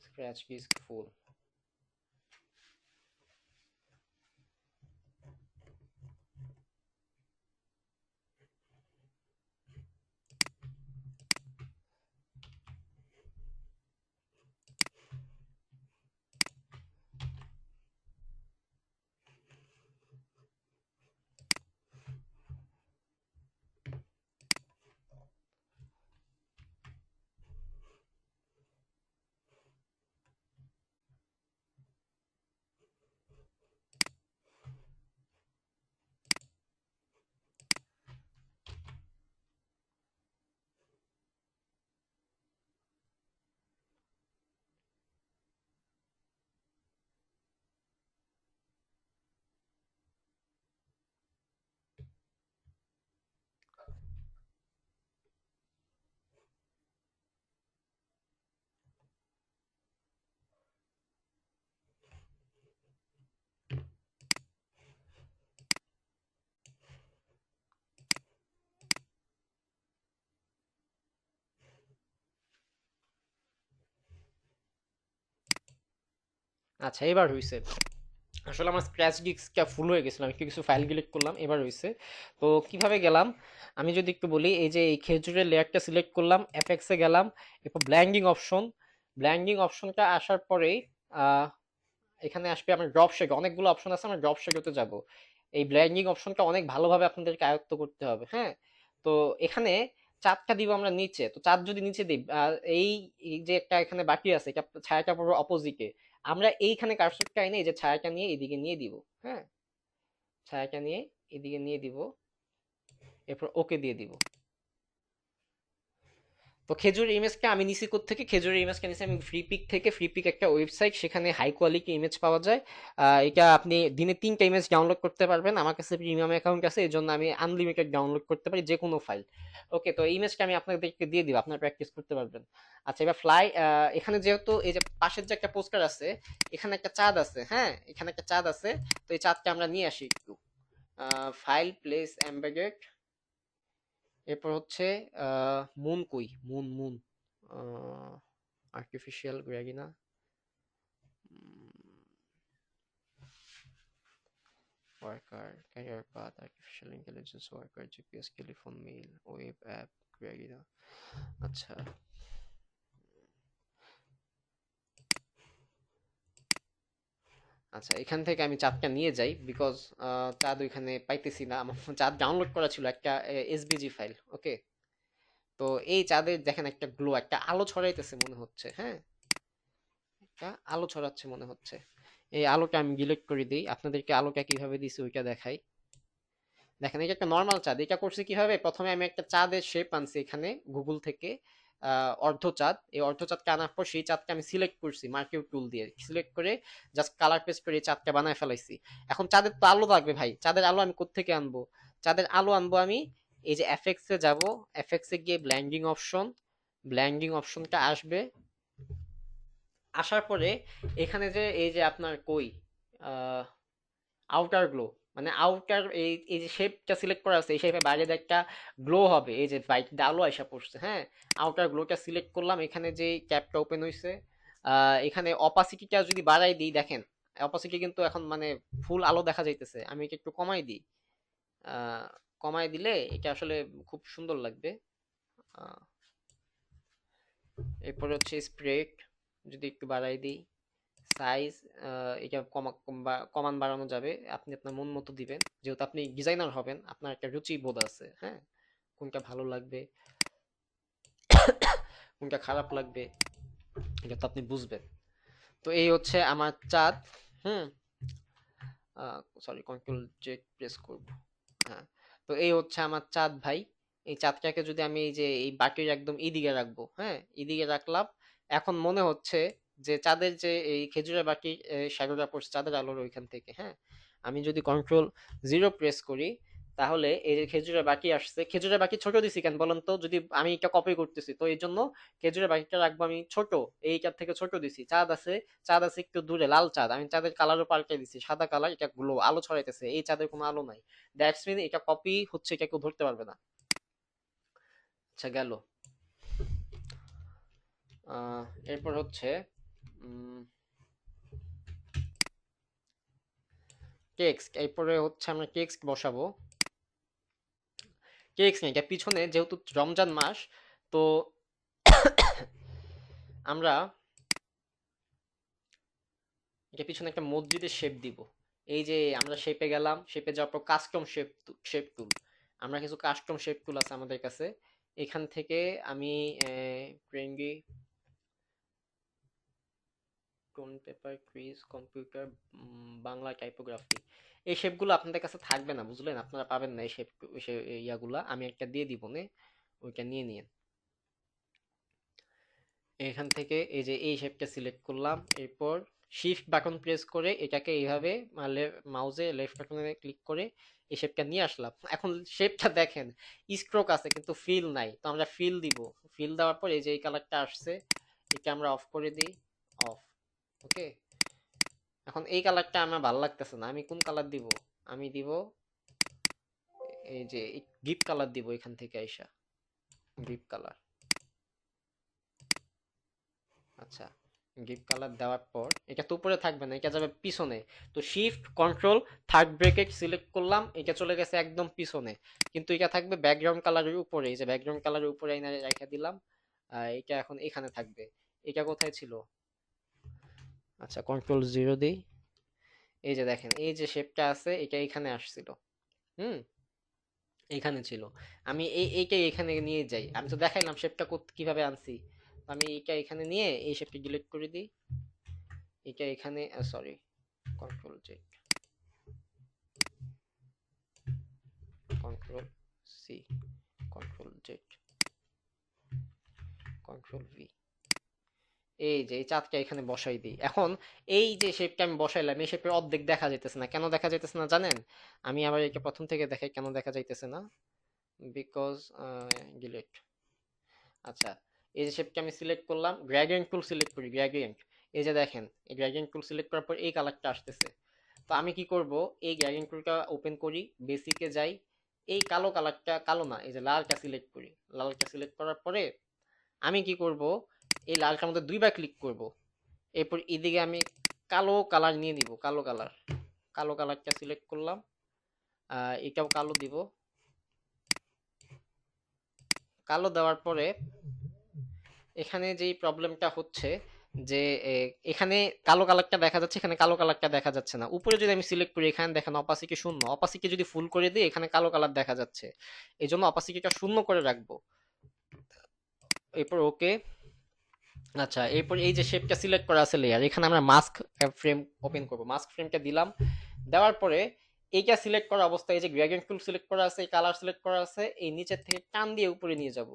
স্ক্র্যাচ ডিস্ক ফুল। আচ্ছা, এবার হইছে। আসলে আমার স্ক্র্যাচ ডিস্কটা ফুল হয়ে গেছিল, আমি একটু কিছু ফাইল ডিলিট করলাম, এবার হইছে। তো কিভাবে গেলাম আমি যদি একটু বলি, এই যে এই খেজুরের লেয়ারটা সিলেক্ট করলাম, এফএক্স এ গেলাম, এরপর ব্ল্যান্ডিং অপশন, ব্ল্যান্ডিং অপশনটা আসার পরেই আহ, এখানে আসবে আমার ড্রপ শেড, অনেকগুলো অপশন আছে, আমরা ড্রপ শেডোতে যাব। এই ব্ল্যান্ডিং অপশনটা অনেক ভালোভাবে আপনাদেরকে আয়ত্ত করতে হবে, হ্যাঁ। তো এখানে চাঁদটা দিব আমরা নিচে, তো চাঁদ যদি নিচে দিই, এই এই যে একটা এখানে বাকি আছে, এটা ছায়াটা পড়বে অপোজিটে। আমরা এইখানে কার্সরটা এনে এই যে ছায়াটা নিয়ে এদিকে নিয়ে দিব, হ্যাঁ, ছায়াটা নিয়ে এদিকে নিয়ে দিব, এরপর ওকে দিয়ে দিব। তো খেজুর ইমেজটা আমি নিছি থেকে, খেজুরের ইমেজটা নিছি আমি ফ্রি পিক থেকে। ফ্রি পিক একটা ওয়েবসাইট, সেখানে হাই কোয়ালিটি ইমেজ পাওয়া যায়। এটা আপনি দিনে 3টা ইমেজ ডাউনলোড করতে পারবেন। আমার কাছে প্রিমিয়াম অ্যাকাউন্ট আছে, এই জন্য আমি আনলিমিটেড ডাউনলোড করতে পারি যে কোনো ফাইল। ওকে, তো ইমেজটা আমি আপনাদেরকে দিয়ে দিব, আপনারা প্র্যাকটিস করতে পারবেন। আচ্ছা, এবার ফ্লাই, এখানে যেহেতু এই যে পাশের যে একটা পোস্টার আছে, এখানে একটা চাঁদ আছে, হ্যাঁ, এখানে একটা চাঁদ আছে। তো এই চাঁদটা আমরা নিয়ে আসি একটু, ফাইল প্লেস এমবেডেড, এরপর হচ্ছে মুন, কই মুন, মুন আর্টিফিশিয়াল গ্রেগিনা, worker, career path, artificial intelligence worker, GPS, telephone, mail, web app, গ্রেগিনা। আচ্ছা, আচ্ছা, এখান থেকে আমি চাঁদটা নিয়ে যাই, বিকজ চাঁদ ওইখানে পাইতেছি না। আমার চাঁদ ডাউনলোড করা ছিল একটা এসবিজি ফাইল, ওকে। তো এই চাঁদের দেখেন একটা গ্লো, একটা আলো ছড়াইতেছে মনে হচ্ছে, হ্যাঁ, একটা আলো ছড়াচ্ছে মনে হচ্ছে। এই আলোটা আমি ডিলিট করে দিই, আপনাদেরকে আলোটা কিভাবে দিছি ওইটা দেখাই। দেখেন এটা একটা নর্মাল চাঁদ। এটা করছি কিভাবে, প্রথমে আমি একটা চাঁদের শেপ আনছি এখানে গুগল থেকে, অর্ধচাঁদ। এই অর্ধচাঁদকে আনার পর সেই চাঁদকে আমি সিলেক্ট করছি মার্কিউ টুল দিয়ে, সিলেক্ট করে জাস্ট কালার পেস্ট করে এই চাঁদটা বানায় ফেলাইছি। এখন চাঁদের তো আলো লাগবে ভাই, চাঁদের আলো আমি কোত্থেকে আনবো? চাঁদের আলো আনবো আমি এই যে এফএক্স এ যাব, এফএক্স এ গিয়ে ব্ল্যান্ডিং অপশন, ব্ল্যান্ডিং অপশনটা আসবে, আসার পরে এখানে যে এই যে আপনার কই আউটার গ্লো, মানে আউটার এই এই যে শেপটা সিলেক্ট করা আছে, এই শেপে বাইরে দিয়ে একটা গ্লো হবে, এই যে বাইট আলো আইসা পড়ছে, হ্যাঁ। আউটার গ্লোটা সিলেক্ট করলাম, এখানে যে ক্যাপটা ওপেন হইছে, এখানে অপাসিটিটা যদি বাড়াই দিই, দেখেন অপাসিটি কিন্তু এখন মানে ফুল আলো দেখা যাইতেছে। আমি এটা একটু কমাই দিই, আহ, কমাই দিলে এটা আসলে খুব সুন্দর লাগবে। আহ, এরপরে হচ্ছে স্প্রেড, যদি একটু বাড়াই দিই, সাইজ, এটা কমান বাড়ানো যাবে, আপনি আপনার মন মতো দিবেন, যেহেতু আপনি ডিজাইনার হবেন, আপনার একটা রুচি বোধ আছে, হ্যাঁ, কোনটা ভালো লাগবে কোনটা খারাপ লাগবে এটা তো আপনি বুঝবেন। তো এই হচ্ছে আমার চাঁদ। হুম, সরি, কন্ট্রোল জেড প্রেস করব। হ্যাঁ, তো এই হচ্ছে আমার চাঁদ ভাই। এই চাঁদটাকে যদি আমি এই যে এই বাটির একদম এদিকে রাখবো, হ্যাঁ, এদিকে রাখলাম, এখন মনে হচ্ছে যে চাঁদের যে এই খেজুরের বাটি শ্যাডোটা পড়ছে চাঁদের আলোর ওইখান থেকে, হ্যাঁ। আমি যদি কন্ট্রোল জিরো প্রেস করি, তাহলে এই যে খেজুরের বাটি আসছে, খেজুরের বাটি ছোট দিছি কেন বলেন তো, যদি আমি এটা কপি করতেছি তো এই জন্য খেজুরের বাটিটা রাখবো আমি ছোট, এইটার থেকে ছোট দিছি। চাঁদ আছে, চাঁদ আছে একটু দূরে, লাল চাঁদ, আমি চাঁদের কালারও পাল্টে দিছি, সাদা কালার, এটা গ্লো আলো ছড়াইতেছে, এই চাঁদের কোনো আলো নাই, দ্যাটস মিন এটা কপি হচ্ছে, এটা কেউ ধরতে পারবে না। আচ্ছা গেল। এরপর হচ্ছে টেক্সট, এরপরে হচ্ছে আমরা টেক্সট বসাবো। টেক্সট নেই, এটা পিছনে যেহেতু রমজান মাস, তো আমরা এটা পিছনে একটা মসজিদের শেপ দিব। এই যে আমরা শেপে গেলাম, শেপে যাওয়ার পর কাস্টম শেপ, শেপ টুল, আমরা কিছু কাস্টম শেপ টুল আছে আমাদের কাছে, এখান থেকে আমি trendy tone paper crease computer Bangla typography, এই শেপগুলো আপনাদের কাছে থাকবে না, বুঝলেন, আপনারা পাবেন না এই শেপ, ইয়াগুলা আমি একটা দিয়ে দিব নে, ওইটা নিয়ে নিন। এখান থেকে এই যে এই শেপটা সিলেক্ট করলাম, এরপর শিফট বাটন প্রেস করে এটাকে এইভাবে মাউসে লেফট বাটনে ক্লিক করে এই শেপটা নিয়ে আসলাম। এখন শেপটা দেখেন স্ট্রোক আছে কিন্তু ফিল নাই, তো আমরা ফিল দিব, ফিল দেওয়ার পর এই যে এই কালারটা আসছে, এটা আমরা অফ করে দিই, অফ। ওকে, এখন এই কালারটা আমার ভালো লাগতেছে না, আমি কোন কালার দিব? আমি দিব এই যে ডিপ কালার দিব, এখান থেকে আইসা ডিপ কালার। আচ্ছা, ডিপ কালার দেওয়ার পর এটা তো উপরে থাকবে না, এটা যাবে পিছনে, তো shift control third bracket select করলাম, এটা চলে গেছে একদম পিছনে, কিন্তু এটা থাকবে ব্যাকগ্রাউন্ড কালারের উপরে, এই যে ব্যাকগ্রাউন্ড কালারের উপরে এনে রেখে দিলাম, এটা এখন এখানে থাকবে। এটা কোথায় ছিল? আচ্ছা, কন্ট্রোল জিরো দিই, এই যে দেখেন এই যে শেপটা আছে এটা এখানে আসছিল, হুম, এখানে ছিল, আমি এইটাই এখানে নিয়ে যাই, আমি তো দেখাইলাম শেপটা কিভাবে আনছি, আমি এইটা এখানে নিয়ে এই শেপটা ডিলিট করে দিই, এটা এখানে, sorry, control Z, control C, control Z, control V, এই যে এই চাঁদটা এখানে বসাই দিই। এখন এই যে শেপটা আমি বসাইলাম, এই শেপের অর্ধেক দেখা যাইতেছে না, কেন দেখা যাইতেছে না জানেন? আমি আবার এটা প্রথম থেকে দেখাই কেন দেখা যাইতেছে না, বিকজ ডিলিট। আচ্ছা, এই যে শেপটা আমি সিলেক্ট করলাম, গ্রেডিয়েন্ট টুল সিলেক্ট করি, গ্রেডিয়েন্ট, এই যে দেখেন এই গ্রেডিয়েন্ট টুল সিলেক্ট করার পর এই কালারটা আসতেছে, তো আমি কি করব, এই গ্রেডিয়েন্ট টুলটা ওপেন করি, বেসিকে যাই, এই কালো কালারটা, কালো না, এই যে লালটা সিলেক্ট করি, লালটা সিলেক্ট করার পরে আমি কি করব, এই লালটার মধ্যে দুইবার ক্লিক করব, এরপর এদিকে আমি কালো কালার নিয়ে নিব, কালো কালার, কালো কালারটা সিলেক্ট করলাম, এটাও কালো দিব, কালো দেওয়ার পরে এখানে যেই প্রবলেমটা হচ্ছে যে এখানে কালো কালারটা দেখা যাচ্ছে, এখানে কালো কালারটা দেখা যাচ্ছে না, উপরে যদি আমি সিলেক্ট করি এখানে দেখেন অপাসিটি শূন্য, অপাসিটি যদি ফুল করে দিই এখানে কালো কালার দেখা যাচ্ছে, এই জন্য অপাসিটিটা শূন্য করে রাখবো, এরপর ওকে। আচ্ছা, এরপর এই যে শেপটা সিলেক্ট করা আছে লেয়ার, এখানে আমরা মাস্ক ফ্রেম ওপেন করব, মাস্ক ফ্রেমটা দিলাম, দেওয়ার পরে এইটা সিলেক্ট করা অবস্থায় এই যে গ্রেডিয়েন্ট টুল সিলেক্ট করা আছে, এই কালার সিলেক্ট করা আছে, এই নিচের থেকে টান দিয়ে উপরে নিয়ে যাব।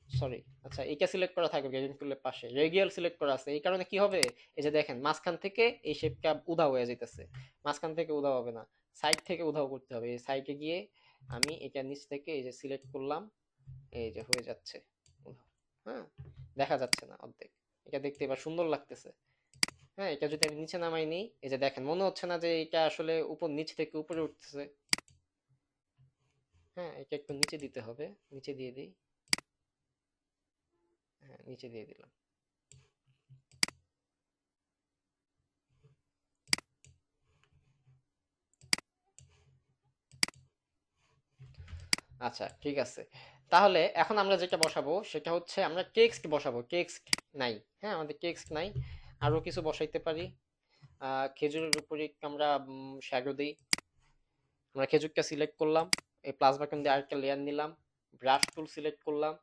সরি, আচ্ছা এইটা সিলেক্ট করা থাকবে গ্রেডিয়েন্ট টুলের পাশে, রেডিয়াল সিলেক্ট করা আছে, এই কারণে কি হবে, এই যে দেখেন মাঝখান থেকে এই শেপটা উধাও হয়ে যাইতেছে। মাঝখান থেকে উধাও হবে না, সাইড থেকে উধাও করতে হবে। এই সাইডে গিয়ে আমি এটা নিচ থেকে এই যে সিলেক্ট করলাম, এই যে হয়ে যাচ্ছে উধাও। হ্যাঁ, দেখা যাচ্ছে না অর্ধেক, এটা দেখতে এবার সুন্দর লাগতেছে। হ্যাঁ, এটা যদি আমি নিচে নামাই নিই, এই যে দেখেন মনে হচ্ছে না যে এটা আসলে উপর নিচ থেকে উপরে উঠতেছে। হ্যাঁ, এটা একটু নিচে দিতে হবে, নিচে দিয়ে দিই। হ্যাঁ, নিচে দিয়ে দিলাম। আচ্ছা ঠিক আছে, তাহলে এখন আমরা যেটা বসাবো সেটা হচ্ছে আমরা টেক্সট বসাবো। টেক্সট নাই, হ্যাঁ আমাদের টেক্সট নাই, আরো কিছু বসাইতে পারি। খেজুরের উপরে একটু আমরা শ্যাডো দিই। আমরা খেজুরটা সিলেক্ট করলাম, এই প্লাস বাটন দিয়ে আরেকটা লেয়ার নিলাম, ব্রাশ টুল সিলেক্ট করলাম।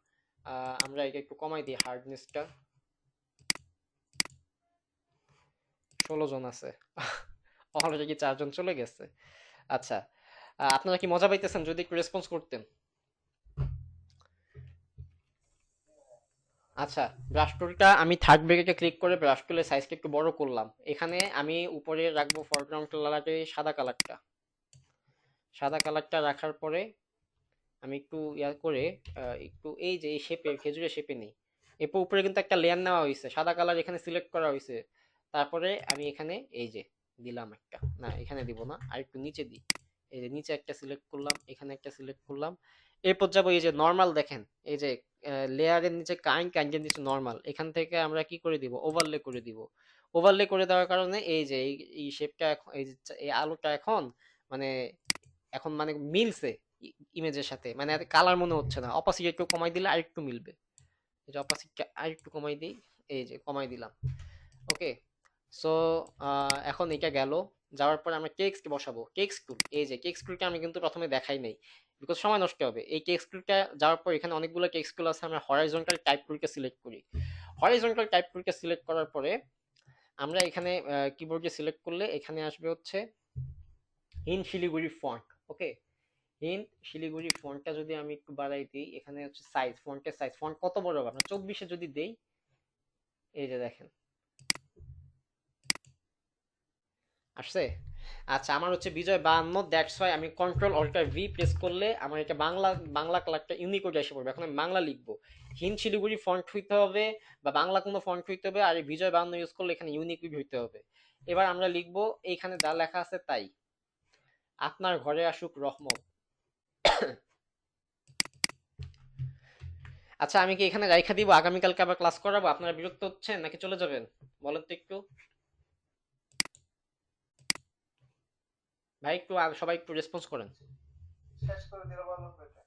আমরা এটা একটু কমাই দিই হার্ডনেসটা, 16 জন আছে অলরেডি 4 জন চলে গেছে। আচ্ছা, আপনারা কি মজা পাইতেছেন? যদি একটু রেসপন্স করতেন। আচ্ছা, ব্রাশ টুলটা আমি থার্ড ব্রেকেটে ক্লিক করে ব্রাশ টুলের সাইজটা একটু বড় করলাম। এখানে আমি উপরে রাখবো ফরগ্রাউন্ড কালারে সাদা কালারটা। সাদা কালারটা রাখার পরে আমি একটু ইয়া করে একটু এই যে এই শেপে খেজুরের শেপে নেই। এরপর উপরে কিন্তু একটা লেয়ার নেওয়া হয়েছে, সাদা কালার এখানে সিলেক্ট করা হয়েছে। তারপরে আমি এখানে এই যে দিলাম একটা, না এখানে দিব না, আর একটু নিচে দিই। এই যে নিচে একটা সিলেক্ট করলাম, এখানে একটা সিলেক্ট করলাম। এরপর যাবো এই যে নর্মাল, দেখেন এই যে লেয়ারের নিচে কাইন্ডের নিচে নর্মাল, এখান থেকে আমরা কি করে দিব, ওভারলে করে দিব। ওভারলে করে দেওয়ার কারণে এই যে এই শেপটা, এই যে এই আলোটা এখন মানে মানে মিলছে ইমেজের সাথে, মানে কালার মনে হচ্ছে না। অপাসিটি একটু কমাই দিলে আরেকটু মিলবে। এই যে অপাসিটিটা আরেকটু কমাই দিই, এই যে কমাই দিলাম। ওকে, সো এখন এটা গেল। যাওয়ার পর আমরা টেক্সট বসাবো। টেক্সট টুল, এই যে টেক্সট টুলটা আমি কিন্তু প্রথমে দেখাই নাই, বিকজ সময় নষ্ট হবে। এই টেক্সট টুলটা যাওয়ার পর এখানে অনেকগুলো টেক্সট টুল আছে, আমরা হরাইজন্টাল টাইপ টুলকে সিলেক্ট করি। হরাইজন্টাল টাইপ টুলকে সিলেক্ট করার পরে আমরা এখানে কিবোর্ডে সিলেক্ট করলে এখানে আসবে হচ্ছে ইন শিলিগুড়ি ফন্ট। ওকে, ইন শিলিগুড়ি ফন্টটা যদি আমি একটু বাড়াই দিই, এখানে হচ্ছে সাইজ, ফন্টের সাইজ, ফন্ট কত বড় হবে, আমরা 24-এ যদি দেই, এই যে দেখেন আসছে। আচ্ছা, আমার হচ্ছে বিজয় 52, দ্যাটস ওয়াই আমি কন্ট্রোল অল্টার ভি প্রেস করলে আমার এটা বাংলা, বাংলা কালারটা ইউনিকোড এসে পড়বে। এখন আমি বাংলা লিখবো, হিন শিলিগুড়ি ফন্ট হইতে হবে বা বাংলা কোনো ফন্ট হইতে হবে, আর এই বিজয় 52 ইউজ করলে এখানে ইউনিকোড হইতে হবে। এবার আমরা লিখবো এইখানে যা লেখা আছে তাই, আপনার ঘরে আসুক রহমত। আচ্ছা, আমি কি এখানে রাইখা দিব, আগামীকালকে আবার ক্লাস করাবো? আপনারা বিরক্ত হচ্ছেন নাকি চলে যাবেন বলেন তো একটু, ভাই একটু সবাই একটু রেসপন্স করেন। শেষ করে দিলে ভালো হবে এটা।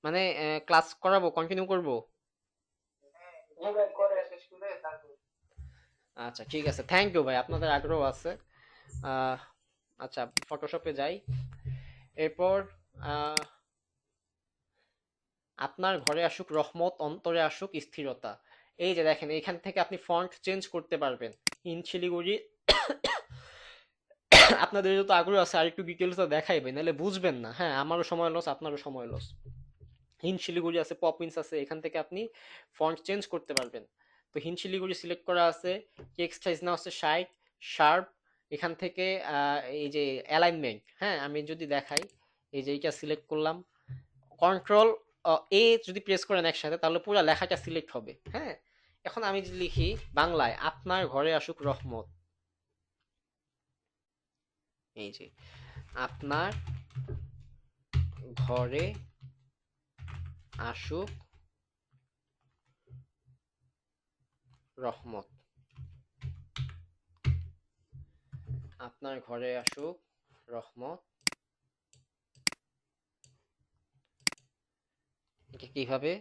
মানে ক্লাস করাবো, কন্টিনিউ করব? হ্যাঁ ভাই, করে শেষ করে তারপর। আচ্ছা ঠিক আছে, থ্যাংক ইউ ভাই, আপনাদের আগ্রহ আছে। আহ, আচ্ছা, ফটোশপে যাই। এরপর আহ, আপনার ঘরে আসুক রহমত, অন্তরে আসুক স্থিরতা। এই যে দেখেন, এখান থেকে আপনি ফন্ট চেঞ্জ করতে পারবেন। ইন শিলিগুড়ি আপনাদের যেহেতু আগ্রহ আছে আর একটু ডিটেলস দেখাইবে, নাহলে বুঝবেন না। হ্যাঁ, আমারও সময় লস, আপনারও সময় লস। হিন শিলিগুড়ি আছে, পপিন্স আছে, এখান থেকে আপনি ফন্ট চেঞ্জ করতে পারবেন। তো হিন শিলিগুড়ি সিলেক্ট করা আছে, টেক্সট সাইজ না হচ্ছে 60, শার্প। এখান থেকে এই যে অ্যালাইনমেন্ট, হ্যাঁ আমি যদি দেখাই, এই যে এইটা সিলেক্ট করলাম, কন্ট্রোল এ যদি প্রেস করেন একসাথে তাহলে পুরো লেখাটা সিলেক্ট হবে। হ্যাঁ, এখন আমি যদি লিখি বাংলায়, আপনার ঘরে আসুক রহমত, এই যে আপনার ঘরে আসুক রহমত, আপনার ঘরে আসুক রহমত। এটা কিভাবে,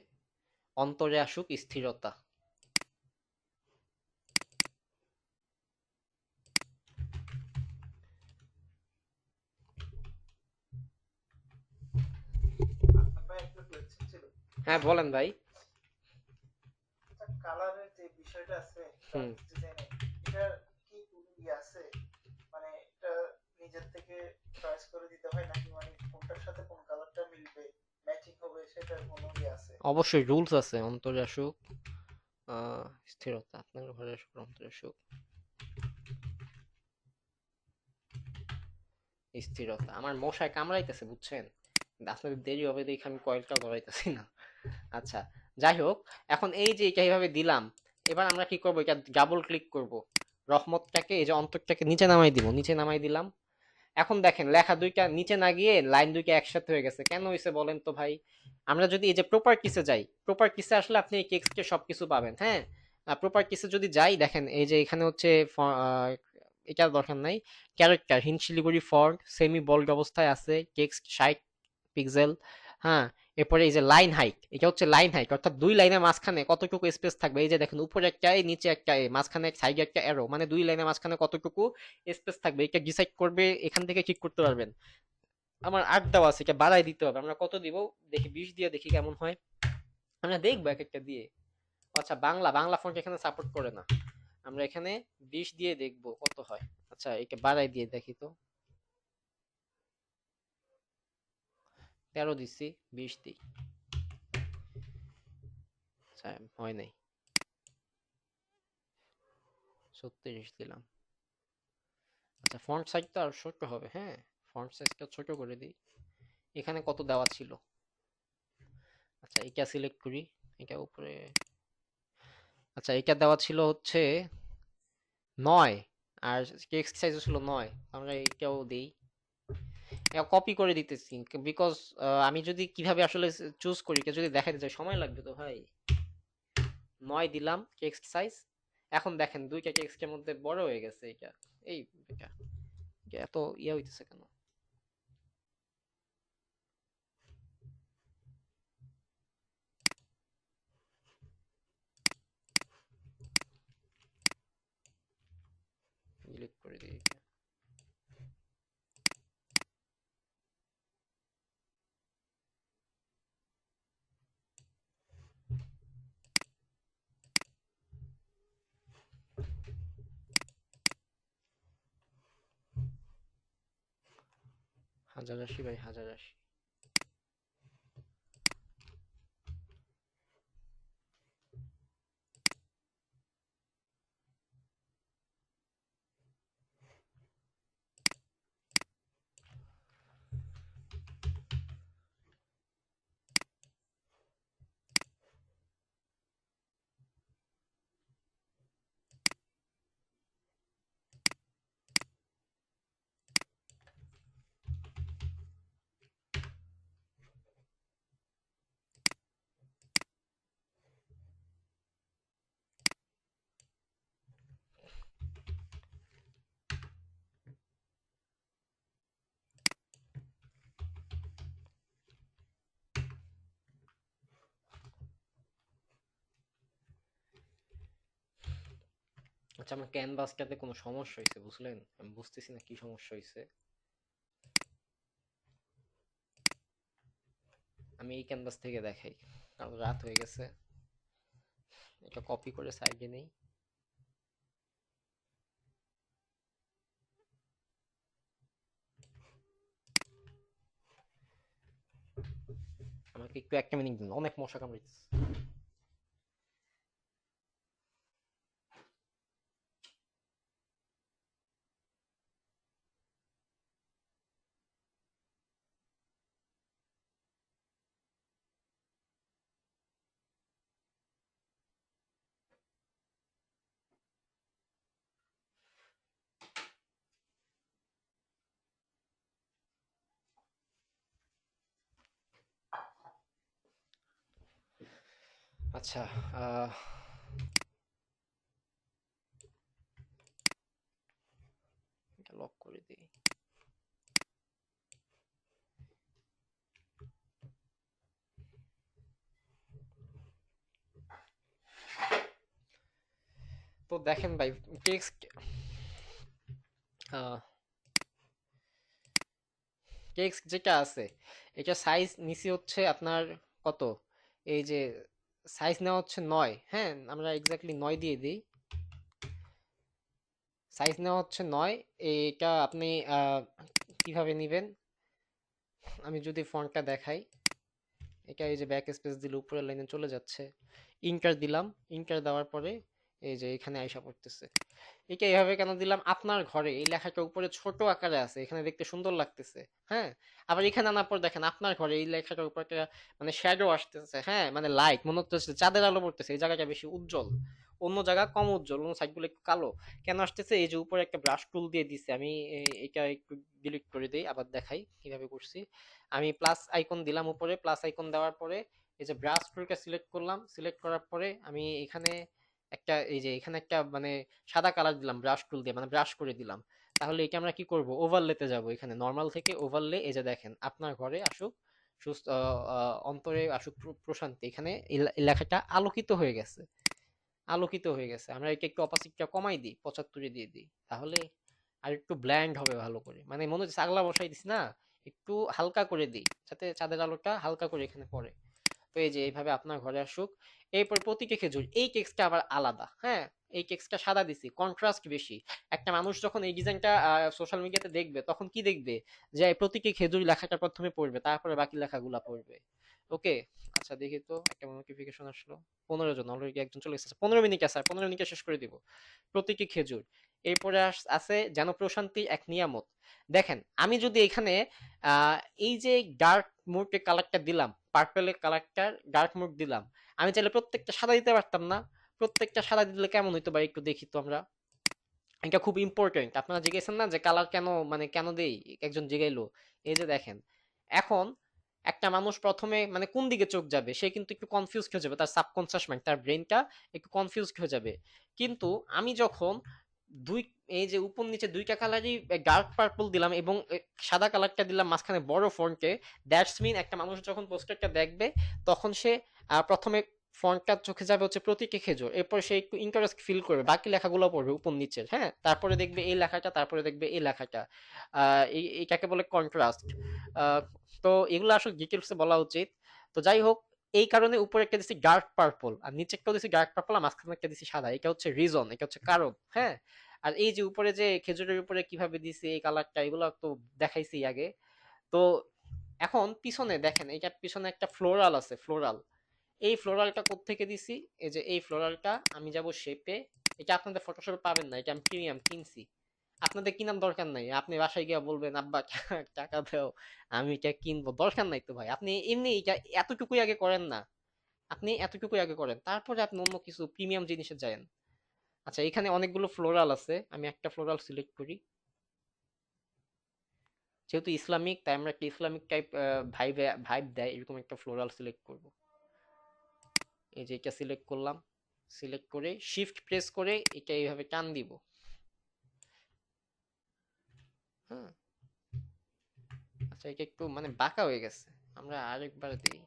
অন্তরে আসুক স্থিরতা। ভাই একটা কোয়েশ্চেন ছিল। হ্যাঁ বলেন ভাই। কালারের যে বিষয়টা আছে হুম, গ্রাফিক্স ডিজাইনে, এটা কি ইয়ে আছে, মানে এটা নিজের থেকে চয়েস করে দিতে হয় নাকি মানে কোনটার সাথে কোন কালারটা মিলবে, ম্যাচিং হবে, সেটার কোনো ইয়ে আছে? অবশ্যই রুলস আছে। অন্তরে আসুক, স্থিরতা, আপনার ঘরে আসুক, অন্তরে আসুক স্থিরতা। আমার মশায় কামড়াইতেছে বুঝছেন, কিন্তু আপনাদের দেরি হবে দেখে আমি কয়েলটা ধরাইতেছি না। আচ্ছা, যাই হোক, এখন এই যে এটা এইভাবে দিলাম, এবার আমরা কি করবো, এটা ডাবল ক্লিক করব, রহমতটাকে, এই যে অন্তরটাকে নিচে নামাই দিব, নিচে নামাই দিলাম। এখন দেখেন লেখা দুইটা নিচে না গিয়ে লাইন দুইটা একসাথে হয়ে গেছে, কেন হয়েছে বলেন তো ভাই? আমরা যদি এই যে প্রপার কিসে যাই, প্রপার কিসে আসলে আপনি এই টেক্সটে সবকিছু পাবেন, হ্যাঁ। প্রপার কিসে যদি যাই, দেখেন এই যে এখানে হচ্ছে এটা দরকার নাই, character hint Siliguri font semi bold অবস্থায় আছে, টেক্সট 60 পিক্সেল, হ্যাঁ। এরপরে এই যে লাইন হাইট, এটা হচ্ছে লাইন হাইট, অর্থাৎ দুই লাইনের মাঝখানে কতটুকু স্পেস থাকবে, এই যে দেখেন উপরে একটা এ, নিচে একটা এ, মাঝখানে সাইডে একটা অ্যারো, মানে দুই লাইনের মাঝখানে কতটুকু স্পেস থাকবে এটা ডিসাইড করবে, এখান থেকে ঠিক করতে পারবেন। আমার 8 দেওয়া আছে, এটা বাড়াই দিতে হবে। আমরা কত দিব, দেখি 20 দিয়ে দেখি কেমন হয়। আমরা দেখবো এক একটা দিয়ে। আচ্ছা, বাংলা বাংলা ফন্ট এখানে সাপোর্ট করে না, আমরা এখানে 20 দিয়ে দেখবো কত হয়। আচ্ছা, এটা বাড়াই দিয়ে দেখি তো, 13 দিচ্ছি, 20 দিই। আচ্ছা, হয় নাই, 36 দিলাম। আচ্ছা, ফন্ট সাইজটা আর ছোট হবে, হ্যাঁ, ফন্ট সাইজটা ছোট করে দিই। এখানে কত দেওয়া ছিল, আচ্ছা এটা সিলেক্ট করি, এটা উপরে। আচ্ছা, এটা দেওয়া ছিল হচ্ছে 9, আর টেক্সট সাইজও ছিল 9, আমরা এইটাও দিই। এটা কপি করে দিতেছি, বিকজ আমি যদি কিভাবে আসলে চুজ করি, এটা যদি দেখাতে যাই সময় লাগবে তো ভাই। 9 দিলাম টেক্সট সাইজ। এখন দেখেন দুইটা টেক্সটের মধ্যে বড় হয়ে গেছে এটা। এই এটা এটা এত ইয়ে হইতেছে কেন? ডিলিট করে দিই এটা। হাজার আশি বাই হাজার আশি। আচ্ছা, আমার ক্যানভাসটাতে কোনো সমস্যা হয়েছে বুঝলেন, আমি বুঝতেছি না কি সমস্যা হয়েছে। আমি এই ক্যানভাস থেকে দেখাই, কারণ রাত হয়ে গেছে। এটা কপি করে সাইডে নেই। আমাকে একটু একটা মিনিট দিন, অনেক মশা কামড়াইতেছে। আচ্ছা, এটা লক করে দিই। তো দেখেন ভাই, টেক্সট টেক্সট যেটা আছে, এটা সাইজ নিচে হচ্ছে আপনার কত, এই যে সাইজ নেওয়া হচ্ছে 9, হ্যাঁ, আমরা এক্স্যাক্টলি 9 দিয়ে দিই। সাইজ নেওয়া হচ্ছে 9। এটা আপনি কিভাবে নেবেন, আমি যদি ফন্টটা দেখাই, এটা এই যে ব্যাক স্পেস দিলে উপরের লাইনে চলে যাচ্ছে, ইন্টার দিলাম, ইন্টার দেওয়ার পরে এই যে এখানে আইসা পড়তেছে। এটা এইভাবে কেন দিলাম, আপনার ঘরে এই লেখাটা উপরে ছোট আকারে আছে, এখানে দেখতে সুন্দর লাগতেছে। হ্যাঁ, আবার এখানে আনার পর দেখেন আপনার ঘরে এই লেখাটার উপর একটা মানে শ্যাডো আসতেছে, হ্যাঁ মানে লাইট মনে হচ্ছে চাঁদের আলো পড়তেছে, এই জায়গাটা বেশি উজ্জ্বল, অন্য জায়গা কম উজ্জ্বল, অন্য সাইডগুলো একটু কালো কেন আসতেছে। এই যে উপরে একটা ব্রাশ টুল দিয়ে দিছে, আমি এটা একটু ডিলিট করে দিই, আবার দেখাই কিভাবে করছি। আমি প্লাস আইকন দিলাম উপরে, প্লাস আইকন দেওয়ার পরে এই যে ব্রাশ টুলটা সিলেক্ট করলাম, সিলেক্ট করার পরে আমি এখানে একটা এই যে এখানে একটা মানে সাদা কালার দিলাম ব্রাশ টুল দিয়ে, মানে ব্রাশ করে দিলাম। তাহলে এটা আমরা কি করব, ওভারলেতে যাব, এখানে নরমাল থেকে ওভারলে, এই যে দেখেন আপনার ঘরে আসুক সুস্থ অন্তরে আসুক প্রশান্তি, এখানে এই লেখাটা আলোকিত হয়ে গেছে, আলোকিত হয়ে গেছে। আমরা এটা একটু অপাসিটিটা কমাই দিই, 75 দিয়ে দিই, তাহলে আর একটু ব্ল্যান্ড হবে ভালো করে, মানে মনে হচ্ছে আগলা বসাই দিস না, একটু হালকা করে দিই যাতে চাঁদের আলোটা হালকা করে এখানে পড়ে। তো এই যে এইভাবে আপনার ঘরে আসুক। এরপর প্রতীকী খেজুর, এই টেক্সটটা আবার আলাদা, হ্যাঁ এই টেক্সটটা সাদা দিছি, কন্ট্রাস্ট বেশি। একটা মানুষ যখন এই ডিজাইনটা সোশ্যাল মিডিয়াতে দেখবে তখন কি দেখবে, যে এই প্রতীকী খেজুর লেখাটা প্রথমে পড়বে, তারপরে বাকি লেখাগুলা পড়বে। ওকে, আচ্ছা দেখি তো একটা নোটিফিকেশন আসলো। 15 জন, অলরেডি একজন চলে এসেছে। 15 মিনিট আছে, আর 15 মিনিটে শেষ করে দিব। প্রতীকী খেজুর। এরপরে আছে যেন প্রশান্তি এক নিয়ামত। দেখেন আমি যদি এখানে আহ এই যে ডার্ক মোডের কালারটা দিলাম, পার্পেলের কালারটা ডার্ক মোড দিলাম, আমি চাইলে প্রত্যেকটা সাদা দিতে পারতাম না? প্রত্যেকটা সাদা দিলে কেমন হইতো ভাই, একটু দেখি তো আমরা। এটা খুব ইম্পর্টেন্ট, আপনারা জিজ্ঞেসেন না যে কালার কেন মানে কেন দেই, একজন জিগাইলো। এই যে দেখেন, এখন একটা মানুষ প্রথমে মানে কোন দিকে চোখ যাবে, সে কিন্তু একটু কনফিউজড হয়ে যাবে, তার সাবকনসিয়াস মাইন্ড, তার ব্রেনটা একটু কনফিউজড হয়ে যাবে। কিন্তু আমি যখন দুই এই যে উপর নিচে দুইটা কালারই ডার্ক পার্পল দিলাম এবং সাদা কালারটা দিলাম মাঝখানে বড় ফন্টে, দ্যাটস মিন একটা মানুষ যখন পোস্টারটা দেখবে তখন সে প্রথমে ফন্টটা চোখে যাবে হচ্ছে প্রতীকী খেজুর, এরপর সে একটু ইন্টারেস্ট ফিল করবে, বাকি লেখাগুলো পড়বে উপর নিচের, হ্যাঁ তারপরে দেখবে এই লেখাটা, তারপরে দেখবে এই লেখাটা। এইটাকে বলে কন্ট্রাস্ট। তো এগুলো আসলে ডিটেলসে বলা উচিত। তো যাই হোক, এই কারণে উপরে একটা দিছি ডার্ক পার্পল, আর নিচে একটা দিছি ডার্ক পার্পল, আর মাঝখানে একটা দিছি সাদা, এটা হচ্ছে রিজন, এটা হচ্ছে কারণ, হ্যাঁ। আর এই যে উপরে যে খেজুরের উপরে কিভাবে দিছি এই কালারটা, এগুলো তো দেখাইছি আগে। তো এখন পিছনে দেখেন, এটা পিছনে একটা ফ্লোরাল আছে, ফ্লোরাল। এই ফ্লোরালটা কোত্থেকে দিছি, এই যে এই ফ্লোরালটা আমি যাব শেপে। এটা আপনাদের ফটোশপে পাবেন না, এটা আমি প্রিমিয়াম কিনছি। আপনাদের কিনার দরকার নাই, আপনি বাসায় গিয়ে বলবেন আব্বা টাকা দাও আমি এটা কিনবো, দরকার নাই তো ভাই, আপনি এমনি এটা এতটুকুই আগে করেন না, আপনি এতটুকুই আগে করেন, তারপরে আপনি অন্য কিছু প্রিমিয়াম জিনিসে যায়েন। আচ্ছা এখানে অনেকগুলো ফ্লোরাল আছে, আমি একটা ফ্লোরাল সিলেক্ট করি, যেহেতু ইসলামিক তাই আমরা একটা ইসলামিক টাইপ ভাইব ভাইব দেয় এরকম একটা ফ্লোরাল সিলেক্ট করব। এই যে এটা সিলেক্ট করলাম, সিলেক্ট করে শিফট প্রেস করে এটা এইভাবে টান দিব, হ্যাঁ। আচ্ছা এটা একটু মানে বাঁকা হয়ে গেছে, আমরা আরেকবার দিই।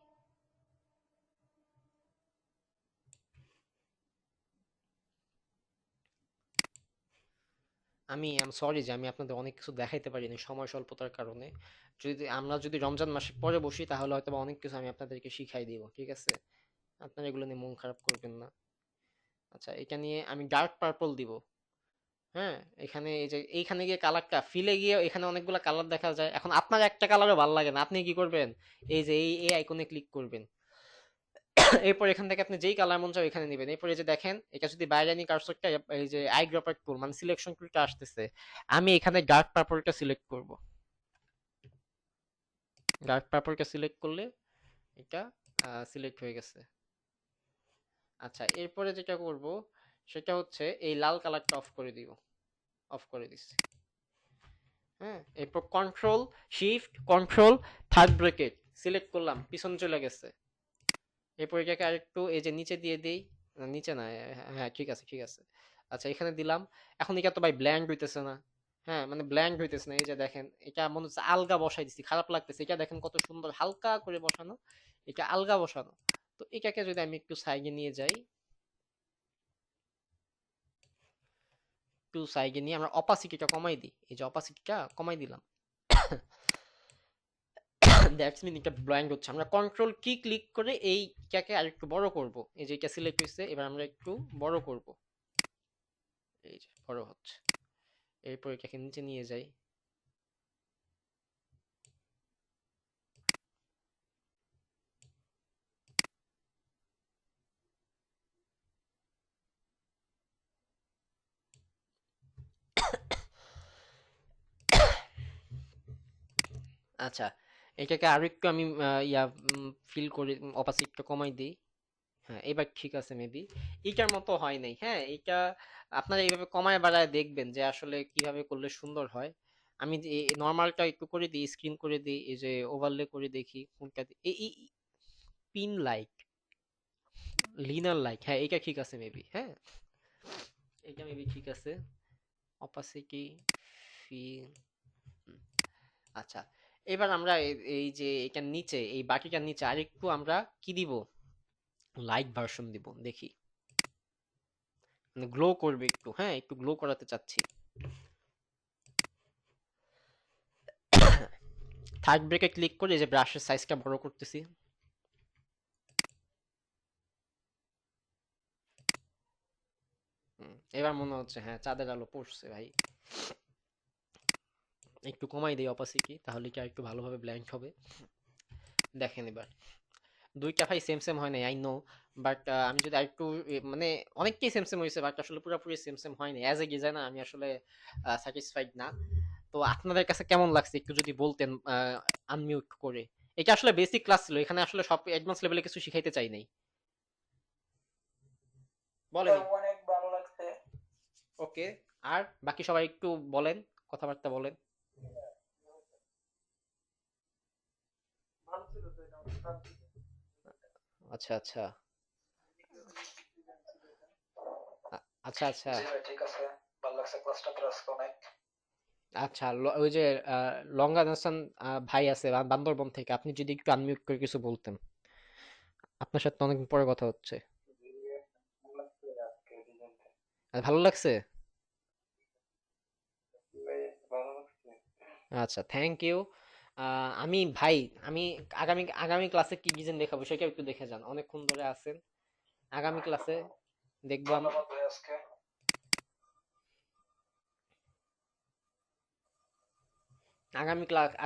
আমি আই এম সরি যে আমি আপনাদের অনেক কিছু দেখাইতে পারিনি সময় স্বল্পতার কারণে। যদি রমজান মাসে পরে বসি তাহলে হয়তো বা অনেক কিছু আমি আপনাদেরকে শিখাই দিব, ঠিক আছে? আপনারা এগুলো নিয়ে মন খারাপ করবেন না। আচ্ছা এটা নিয়ে আমি ডার্ক পার্পল দিব, হ্যাঁ। এখানে এই যে এইখানে গিয়ে কালারটা ফিলে গিয়ে এখানে অনেকগুলো কালার দেখা যায়, এখন আপনার একটা কালারও ভালো লাগে না, আপনি কি করবেন, এই যে এই আইকনে ক্লিক করবেন। এরপর এখান থেকে আপনি যেই কালার মন চাও এখানে নেবেন। এরপর এই যে দেখেন এটা যদি বাইরে আনি কার্সরটা, এই যে আই ড্রপার টুল মানে সিলেকশন টুলটা আসতেছে, আমি এখানে ডার্ক পার্পলটা সিলেক্ট করব। ডার্ক পার্পলটা সিলেক্ট করলে এটা সিলেক্ট হয়ে গেছে। আচ্ছা এরপরে যেটা করব সেটা হচ্ছে এই লাল কালারটা অফ করে দিব, অফ করে দিচ্ছি, হ্যাঁ। এরপর control shift control third bracket select করলাম, পিছন চলে গেছে। এরপর এটাকে আরেকটু এই যে নিচে দিয়ে দেই, নিচে না, হ্যাঁ ঠিক আছে ঠিক আছে। আচ্ছা এখানে দিলাম। এখন এটা তো ভাই ব্ল্যান্ড হইতেছে না, হ্যাঁ মানে ব্ল্যান্ড হইতেছে না, এই যে দেখেন এটা মনে হচ্ছে আলগা বসাই দিছি, খারাপ লাগতেছে। এটা দেখেন কত সুন্দর হালকা করে বসানো, এটা আলগা বসানো। তো এটাকে যদি আমি একটু সাইডে নিয়ে যাই, একটু সাইডে নিয়ে আমরা অপাসিটিটা কমাই দিই, এই যে অপাসিটিটা কমাই দিলাম, দ্যাটস মিন এটা ব্লাইন্ড হচ্ছে। আমরা কন্ট্রোল কি ক্লিক করে এইটাকে আরেকটু বড় করব, এই যে এটা সিলেক্ট হয়েছে, এবার আমরা একটু বড় করব, এই যে বড় হচ্ছে। এরপর এটাকে নিচে নিয়ে যাই। আচ্ছা, এটাকে আরো একটু আমি ফিল করে অপাসিটটা কমাই দিই। হ্যাঁ, এবার ঠিক আছে মেবি। এইটার মতো হয় নাই। হ্যাঁ, এটা আপনারা এইভাবে কমায় বাড়ায় দেখবেন যে আসলে কিভাবে করলে সুন্দর হয়। আমি নর্মালটা একটু করে দিই, স্ক্রিন করে দিই, এই যে ওভারলে করে দেখি কোনটা এই পিন লাইক, লিনার লাইক, হ্যাঁ এটা ঠিক আছে মেবি। হ্যাঁ, এটা মেবি ঠিক আছে। অপাসিটি ফি, আচ্ছা। এবার আমরা এই যে এটার নিচে, এই বাকিটার নিচে আরেকটু আমরা কি দিব, লাইট ভার্সন দিব দেখি, মানে গ্লো করবে একটু। হ্যাঁ, একটু গ্লো করাতে চাচ্ছি। থার্ড ব্রেকে ক্লিক করে এই যে ব্রাশের সাইজটা বড় করতেছি। এবার মনে হচ্ছে হ্যাঁ চাঁদের আলো পড়ছে ভাই। একটু কমাই দেই অপাসিটি, তাহলে কি আর একটু ভালোভাবে ব্ল্যাঙ্ক হবে। দেখেন এবার দুইটা ভাই সেম সেম হয় নাই, আই নো, বাট আমি যদি আরেকটু মানে অনেকটাই সেম সেম হয়েছে, বাট আসলে পুরোপুরি সেম সেম হয়নি। অ্যাজ এ ডিজাইনার আমি আসলে স্যাটিসফাইড না। তো আপনাদের কাছে কেমন লাগছে একটু যদি বলতেন আনমিউট করে। এটা আসলে বেসিক ক্লাস ছিল, এখানে আসলে সব অ্যাডভান্স লেভেলে কিছু শিখাইতে চাই নাই। বলেন। অনেক ভালো লাগছে। ওকে, আর বাকি সবাই একটু বলেন, কথাবার্তা বলেন। ভালো ছিল তো এটা, অনেক ভালো ছিল। আচ্ছা আচ্ছা। আচ্ছা আচ্ছা। জি ভাই ঠিক আছে, ভালো লাগছে ক্লাসটা, ক্লাস অনেক। আচ্ছা, ওই যে লঙ্গা হাসান ভাই আছে বান্দরবন থেকে, আপনি যদি একটু আনমিউট করে কিছু বলতেন। আপনার সাথে অনেকদিন পরে কথা হচ্ছে। ভালো লাগছে আজকে ডিজাইনটা। ভালো লাগছে। ভালো লাগছে। আচ্ছা, থ্যাংক ইউ। আমি ভাই, আমি আগামী আগামী ক্লাসে কি ডিজাইন দেখাবো সেটা একটু দেখে যান, অনেকক্ষণ ধরে আছেন। আগামী ক্লাসে দেখবো ধন্যবাদ ভাই আজকে।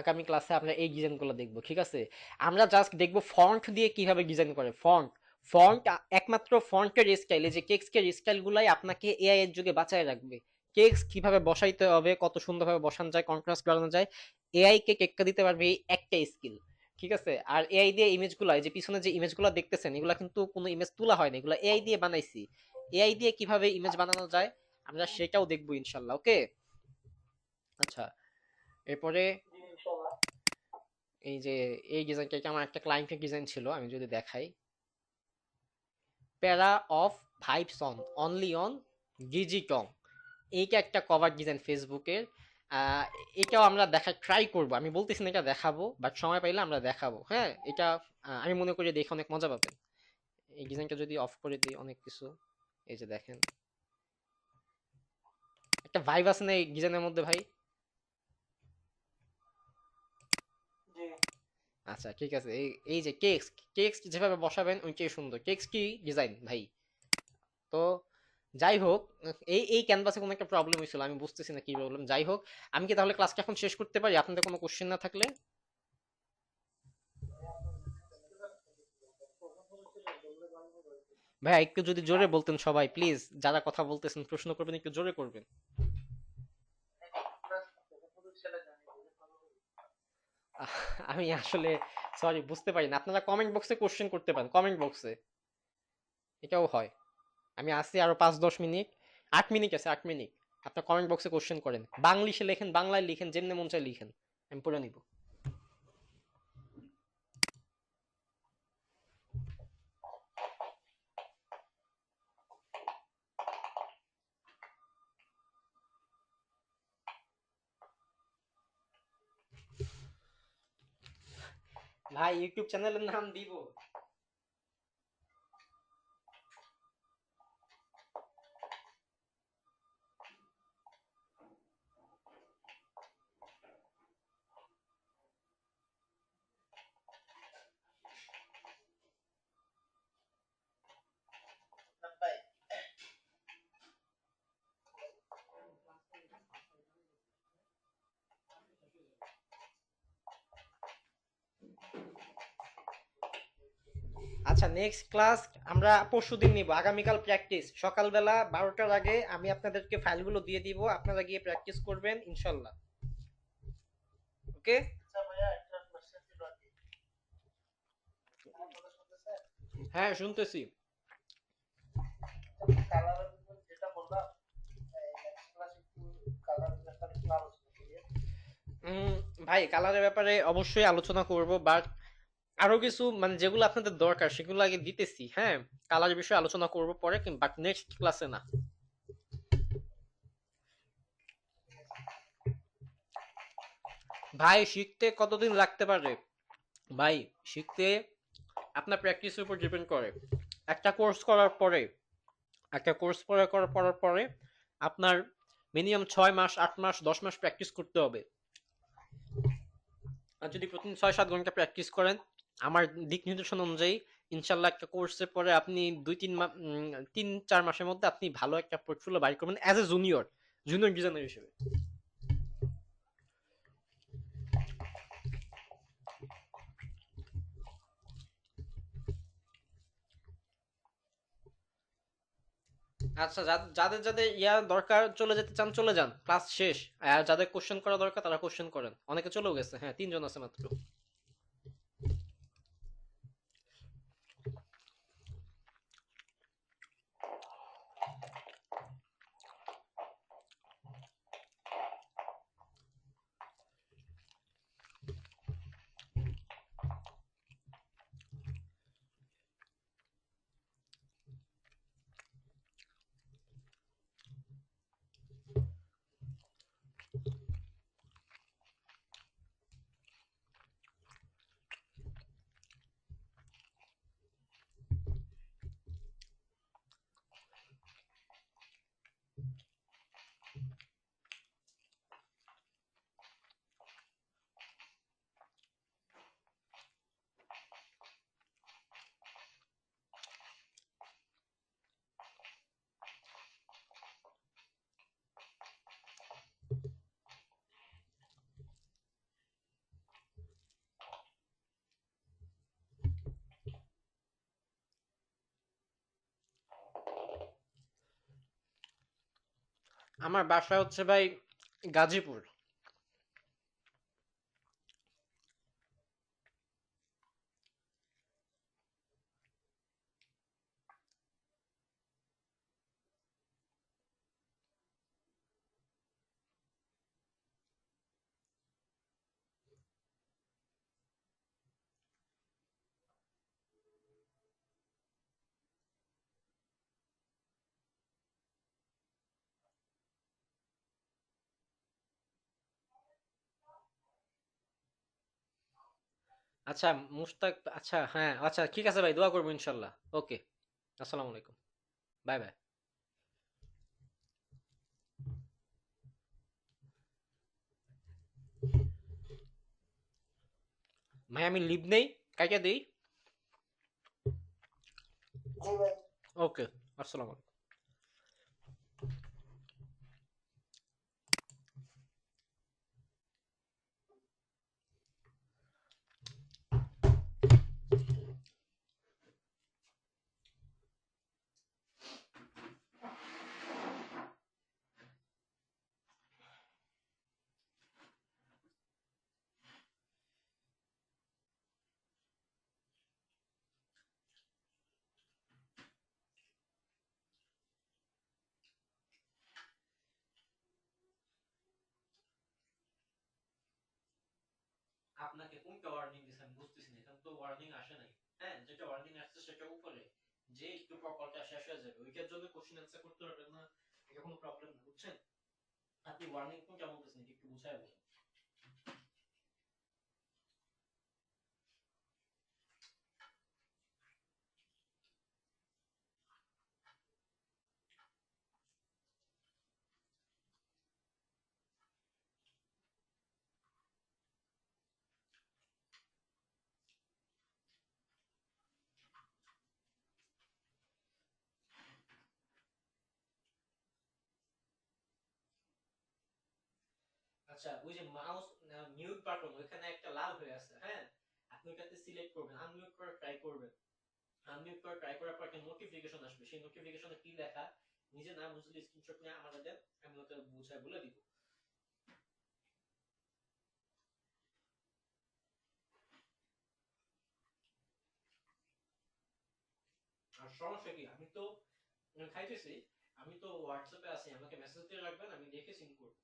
আগামী ক্লাসে আমরা এই ডিজাইনগুলো দেখবো, ঠিক আছে। আমরা জাস্ট দেখবো ফন্ট দিয়ে কিভাবে ডিজাইন করে। ফন্ট ফন্ট একমাত্র ফন্টের স্টাইল, এই যে কেক্সকের স্টাইল গুলাই আপনাকে এআই এর যুগে বাঁচায় রাখবে। কেক্স কিভাবে বসাইতে হবে, কত সুন্দরভাবে বসানো যায়, কন্ট্রাস্ট বাড়ানো যায়, এআই কে কেক্কা দিতে পারবে এই একটা স্কিল। ঠিক আছে। আর এআই দিয়ে ইমেজগুলো, এই যে পিছনে যে ইমেজগুলো দেখতেছেন, এগুলো কিন্তু কোনো ইমেজ তোলা হয় না, এগুলো এআই দিয়ে বানাইছি। এআই দিয়ে কিভাবে ইমেজ বানানো যায় আমরা সেটাও দেখবো ইনশাল্লাহ। ওকে। আচ্ছা, এরপরে জি ইনশাআল্লাহ। এই যে এই ডিজাইনটা আমার একটা ক্লায়েন্টের ডিজাইন ছিল, আমি যদি দেখাই, para of vibes on only on ডিজিটং, এইটা একটা কভার ডিজাইন ফেসবুকের। আহ, এটাও আমরা দেখা ট্রাই করব, আমি বলতেছি না এটা দেখাবো, বাট সময় পাইলে আমরা দেখাবো। হ্যাঁ, এটা আমি মনে করি দেখে অনেক মজা পাবেন। এই ডিজাইনটা যদি অফ করে দিই অনেক কিছু, এই যে দেখেন একটা ভাইব আছে না এই ডিজাইনের মধ্যে ভাই। জি আচ্ছা ঠিক আছে, এই এই যে কেক্স, কেক্স যেভাবে বসাবেন ওইটাই সুন্দর। কেক্স কি ডিজাইন ভাই। তো যাই হোক, এই ক্যানভাসে কোনো একটা প্রবলেম হয়েছিল, আমি বুঝতেছি না কি প্রবলেম। যাই হোক, আমি কি তাহলে ক্লাসটা এখন শেষ করতে পারি আপনাদের কোনো কোশ্চেন না থাকলে? ভাই একটু যদি জোরে বলতেন সবাই প্লিজ, যারা কথা বলতেছেন প্রশ্ন করবেন একটু জোরে করবেন। আহ, আমি আসলে সরি বুঝতে পারি না, আপনারা কমেন্ট বক্সে কোশ্চেন করতে পারেন, কমেন্ট বক্সে এটাও হয়। আমি আসছি আরো 5-10 মিনিট, 8 মিনিট আছে, 8 মিনিট। আপনার কমেন্ট বক্সে কোশ্চেন করেন, বাংলিশে লেখেন, বাংলায় লিখেন, যেমনি মন চায় লিখেন, আমি পড়ে নিব। ভাই ইউটিউব চ্যানেলের নাম দিব? ভাই আচ্ছা, নেক্সট ক্লাস আমরা পরশুদিন নিব। আগামীকাল প্র্যাকটিস সকালবেলা 12টার আগে আমি আপনাদেরকে ফাইলগুলো দিয়ে দিব, আপনারা গিয়ে প্র্যাকটিস করবেন ইনশাল্লাহ। ওকে। আচ্ছা ভাইয়া, একটা কোশ্চেন ছিল আর কি। আমার কথা শুনতেছেন? হ্যাঁ, শুনতেছি। কালারের যেটা বললাম, নেক্সট ক্লাস একটু কালারের ব্যাপারে একটু আলোচনা করি। উম, ভাই কালারের ব্যাপারে অবশ্যই আলোচনা করব, বাট আরো কিছু মানে যেগুলো আপনাদের দরকার সেগুলো আগে দিতেছি। হ্যাঁ, কালারের বিষয়ে আলোচনা করব পরে, বাট নেক্সট ক্লাসে না। ভাই শিখতে কতদিন লাগতে পারে? ভাই শিখতে আপনার প্র্যাকটিসের উপর ডিপেন্ড করে। একটা কোর্স করার পরে, একটা কোর্স করার পরে আপনার মিনিমাম 6 মাস, 8 মাস, 10 মাস প্র্যাকটিস করতে হবে। আর যদি প্রতিদিন 6-7 ঘন্টা প্র্যাকটিস করেন, আমার দিক নির্দেশনা অনুযায়ী ইনশাল্লাহ একটা কোর্সের পরে আপনি 3-4 মাসের মধ্যে আপনি ভালো একটা পোর্টফোলিও বাইর করবেন as a junior, junior designer হিসেবে। আচ্ছা, যাদের যাদের ইয়া দরকার চলে যেতে চান চলে যান, ক্লাস শেষ। আর যাদের কোশ্চেন করা দরকার তারা কোশ্চেন করেন। অনেকে চলেও গেছে, হ্যাঁ 3 জন আছে মাত্র। আমার বাসা হচ্ছে ভাই গাজীপুর। আচ্ছা মুশতাক, আচ্ছা হ্যাঁ, আচ্ছা ঠিক আছে ভাই, দোয়া করবো ইনশাল্লাহ। ওকে, আসসালামু আলাইকুম, বাই বাই। ভাই আমি লিভ নেই, কাইটা দেই। জি ভাই। ওকে, আসসালামু আলাইকুম। আপনাকে কোনটা ওয়ার্নিং দিছে আমি বুঝতেছি না, এখানে তো ওয়ার্নিং আসে নাই। হ্যাঁ, যেটা ওয়ার্নিং আসছে সেটা উপরে, যে একটু পর কলটা শেষ হয়ে যাবে ওইটার জন্য কোশ্চেন অ্যান্সার করতে পারবেন না, এটা কোনো প্রবলেম না, বুঝছেন? আপনি ওয়ার্নিং কোনটা বলতেছেন এটা একটু বুঝায় বলুন। আচ্ছা, ওই যে মাউস মিউট বাটন ওইখানে একটা লাল হয়ে আছে, হ্যাঁ, আপনি ওটাতে সিলেক্ট করবেন, আনমিউট করার ট্রাই করবেন। না বুঝলে স্ক্রিনশট নিয়ে আমাদের দেন, আমি ওকে বুঝায় বলে দিব। আর সমস্যা কি, আমি তো খাইতেছি, আমি তো হোয়াটসঅ্যাপে আছি, আমাকে মেসেজ দিয়ে রাখবেন, আমি দেখে সিন করব।